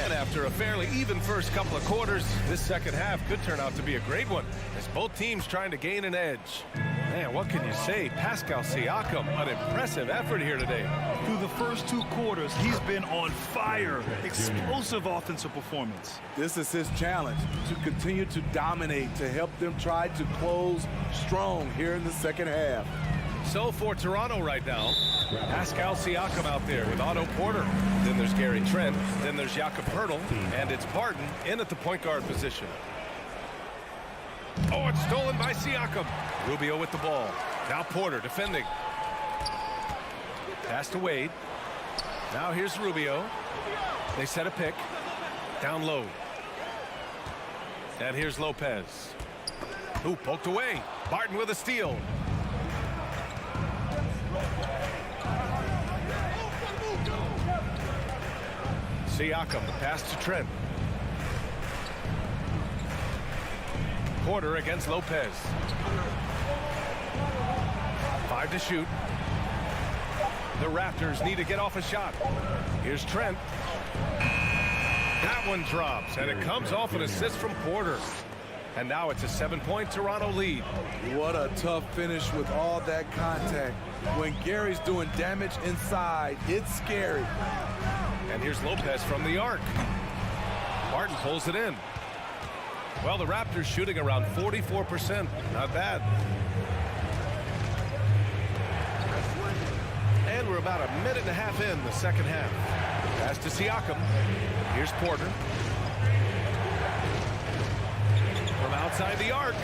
And after a fairly even first couple of quarters. This second half could turn out to be a great one as both teams trying to gain an edge. Man, what can you say? Pascal Siakam, an impressive effort here today. Through the first 2 quarters, he's been on fire. Explosive offensive performance. This is his challenge, to continue to dominate, to help them try to close strong here in the second half. So for Toronto right now, Pascal Siakam out there with Otto Porter. Then there's Gary Trent. Then there's Jakob Poeltl. And it's Barton in at the point guard position. Oh, it's stolen by Siakam. Rubio with the ball. Now Porter defending. Pass to Wade. Now here's Rubio. They set a pick. Down low. And here's Lopez. Who poked away. Barton with a steal. Siakam, the pass to Trent. Porter against Lopez. 5 to shoot. The Raptors need to get off a shot. Here's Trent. That one drops, and it comes off an assist from Porter. And now it's a 7-point Toronto lead. What a tough finish with all that contact. When Gary's doing damage inside, it's scary. And here's Lopez from the arc. Barton pulls it in. Well, the Raptors shooting around 44%. Not bad. And we're about a minute and a half in the second half. Pass to Siakam. Here's Porter. From outside the arc.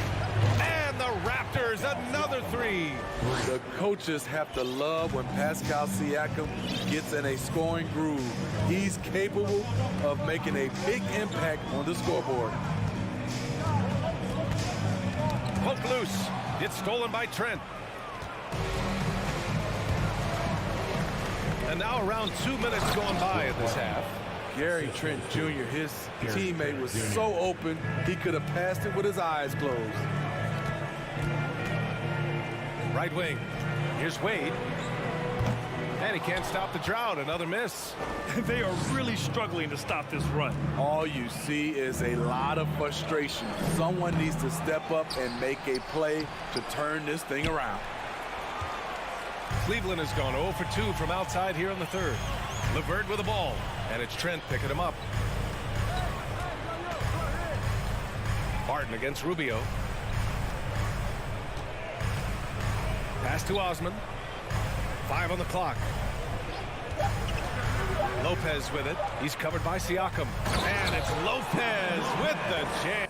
And the Raptors, another 3. The coaches have to love when Pascal Siakam gets in a scoring groove. He's capable of making a big impact on the scoreboard. Poke loose. It's stolen by Trent. And now around 2 minutes going by in this half. Gary Trent Jr., his teammate, was so open, he could have passed it with his eyes closed. Right wing. Here's Wade. And he can't stop the drought. Another miss. They are really struggling to stop this run. All you see is a lot of frustration. Someone needs to step up and make a play to turn this thing around. Cleveland has gone 0 for 2 from outside here in the third. LeVert with the ball. And it's Trent picking him up. Barton against Rubio. Pass to Osman. 5 on the clock. Lopez with it. He's covered by Siakam. And it's Lopez with the jam.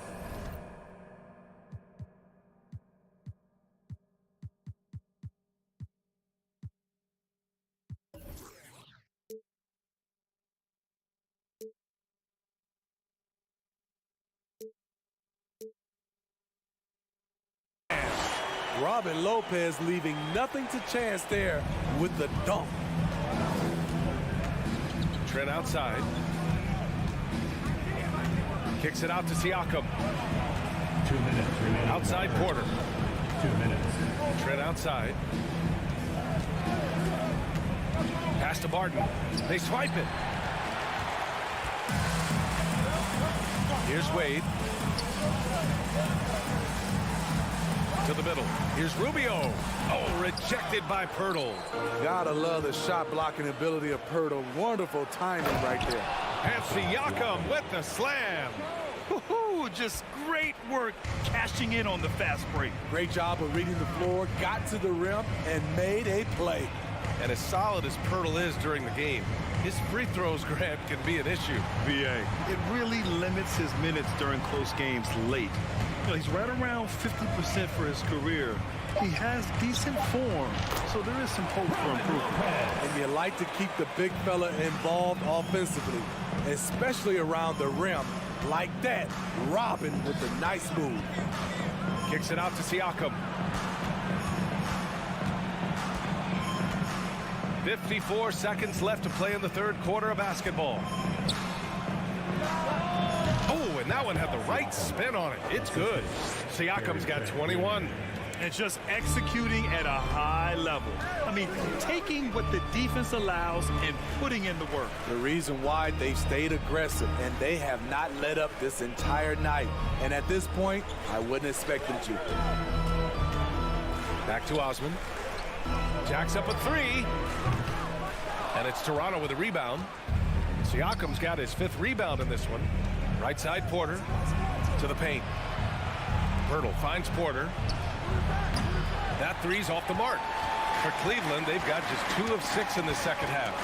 Robin Lopez leaving nothing to chance there with the dunk. Trent outside. Kicks it out to Siakam. 2 minutes remaining. Outside Porter. 2 minutes. Trent outside. Pass to Barton. They swipe it. Here's Wade. To the middle. Here's Rubio. Oh, rejected by Poeltl. Gotta love the shot blocking ability of Poeltl. Wonderful timing right there. And Siakam with the slam. Woo-hoo, just great work cashing in on the fast break. Great job of reading the floor, got to the rim, and made a play. And as solid as Poeltl is during the game, his free throws, Grant, can be an issue. VA. It really limits his minutes during close games late. You know, he's right around 50% for his career. He has decent form, so there is some hope for improvement. And you like to keep the big fella involved offensively, especially around the rim. Like that, Robin with the nice move. Kicks it out to Siakam. 54 seconds left to play in the third quarter of basketball. Oh, and that one had the right spin on it. It's good. Siakam's got 21. And just executing at a high level. I mean, taking what the defense allows and putting in the work. The reason why they've stayed aggressive, and they have not let up this entire night. And at this point, I wouldn't expect them to. Back to Osman. Jacks up a three. And it's Toronto with a rebound. Siakam's got his 5th rebound in this one. Right side, Porter to the paint. Pirtle finds Porter. That three's off the mark. For Cleveland, they've got just 2 of 6 in the second half.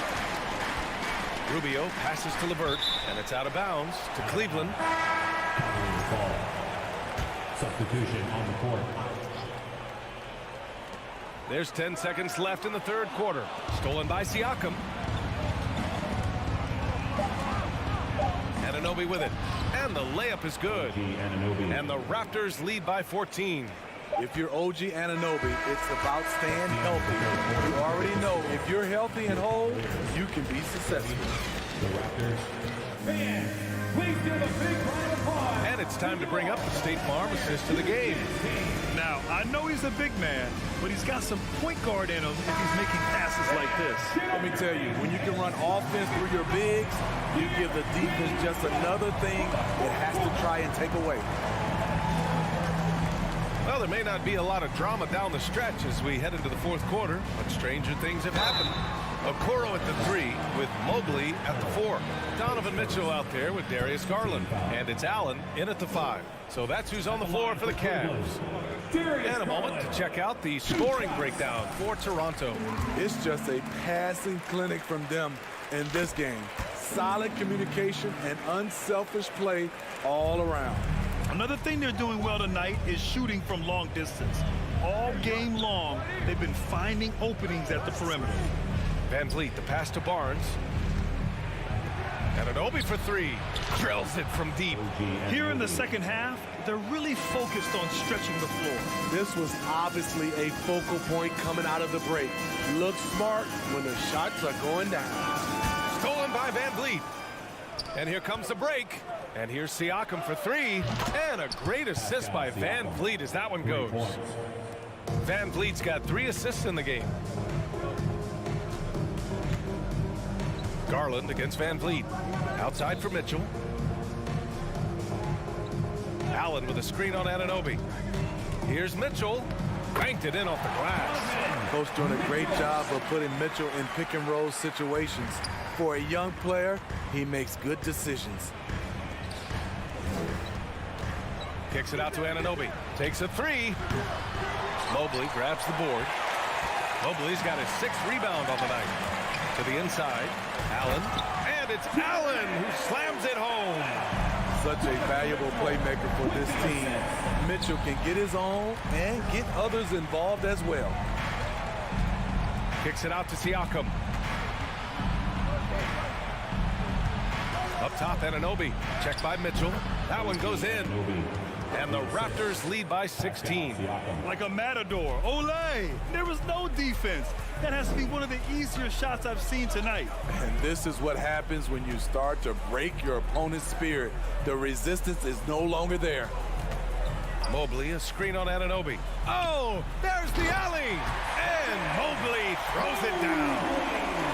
Rubio passes to LeVert, and it's out of bounds to Cleveland. Substitution on the court. There's 10 seconds left in the 3rd quarter. Stolen by Siakam. Anunoby with it. And the layup is good. And the Raptors lead by 14. If you're OG Anunoby, it's about staying healthy. You already know if you're healthy and whole, you can be successful. The Raptors. Fans, please give a big round of applause. And it's time to bring up the State Farm assist to the game. Now, I know he's a big man, but he's got some point guard in him if he's making passes like this. Let me tell you, when you can run offense through your bigs, you give the defense just another thing it has to try and take away. Well, there may not be a lot of drama down the stretch as we head into the 4th quarter, but stranger things have happened. Okoro at the 3 with Mobley at the 4. Donovan Mitchell out there with Darius Garland. And it's Allen in at the 5. So that's who's on the floor for the Cavs. And a moment to check out the scoring breakdown for Toronto. It's just a passing clinic from them in this game. Solid communication and unselfish play all around. Another thing they're doing well tonight is shooting from long distance. All game long, they've been finding openings at the perimeter. Van Vliet, the pass to Barnes. Anunoby for 3. Drills it from deep. Here in the second half, they're really focused on stretching the floor. This was obviously a focal point coming out of the break. Look smart when the shots are going down. Stolen by Van Vliet. And here comes the break. And here's Siakam for 3. And a great assist by Van Vliet as that one goes. Van Vliet's got 3 assists in the game. Garland against Van Vliet. Outside for Mitchell. Allen with a screen on Anunoby. Here's Mitchell. Banked it in off the glass. Coach doing a great job of putting Mitchell in pick and roll situations. For a young player, he makes good decisions. Kicks it out to Anunoby. Takes a 3. Mobley grabs the board. Mobley's got his 6th rebound on the night. To the inside, Allen. And it's Allen who slams it home. Such a valuable playmaker for this team. Mitchell can get his own and get others involved as well. Kicks it out to Siakam. Up top, Anunoby. Checked by Mitchell. That one goes in. And the Raptors lead by 16. Like a matador. Olay! There was no defense. That has to be one of the easier shots I've seen tonight. And this is what happens when you start to break your opponent's spirit. The resistance is no longer there. Mobley, a screen on Anunoby. Oh, there's the alley! And Mobley throws it down.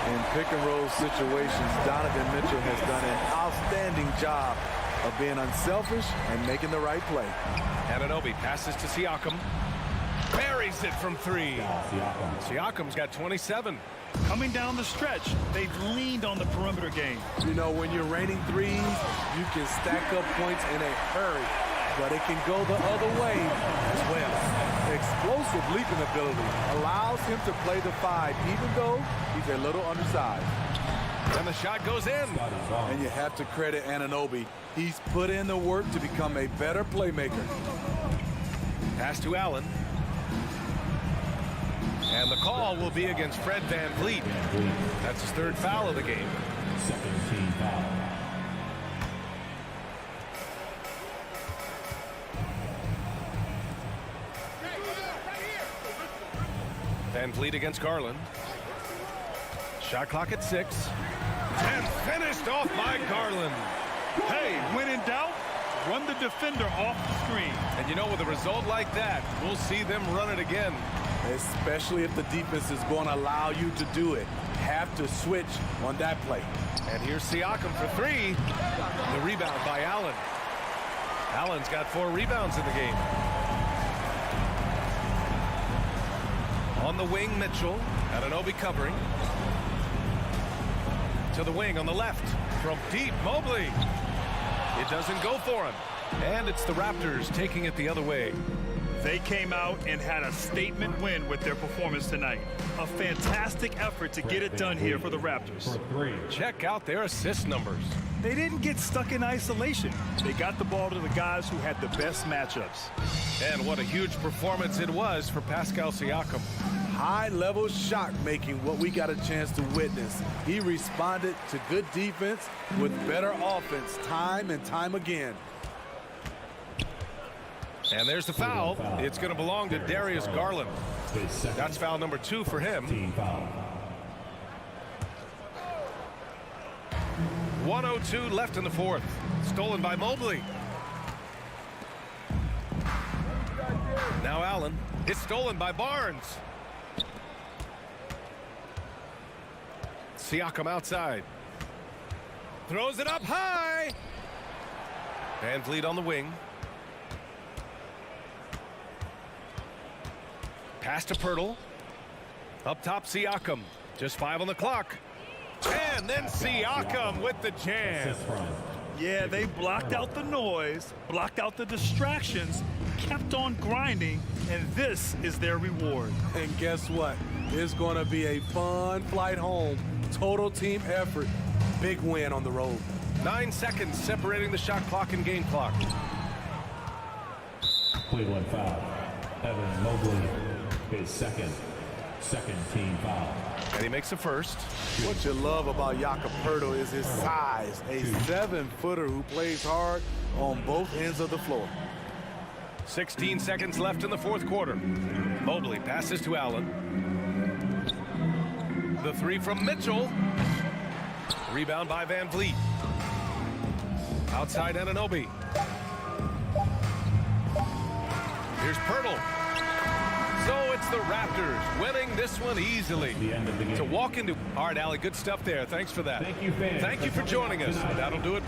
In pick and roll situations, Donovan Mitchell has done an outstanding job of being unselfish and making the right play. Anunoby passes to Siakam. Buries it from 3. Siakam's got 27. Coming down the stretch, they've leaned on the perimeter game. You know, when you're raining threes, you can stack up points in a hurry, but it can go the other way as well. Explosive leaping ability allows him to play the 5, even though he's a little undersized. And the shot goes in. And you have to credit Anunoby. He's put in the work to become a better playmaker. Pass to Allen. And the call will be against Fred Van Vliet. That's his 3rd foul of the game. Second team foul. Van Vliet against Garland. Shot clock at 6. And finished off by Garland. Hey, when in doubt, run the defender off the screen. And you know, with a result like that, we'll see them run it again. Especially if the defense is going to allow you to do it. Have to switch on that play. And here's Siakam for three. The rebound by Allen. Allen's got 4 rebounds in the game. On the wing, Mitchell. Anunoby covering. To the wing on the left. From deep, Mobley. It doesn't go for him. And it's the Raptors taking it the other way. They came out and had a statement win with their performance tonight. A fantastic effort to get it done here for the Raptors. Check out their assist numbers. They didn't get stuck in isolation. They got the ball to the guys who had the best matchups. And what a huge performance it was for Pascal Siakam. High-level shot making, what we got a chance to witness. He responded to good defense with better offense time and time again. And there's the foul. It's going to belong to Darius Garland. That's foul number 2 for him. 1:02 left in the fourth. Stolen by Mobley. Now Allen. It's stolen by Barnes. Siakam outside. Throws it up high. Van Vliet on the wing. Pass to Pirtle. Up top, Siakam. Just 5 on the clock. And then Siakam with the jam. Yeah, they blocked out the noise, blocked out the distractions, kept on grinding, and this is their reward. And guess what? It's going to be a fun flight home. Total team effort. Big win on the road. 9 seconds separating the shot clock and game clock. Cleveland foul. Evan Mobley, his second team foul. And he makes the first. What you love about Jakob Poeltl is his size. A 7-footer who plays hard on both ends of the floor. 16 seconds left in the fourth quarter. Mobley passes to Allen. The 3 from Mitchell. Rebound by Van Vliet. Outside Anunoby. Here's Pirtle. So it's the Raptors winning this one easily. To walk into... All right, Allie, good stuff there. Thanks for that. Thank you, fans. Thank you for joining us. That'll do it.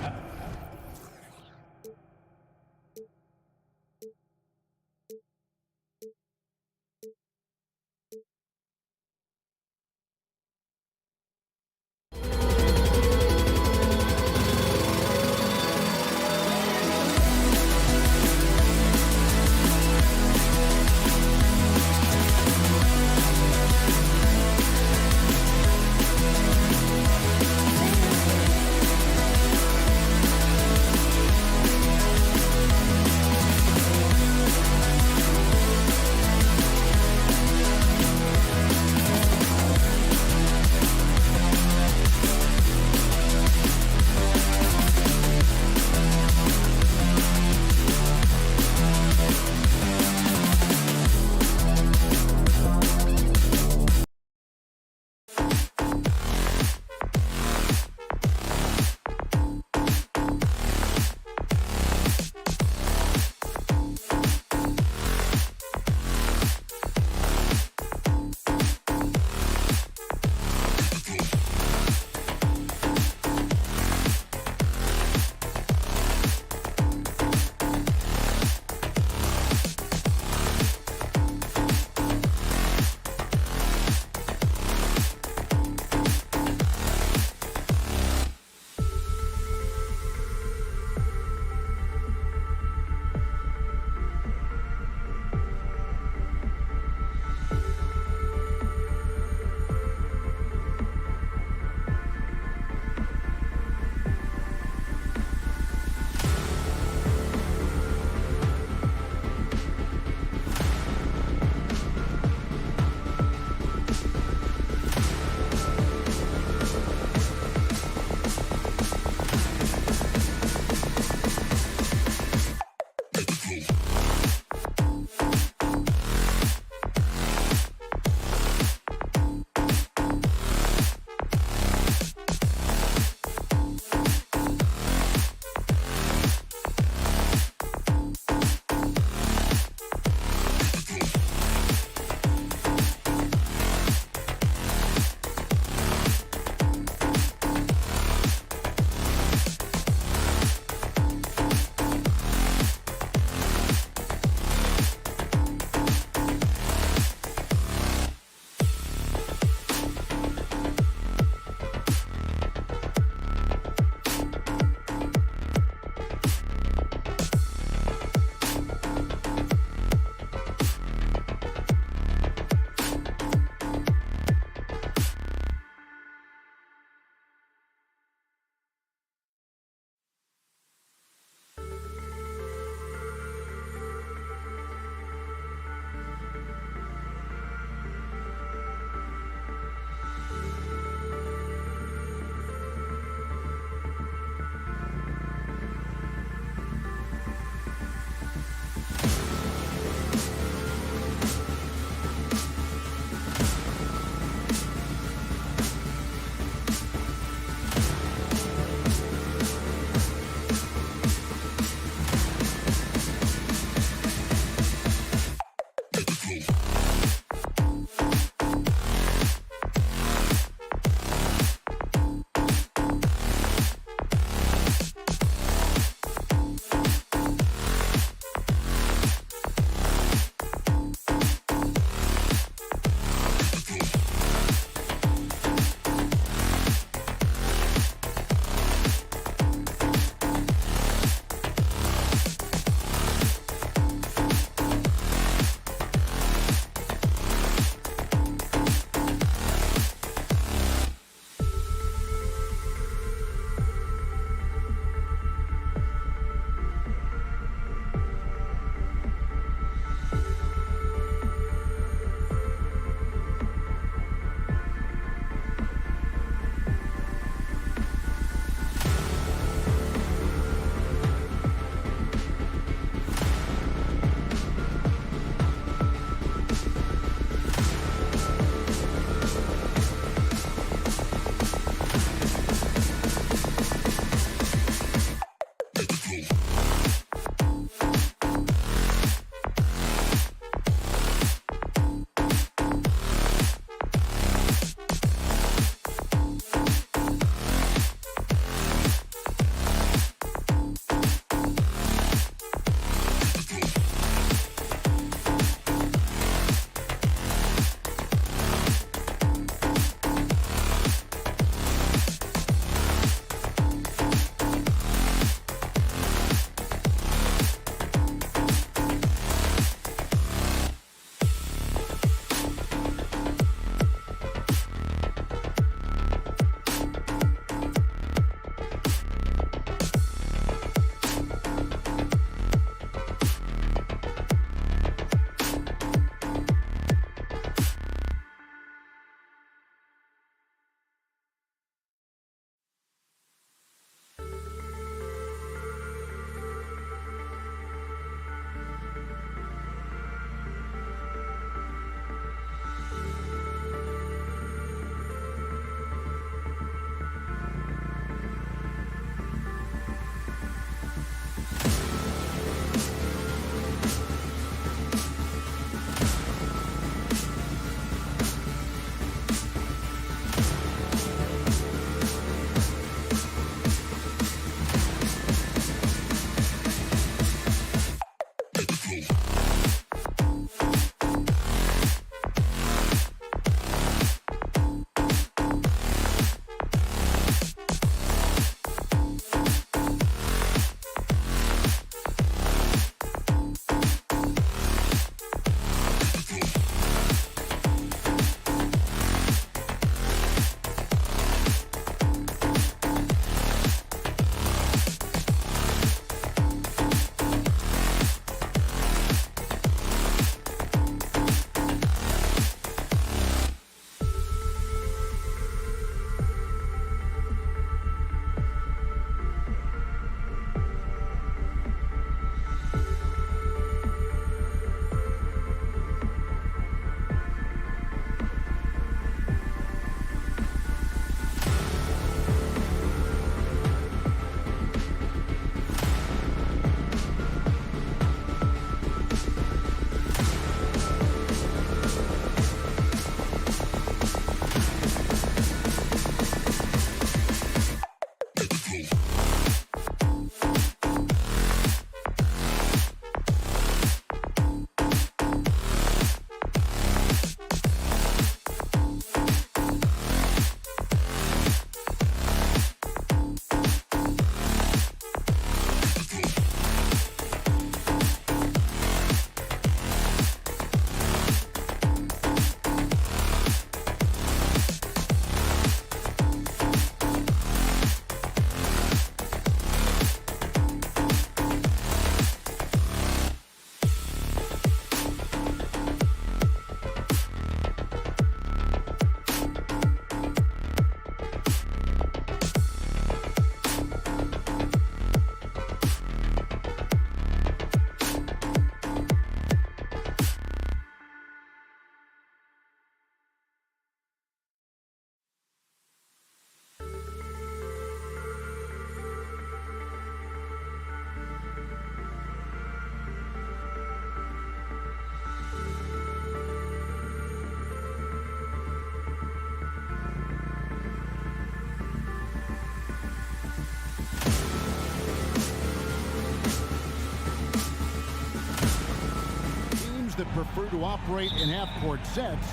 that prefer to operate in half-court sets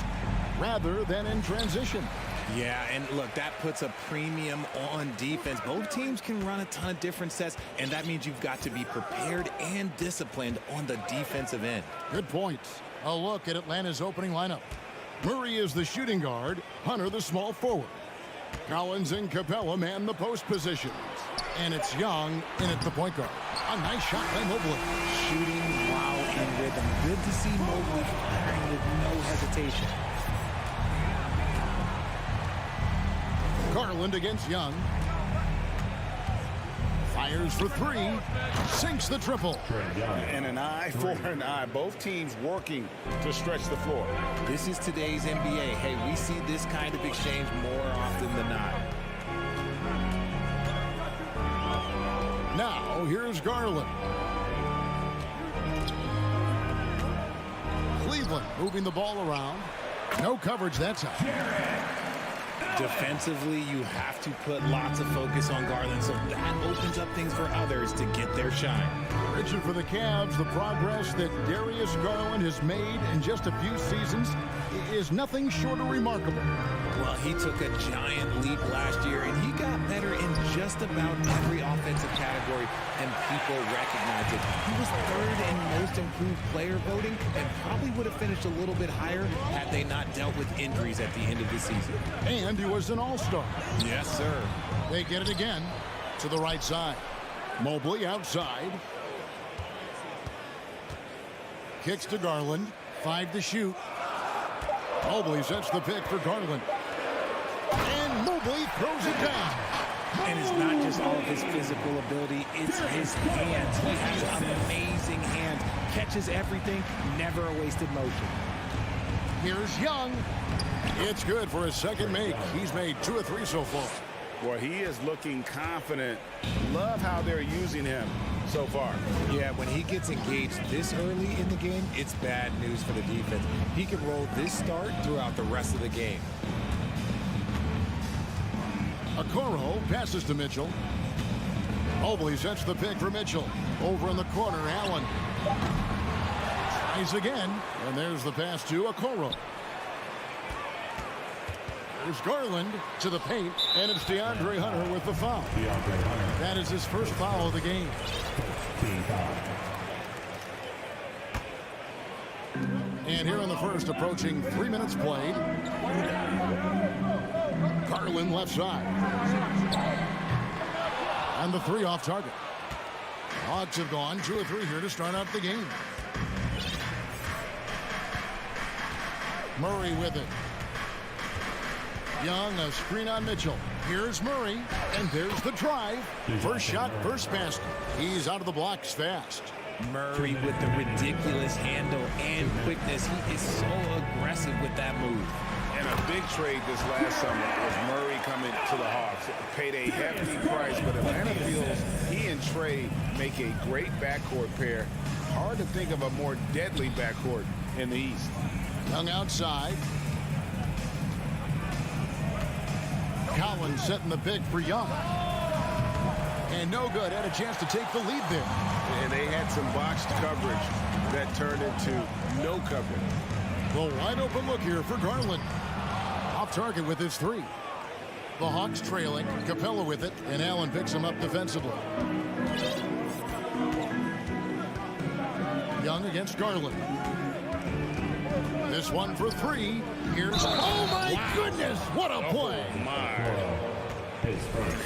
rather than in transition. Yeah, and look, that puts a premium on defense. Both teams can run a ton of different sets, and that means you've got to be prepared and disciplined on the defensive end. Good points. A look at Atlanta's opening lineup. Murray is the shooting guard, Hunter the small forward. Collins and Capella man the post positions. And it's Young in at the point guard. A nice shot by Mobley. Shooting while in rhythm. Good to see Mobley firing with no hesitation. Garland against Young. Fires for three. Sinks the triple. And an eye for an eye. Both teams working to stretch the floor. This is today's NBA. Hey, we see this kind of exchange more often than not. Now, here's Garland. Cleveland moving the ball around. No coverage that time. Defensively, you have to put lots of focus on Garland, so that opens up things for others to get their shine. Richard, for the Cavs, the progress that Darius Garland has made in just a few seasons is nothing short of remarkable. Well, he took a giant leap last year, and he got better in just about every offensive category, and people recognize it. He was third in most improved player voting, and probably would have finished a little bit higher had they not dealt with injuries at the end of the season. And he was an all-star. Yes, sir. They get it again to the right side. Mobley outside. Kicks to Garland. 5 to shoot. Mobley sets the pick for Garland. And Mobley throws it down. And it's not just all of his physical ability, it's his hands. He has amazing hands. Catches everything, never a wasted motion. Here's Young. It's good for his second make. He's made 2 of 3 so far. Well, he is looking confident. Love how they're using him so far. Yeah, when he gets engaged this early in the game, it's bad news for the defense. He can roll this start throughout the rest of the game. Okoro passes to Mitchell. Mobley sets the pick for Mitchell. Over in the corner, Allen. Tries again, and there's the pass to Okoro. There's Garland to the paint, and it's DeAndre Hunter with the foul. That is his first foul of the game. And here in the first, approaching 3 minutes played. Garland left side. And the 3 off target. Hawks have gone 2 of 3 here to start out the game. Murray with it. Young, a screen on Mitchell. Here's Murray, and there's the drive. First shot, first basket. He's out of the blocks fast. Murray with the ridiculous handle and quickness. He is so aggressive with that move. And a big trade this last summer was Murray coming to the Hawks. Paid a hefty price, but Atlanta feels he and Trey make a great backcourt pair. Hard to think of a more deadly backcourt in the East. Young outside. Collins setting the pick for Young. And no good. Had a chance to take the lead there. And they had some botched coverage that turned into no coverage. The wide open look here for Garland. Off target with his 3. The Hawks trailing. Capella with it. And Allen picks him up defensively. Young against Garland. This one for 3. Here's... Oh, my goodness! What a play! Oh, my.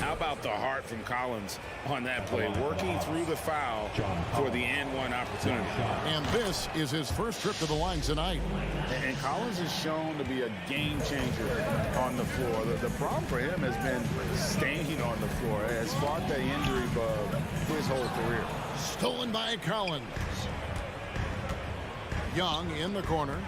How about the heart from Collins on that play? Working through the foul for the and-one opportunity. And this is his first trip to the line tonight. And Collins is shown to be a game changer on the floor. The problem for him has been staying on the floor. It has sparked that injury bug his whole career. Stolen by Collins. Young in the corner.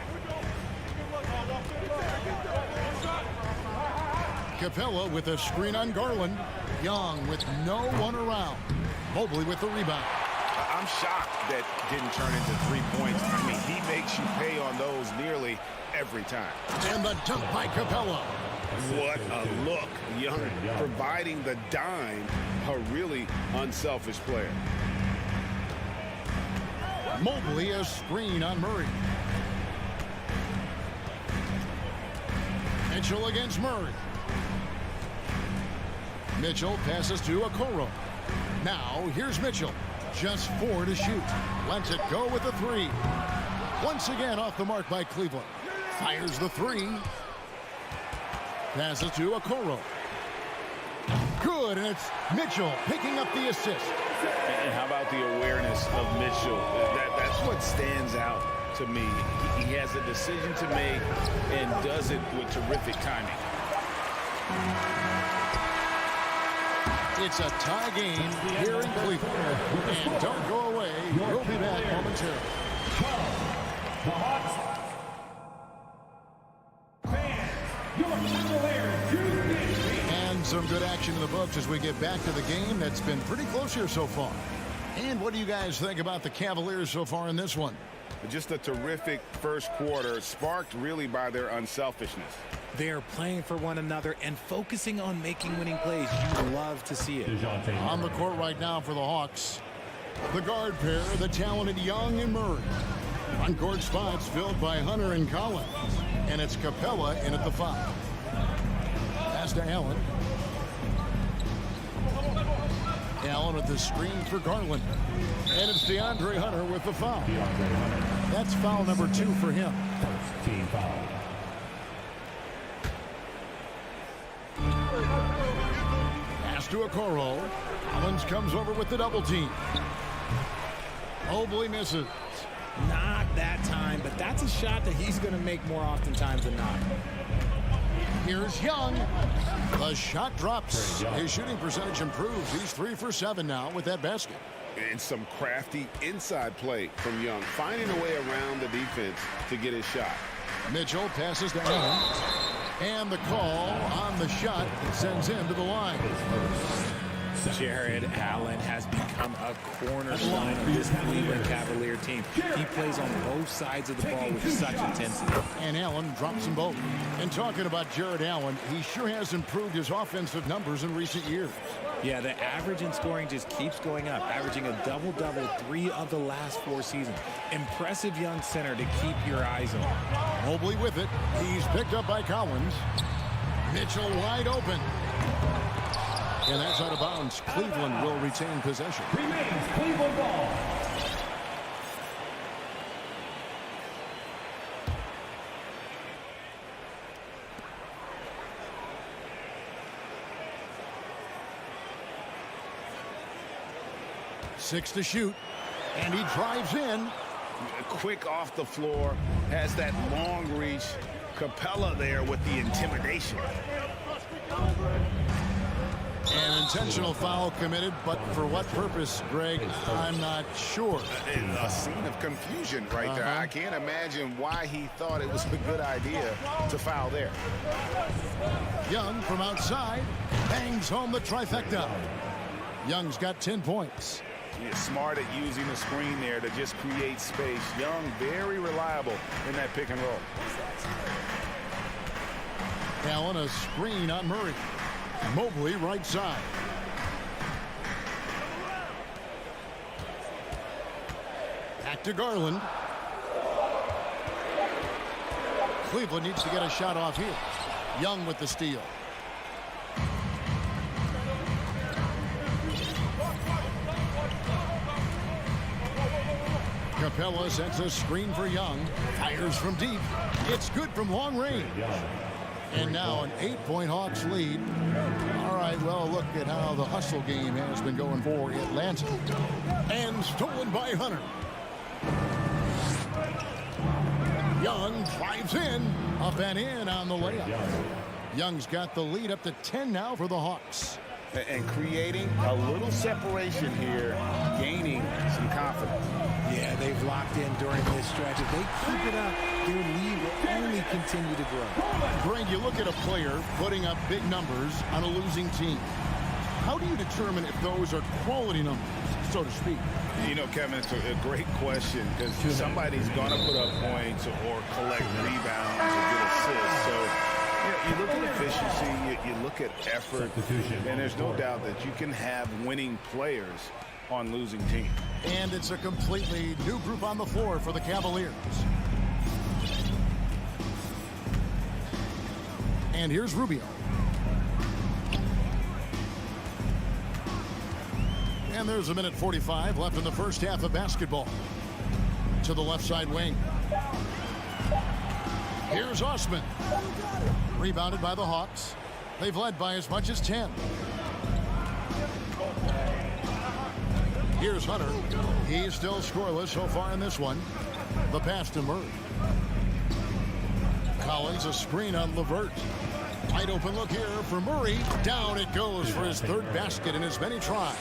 Capella with a screen on Garland. Young with no one around. Mobley with the rebound. I'm shocked that didn't turn into 3 points. I mean, he makes you pay on those nearly every time. And the dunk by Capella. What a look. Young providing the dime. A really unselfish player. Mobley a screen on Murray. Mitchell against Murray. Mitchell passes to Okoro. Now, here's Mitchell. Just 4 to shoot. Lets it go with the 3. Once again off the mark by Cleveland. Fires the 3. Passes to Okoro. Good, and it's Mitchell picking up the assist. And how about the awareness of Mitchell? That's what stands out to me. He has a decision to make and does it with terrific timing. It's a tie game here in Cleveland. And don't go away. We'll be back momentarily. The Hawks fans, your Cavaliers, and some good action in the books as we get back to the game that's been pretty close here so far. And what do you guys think about the Cavaliers so far in this one? Just a terrific first quarter, sparked really by their unselfishness. They're playing for one another and focusing on making winning plays. You love to see it. On the court right now for the Hawks, the guard pair, the talented Young and Murray. On-court spots filled by Hunter and Collins. And it's Capella in at the 5. Pass to Allen. Allen with the screen for Garland. And it's DeAndre Hunter with the foul. That's foul number 2 for him. First team foul. Pass to Okoro. Collins comes over with the double team. Mobley misses. Not that time, but that's a shot that he's going to make more oftentimes than not. Here's Young. The shot drops. His shooting percentage improves. He's 3 for 7 now with that basket. And some crafty inside play from Young, finding a way around the defense to get his shot. Mitchell passes to Allen. And the call on the shot sends him to the line. Jared Allen has become a cornerstone of this Cleveland Cavalier team. He plays on both sides of the ball with such intensity. And Allen drops them both. And talking about Jared Allen, he sure has improved his offensive numbers in recent years. Yeah, the average in scoring just keeps going up, averaging a double-double 3 of the last 4 seasons. Impressive young center to keep your eyes on. Mobley with it. He's picked up by Collins. Mitchell wide open. And that's out of bounds. Cleveland will retain possession. Remains Cleveland ball. Six to shoot. And he drives in. Quick off the floor. Has that long reach. Capella there with the intimidation. An intentional foul committed, but for what purpose, Greg? I'm not sure. A scene of confusion right there. I can't imagine why he thought it was a good idea to foul there. Young from outside bangs home the trifecta. Young's got 10 points. He is smart at using the screen there to just create space. Young, very reliable in that pick and roll. Allen, a screen on Murray. Mobley right side. Back to Garland. Cleveland needs to get a shot off here. Young with the steal. Capella sets a screen for Young. Fires from deep. It's good from long range. And now an 8-point Hawks lead. All right, well, look at how the hustle game has been going for Atlanta. And stolen by Hunter. Young drives in. Up and in on the layup. Young's got the lead up to 10 now for the Hawks. And creating a little separation here, gaining some confidence. Yeah, they've locked in during this stretch. If they keep it up, their lead will only continue to grow. Greg, you look at a player putting up big numbers on a losing team. How do you determine if those are quality numbers, so to speak? You know, Kevin, it's a great question because somebody's going to put up points or collect rebounds or get assists. So you look at efficiency, you look at effort, and there's no doubt that you can have winning players on losing teams. And it's a completely new group on the floor for the Cavaliers. And here's Rubio. And there's a minute 45 left in the first half of basketball. To the left side wing. Here's Osman. Rebounded by the Hawks. They've led by as much as 10. Here's Hunter. He's still scoreless so far in this one. The pass to Murray. Collins, a screen on LeVert. Wide open look here for Murray. Down it goes for his third basket in as many tries.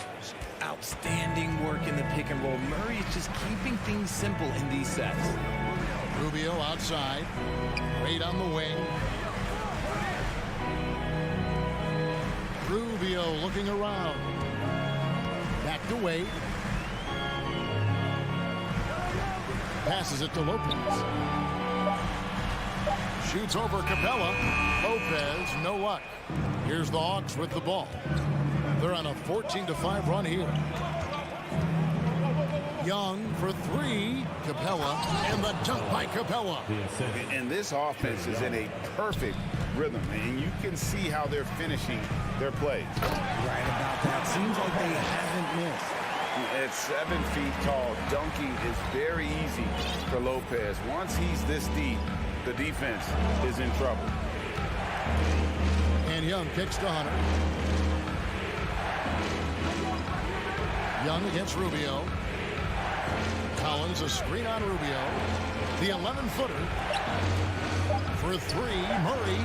Outstanding work in the pick and roll. Murray is just keeping things simple in these sets. Rubio outside. Wade on the wing. Rubio looking around. Back to Wade. Passes it to Lopez. Shoots over Capella. Lopez, no luck. Here's the Hawks with the ball. They're on a 14-5 run here. Young for three. Capella, and the dunk by Capella. And this offense is in a perfect rhythm, and you can see how they're finishing their plays. Right about that. Seems like they haven't missed. At 7 feet tall, dunking is very easy for Lopez. Once he's this deep, the defense is in trouble. And Young kicks to Hunter. Young against Rubio. Collins, a screen on Rubio. The 11-footer. For three, Murray.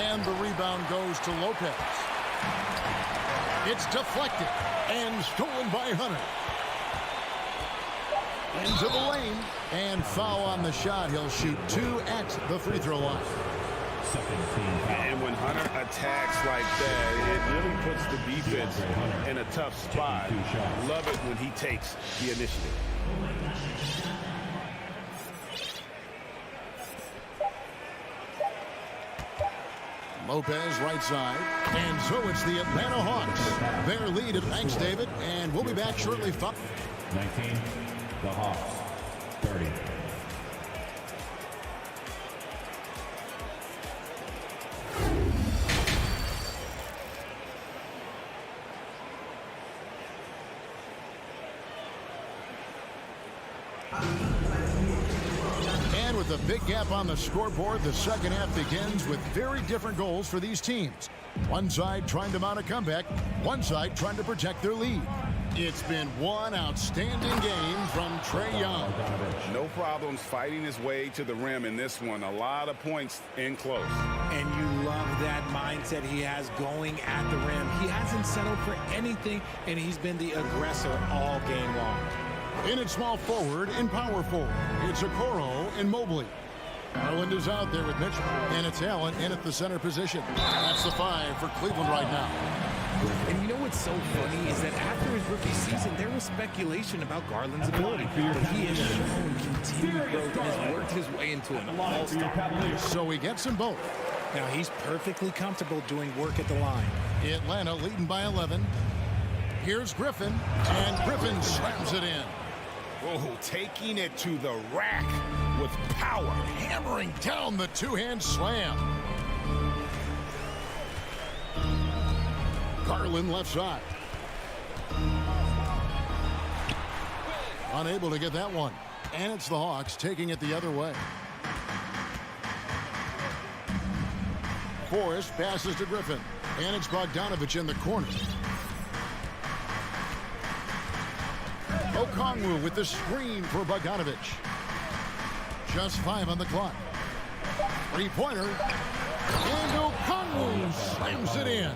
And the rebound goes to Lopez. It's deflected and stolen by Hunter. Into the lane. And foul on the shot. He'll shoot 2 at the free throw line. And when Hunter attacks like that, it really puts the defense in a tough spot. Love it when he takes the initiative. Lopez right side. And so it's the Atlanta Hawks. Their lead at thanks, David. And we'll be back shortly. 19, the Hawks, 30. And with a big gap on the scoreboard, the second half begins with very different goals for these teams. One side trying to mount a comeback, one side trying to protect their lead. It's been one outstanding game from Trae Young. No problems fighting his way to the rim in this one. A lot of points in close. And you love that mindset he has going at the rim. He hasn't settled for anything, and he's been the aggressor all game long. In at small forward, in power forward, it's Okoro and Mobley. Garland is out there with Mitchell, and it's Allen in at the center position. That's the 5 for Cleveland right now. And you know what's so funny is that after his rookie season, there was speculation about Garland's ability. But he has shown continued growth and has worked his way into an all-star. So he gets them both. Now he's perfectly comfortable doing work at the line. Atlanta leading by 11. Here's Griffin, and Griffin slams it in. Oh, taking it to the rack with power. Hammering down the two-hand slam. Garland left side. Unable to get that one. And it's the Hawks taking it the other way. Forrest passes to Griffin. And it's Bogdanovich in the corner. Okongwu with the screen for Bogdanovich. Just 5 on the clock. Three-pointer. And Okongwu slams it in.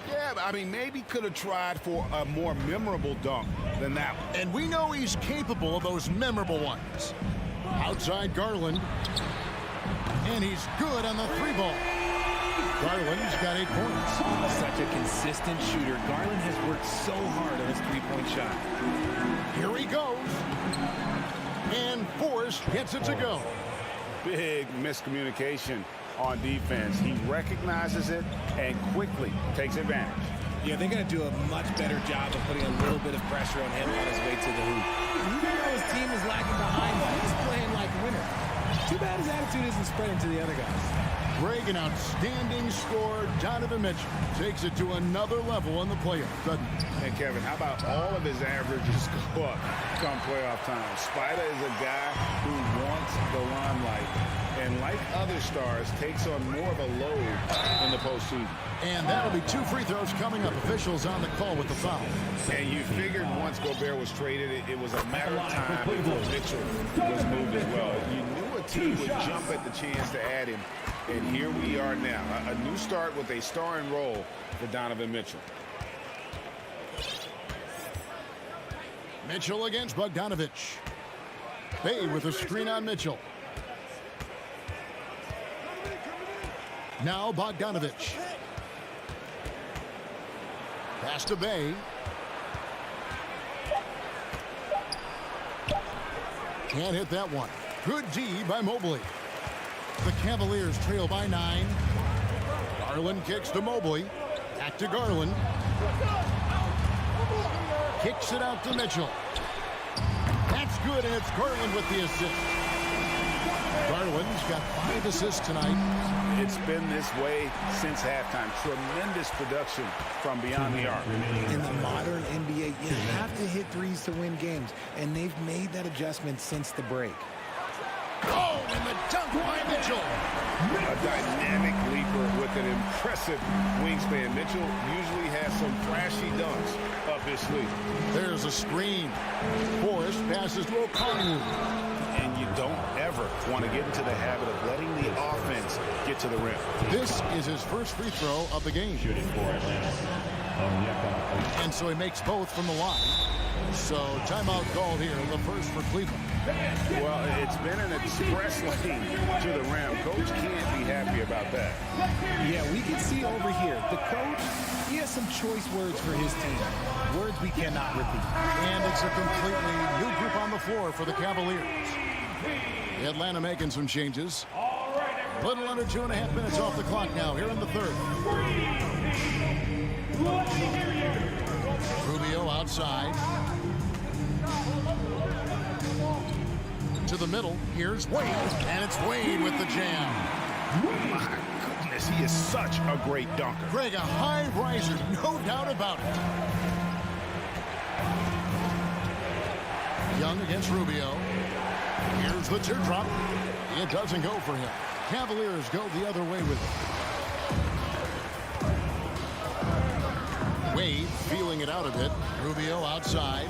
Yeah, I mean, maybe could have tried for a more memorable dunk than that one. And we know he's capable of those memorable ones. Outside Garland. And he's good on the 3-ball. Garland's got 8 points. Such a consistent shooter. Garland has worked so hard on his 3-point shot. Here he goes. And Forrest gets it to go. Big miscommunication on defense. He recognizes it and quickly takes advantage. Yeah, they're going to do a much better job of putting a little bit of pressure on him on his way to the hoop. Even though his team is lagging behind, he's playing like a winner. Too bad his attitude isn't spreading to the other guys. Greg, an outstanding scorer. Donovan Mitchell takes it to another level in the playoffs, doesn't he? And Kevin, how about all of his averages go up come playoff time? Spider is a guy who wants the limelight, and like other stars, takes on more of a load in the postseason. And that'll be 2 free throws coming up. Officials on the call with the foul. And you figured once Gobert was traded, it was a matter of time before Mitchell was moved as well. You knew a team would jump at the chance to add him, and here we are now. A new start with a starring role for Donovan Mitchell. Mitchell against Bogdanovich. Bay with a screen on Mitchell. Now Bogdanovich. Pass to Bay. Can't hit that one. Good D by Mobley. The Cavaliers trail by 9. Garland kicks to Mobley. Back to Garland. Kicks it out to Mitchell. That's good, and it's Garland with the assist. Garland's got 5 assists tonight. It's been this way since halftime. Tremendous production from beyond the arc. In the modern NBA, you have to hit threes to win games, and they've made that adjustment since the break. Oh, and the dunk by Mitchell. A dynamic leaper with an impressive wingspan. Mitchell usually has some flashy dunks up his sleeve. There's a screen. Forrest passes to O'Connor. And you don't ever want to get into the habit of letting the offense get to the rim. This is his first free throw of the game. Shooting for Atlanta. And so he makes both from the line. So timeout called here, the first for Cleveland. Well, it's been an express lane to the rim. Coach can't be happy about that. Yeah, we can see over here, the coach, he has some choice words for his team. Words we cannot repeat. And it's a completely new group on the floor for the Cavaliers. Atlanta making some changes. A little under 2.5 minutes off the clock now here in the third. Rubio outside. To the middle. Here's Wade. And it's Wade with the jam. My goodness, he is such a great dunker. Greg, a high riser, no doubt about it. Young against Rubio. Here's the teardrop. It doesn't go for him. Cavaliers go the other way with it. Wade feeling it out a bit. Rubio outside.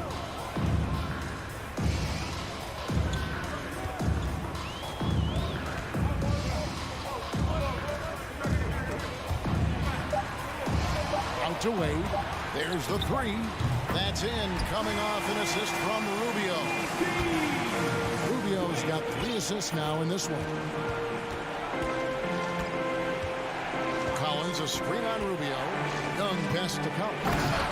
Out to Wade. There's the 3. That's in. Coming off an assist from Rubio. Rubio's got 3 assists now in this one. Collins, a screen on Rubio. Young pass to Collins.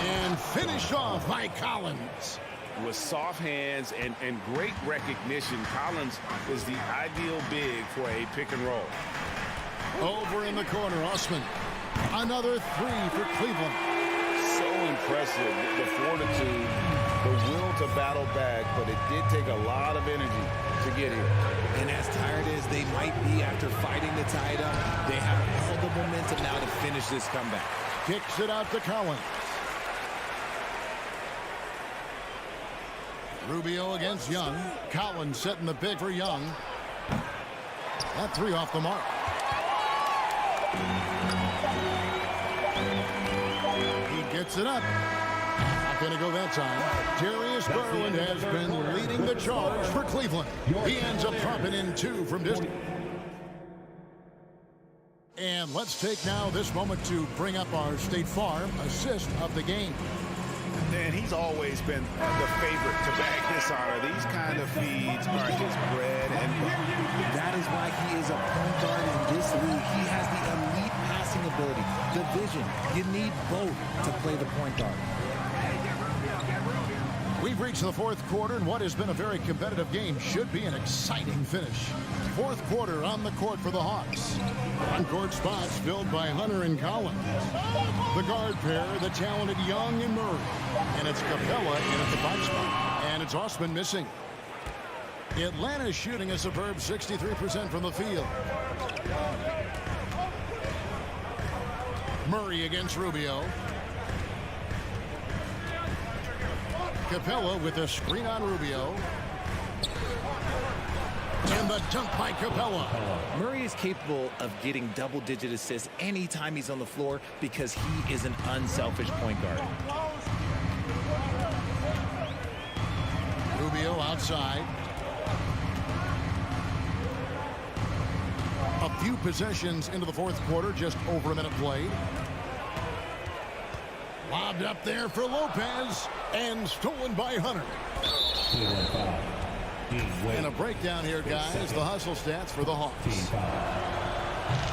And finished off by Collins. With soft hands and great recognition, Collins is the ideal big for a pick and roll. Over in the corner, Osman. Another 3 for Cleveland. So impressive, the fortitude, the will to battle back, but it did take a lot of energy to get here. And as tired as they might be after fighting the tie up, they have all the momentum now to finish this comeback. Kicks it out to Collins. Rubio against Young. Collins setting the pick for Young. That 3 off the mark. He gets it up. Not going to go that time. Darius Garland has been leading the charge for Cleveland. He ends up dropping in 2 from distance. And let's take now this moment to bring up our State Farm assist of the game. And he's always been the favorite to bag this honor. These kind of feeds are his bread and butter. That is why he is a point guard in this league. He has the elite passing ability, the vision. You need both to play the point guard. We've reached the 4th quarter, and what has been a very competitive game should be an exciting finish. 4th quarter on the court for the Hawks. On-court spots filled by Hunter and Collins. The guard pair, the talented Young and Murray. And it's Capella in at the 5 spot. And it's Osman missing. Atlanta shooting a superb 63% from the field. Murray against Rubio. Capella with a screen on Rubio. And the dunk by Capella. Murray is capable of getting double-digit assists anytime he's on the floor because he is an unselfish point guard. Rubio outside. A few possessions into the fourth quarter, just over a minute played. Lobbed up there for Lopez and stolen by Hunter. And a breakdown here, guys. The hustle stats for the Hawks.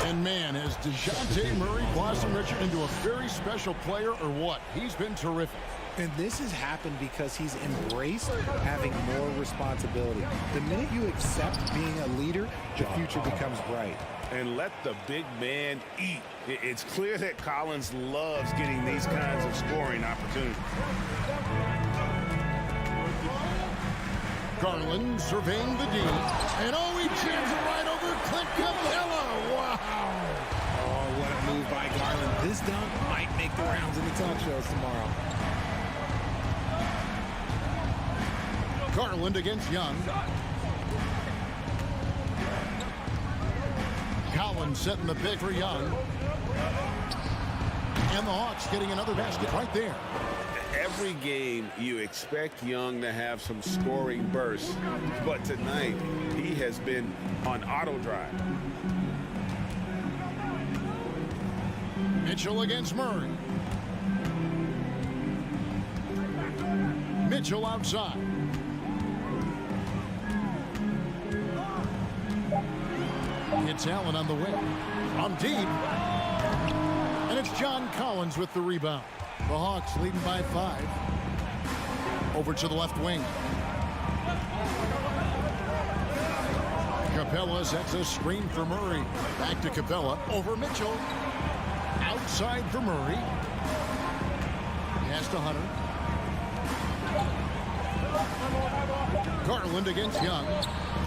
And man, has DeJounte Murray blossomed, Richard, into a very special player or what? He's been terrific. And this has happened because he's embraced having more responsibility. The minute you accept being a leader, the future becomes bright. And let the big man eat. It's clear that Collins loves getting these kinds of scoring opportunities. Garland surveying the D. And oh, he jams it right over Clint Capella. Wow. Oh, what a move by Garland. This dunk might make the rounds in the talk shows tomorrow. Garland against Young. Collins setting the pick for Young. And the Hawks getting another basket right there. Every game you expect Young to have some scoring bursts, but tonight he has been on auto drive. Mitchell against Murray. Mitchell outside. It's Allen on the wing. On deep. And it's John Collins with the rebound. The Hawks leading by 5. Over to the left wing. Capella sets a screen for Murray. Back to Capella. Over Mitchell. Outside for Murray. Pass to Hunter. Garland against Young.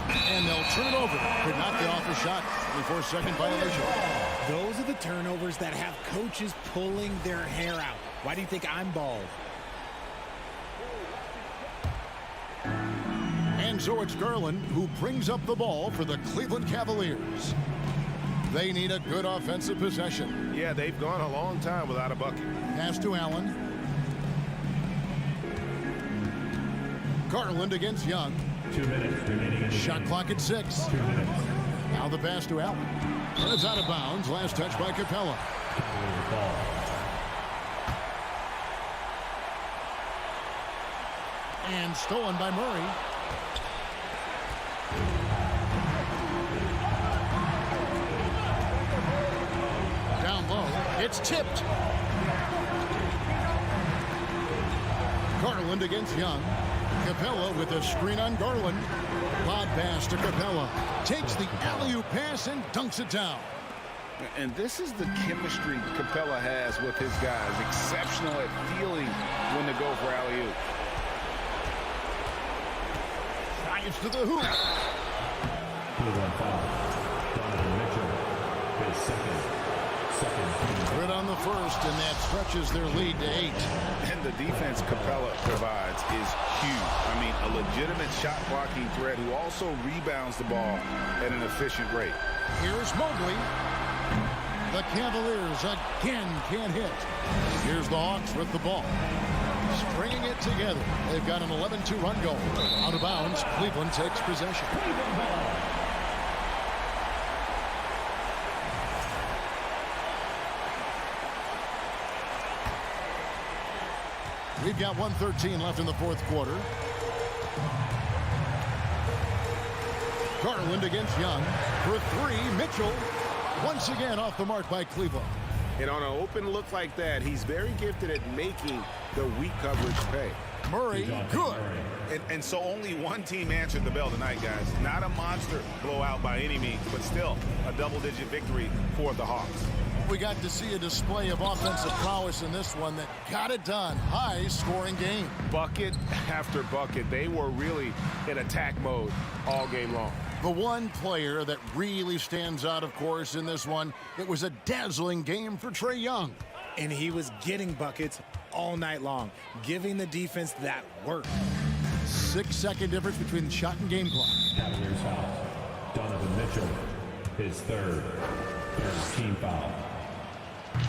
And they'll turn it over. Could not get off a shot. 24-second violation. Those are the turnovers that have coaches pulling their hair out. Why do you think I'm bald? And so it's Garland who brings up the ball for the Cleveland Cavaliers. They need a good offensive possession. Yeah, they've gone a long time without a bucket. Pass to Allen. Garland against Young. 2 minutes remaining. Shot clock at 6. 2 minutes. Now the pass to Allen. And it's out of bounds. Last touch by Capella. And stolen by Murray. Down low. It's tipped. Garland against Young. Capella with a screen on Garland. Lob pass to Capella. Takes the alley-oop pass and dunks it down. And this is the chemistry Capella has with his guys. Exceptional at feeling when to go for alley-oop. Drives to the hoop. Grid on the first, and that stretches their lead to 8. And the defense Capella provides is huge. I mean, a legitimate shot blocking threat who also rebounds the ball at an efficient rate. Here's Mobley. The Cavaliers again can't hit. Here's the Hawks with the ball. Stringing it together. They've got an 11-2 run goal. Out of bounds, Cleveland takes possession. We've got 1:13 left in the fourth quarter. Garland against Young. For 3, Mitchell. Once again off the mark by Cleveland. And on an open look like that, he's very gifted at making the weak coverage pay. Murray, good. And so only one team answered the bell tonight, guys. Not a monster blowout by any means, but still a double-digit victory for the Hawks. We got to see a display of offensive prowess in this one that got it done. High-scoring game. Bucket after bucket. They were really in attack mode all game long. The one player that really stands out, of course, in this one, it was a dazzling game for Trae Young. And he was getting buckets all night long, giving the defense that work. 6-second difference between the shot and game clock. Cavaliers foul. Donovan Mitchell, his third team foul.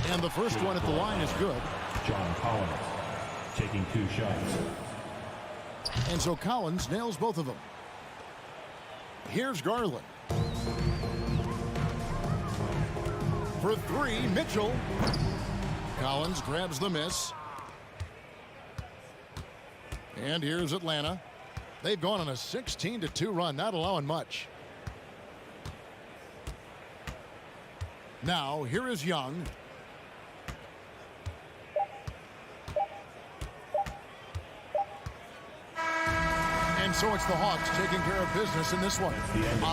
And the first one at the line is good. John Collins taking 2 shots. And so Collins nails both of them. Here's Garland. For 3, Mitchell. Collins grabs the miss. And here's Atlanta. They've gone on a 16-2 run, not allowing much. Now, here is Young. And so it's the Hawks taking care of business in this one.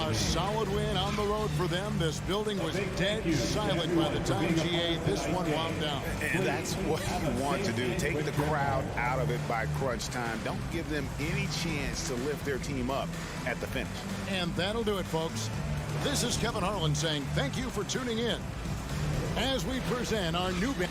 A solid win on the road for them. This building was dead silent by the time GA this one wound down. And that's what you want to do. Take the crowd out of it by crunch time. Don't give them any chance to lift their team up at the finish. And that'll do it, folks. This is Kevin Harlan saying thank you for tuning in as we present our new band.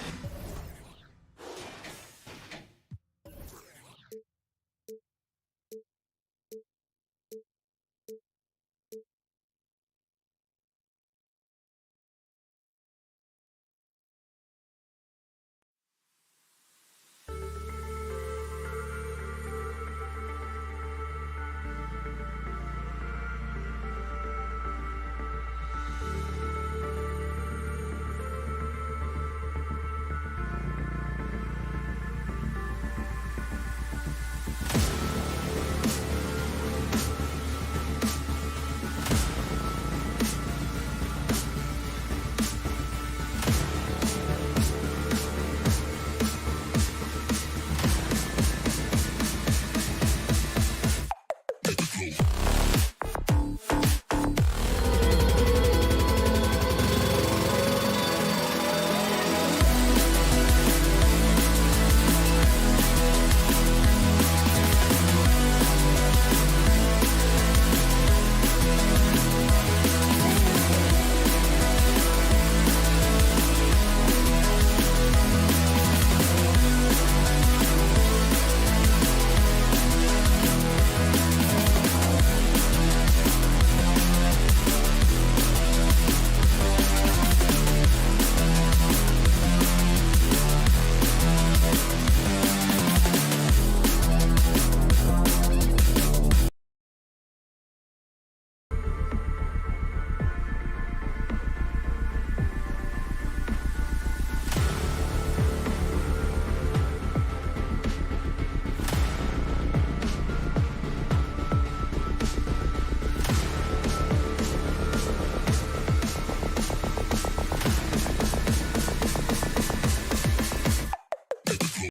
Cool.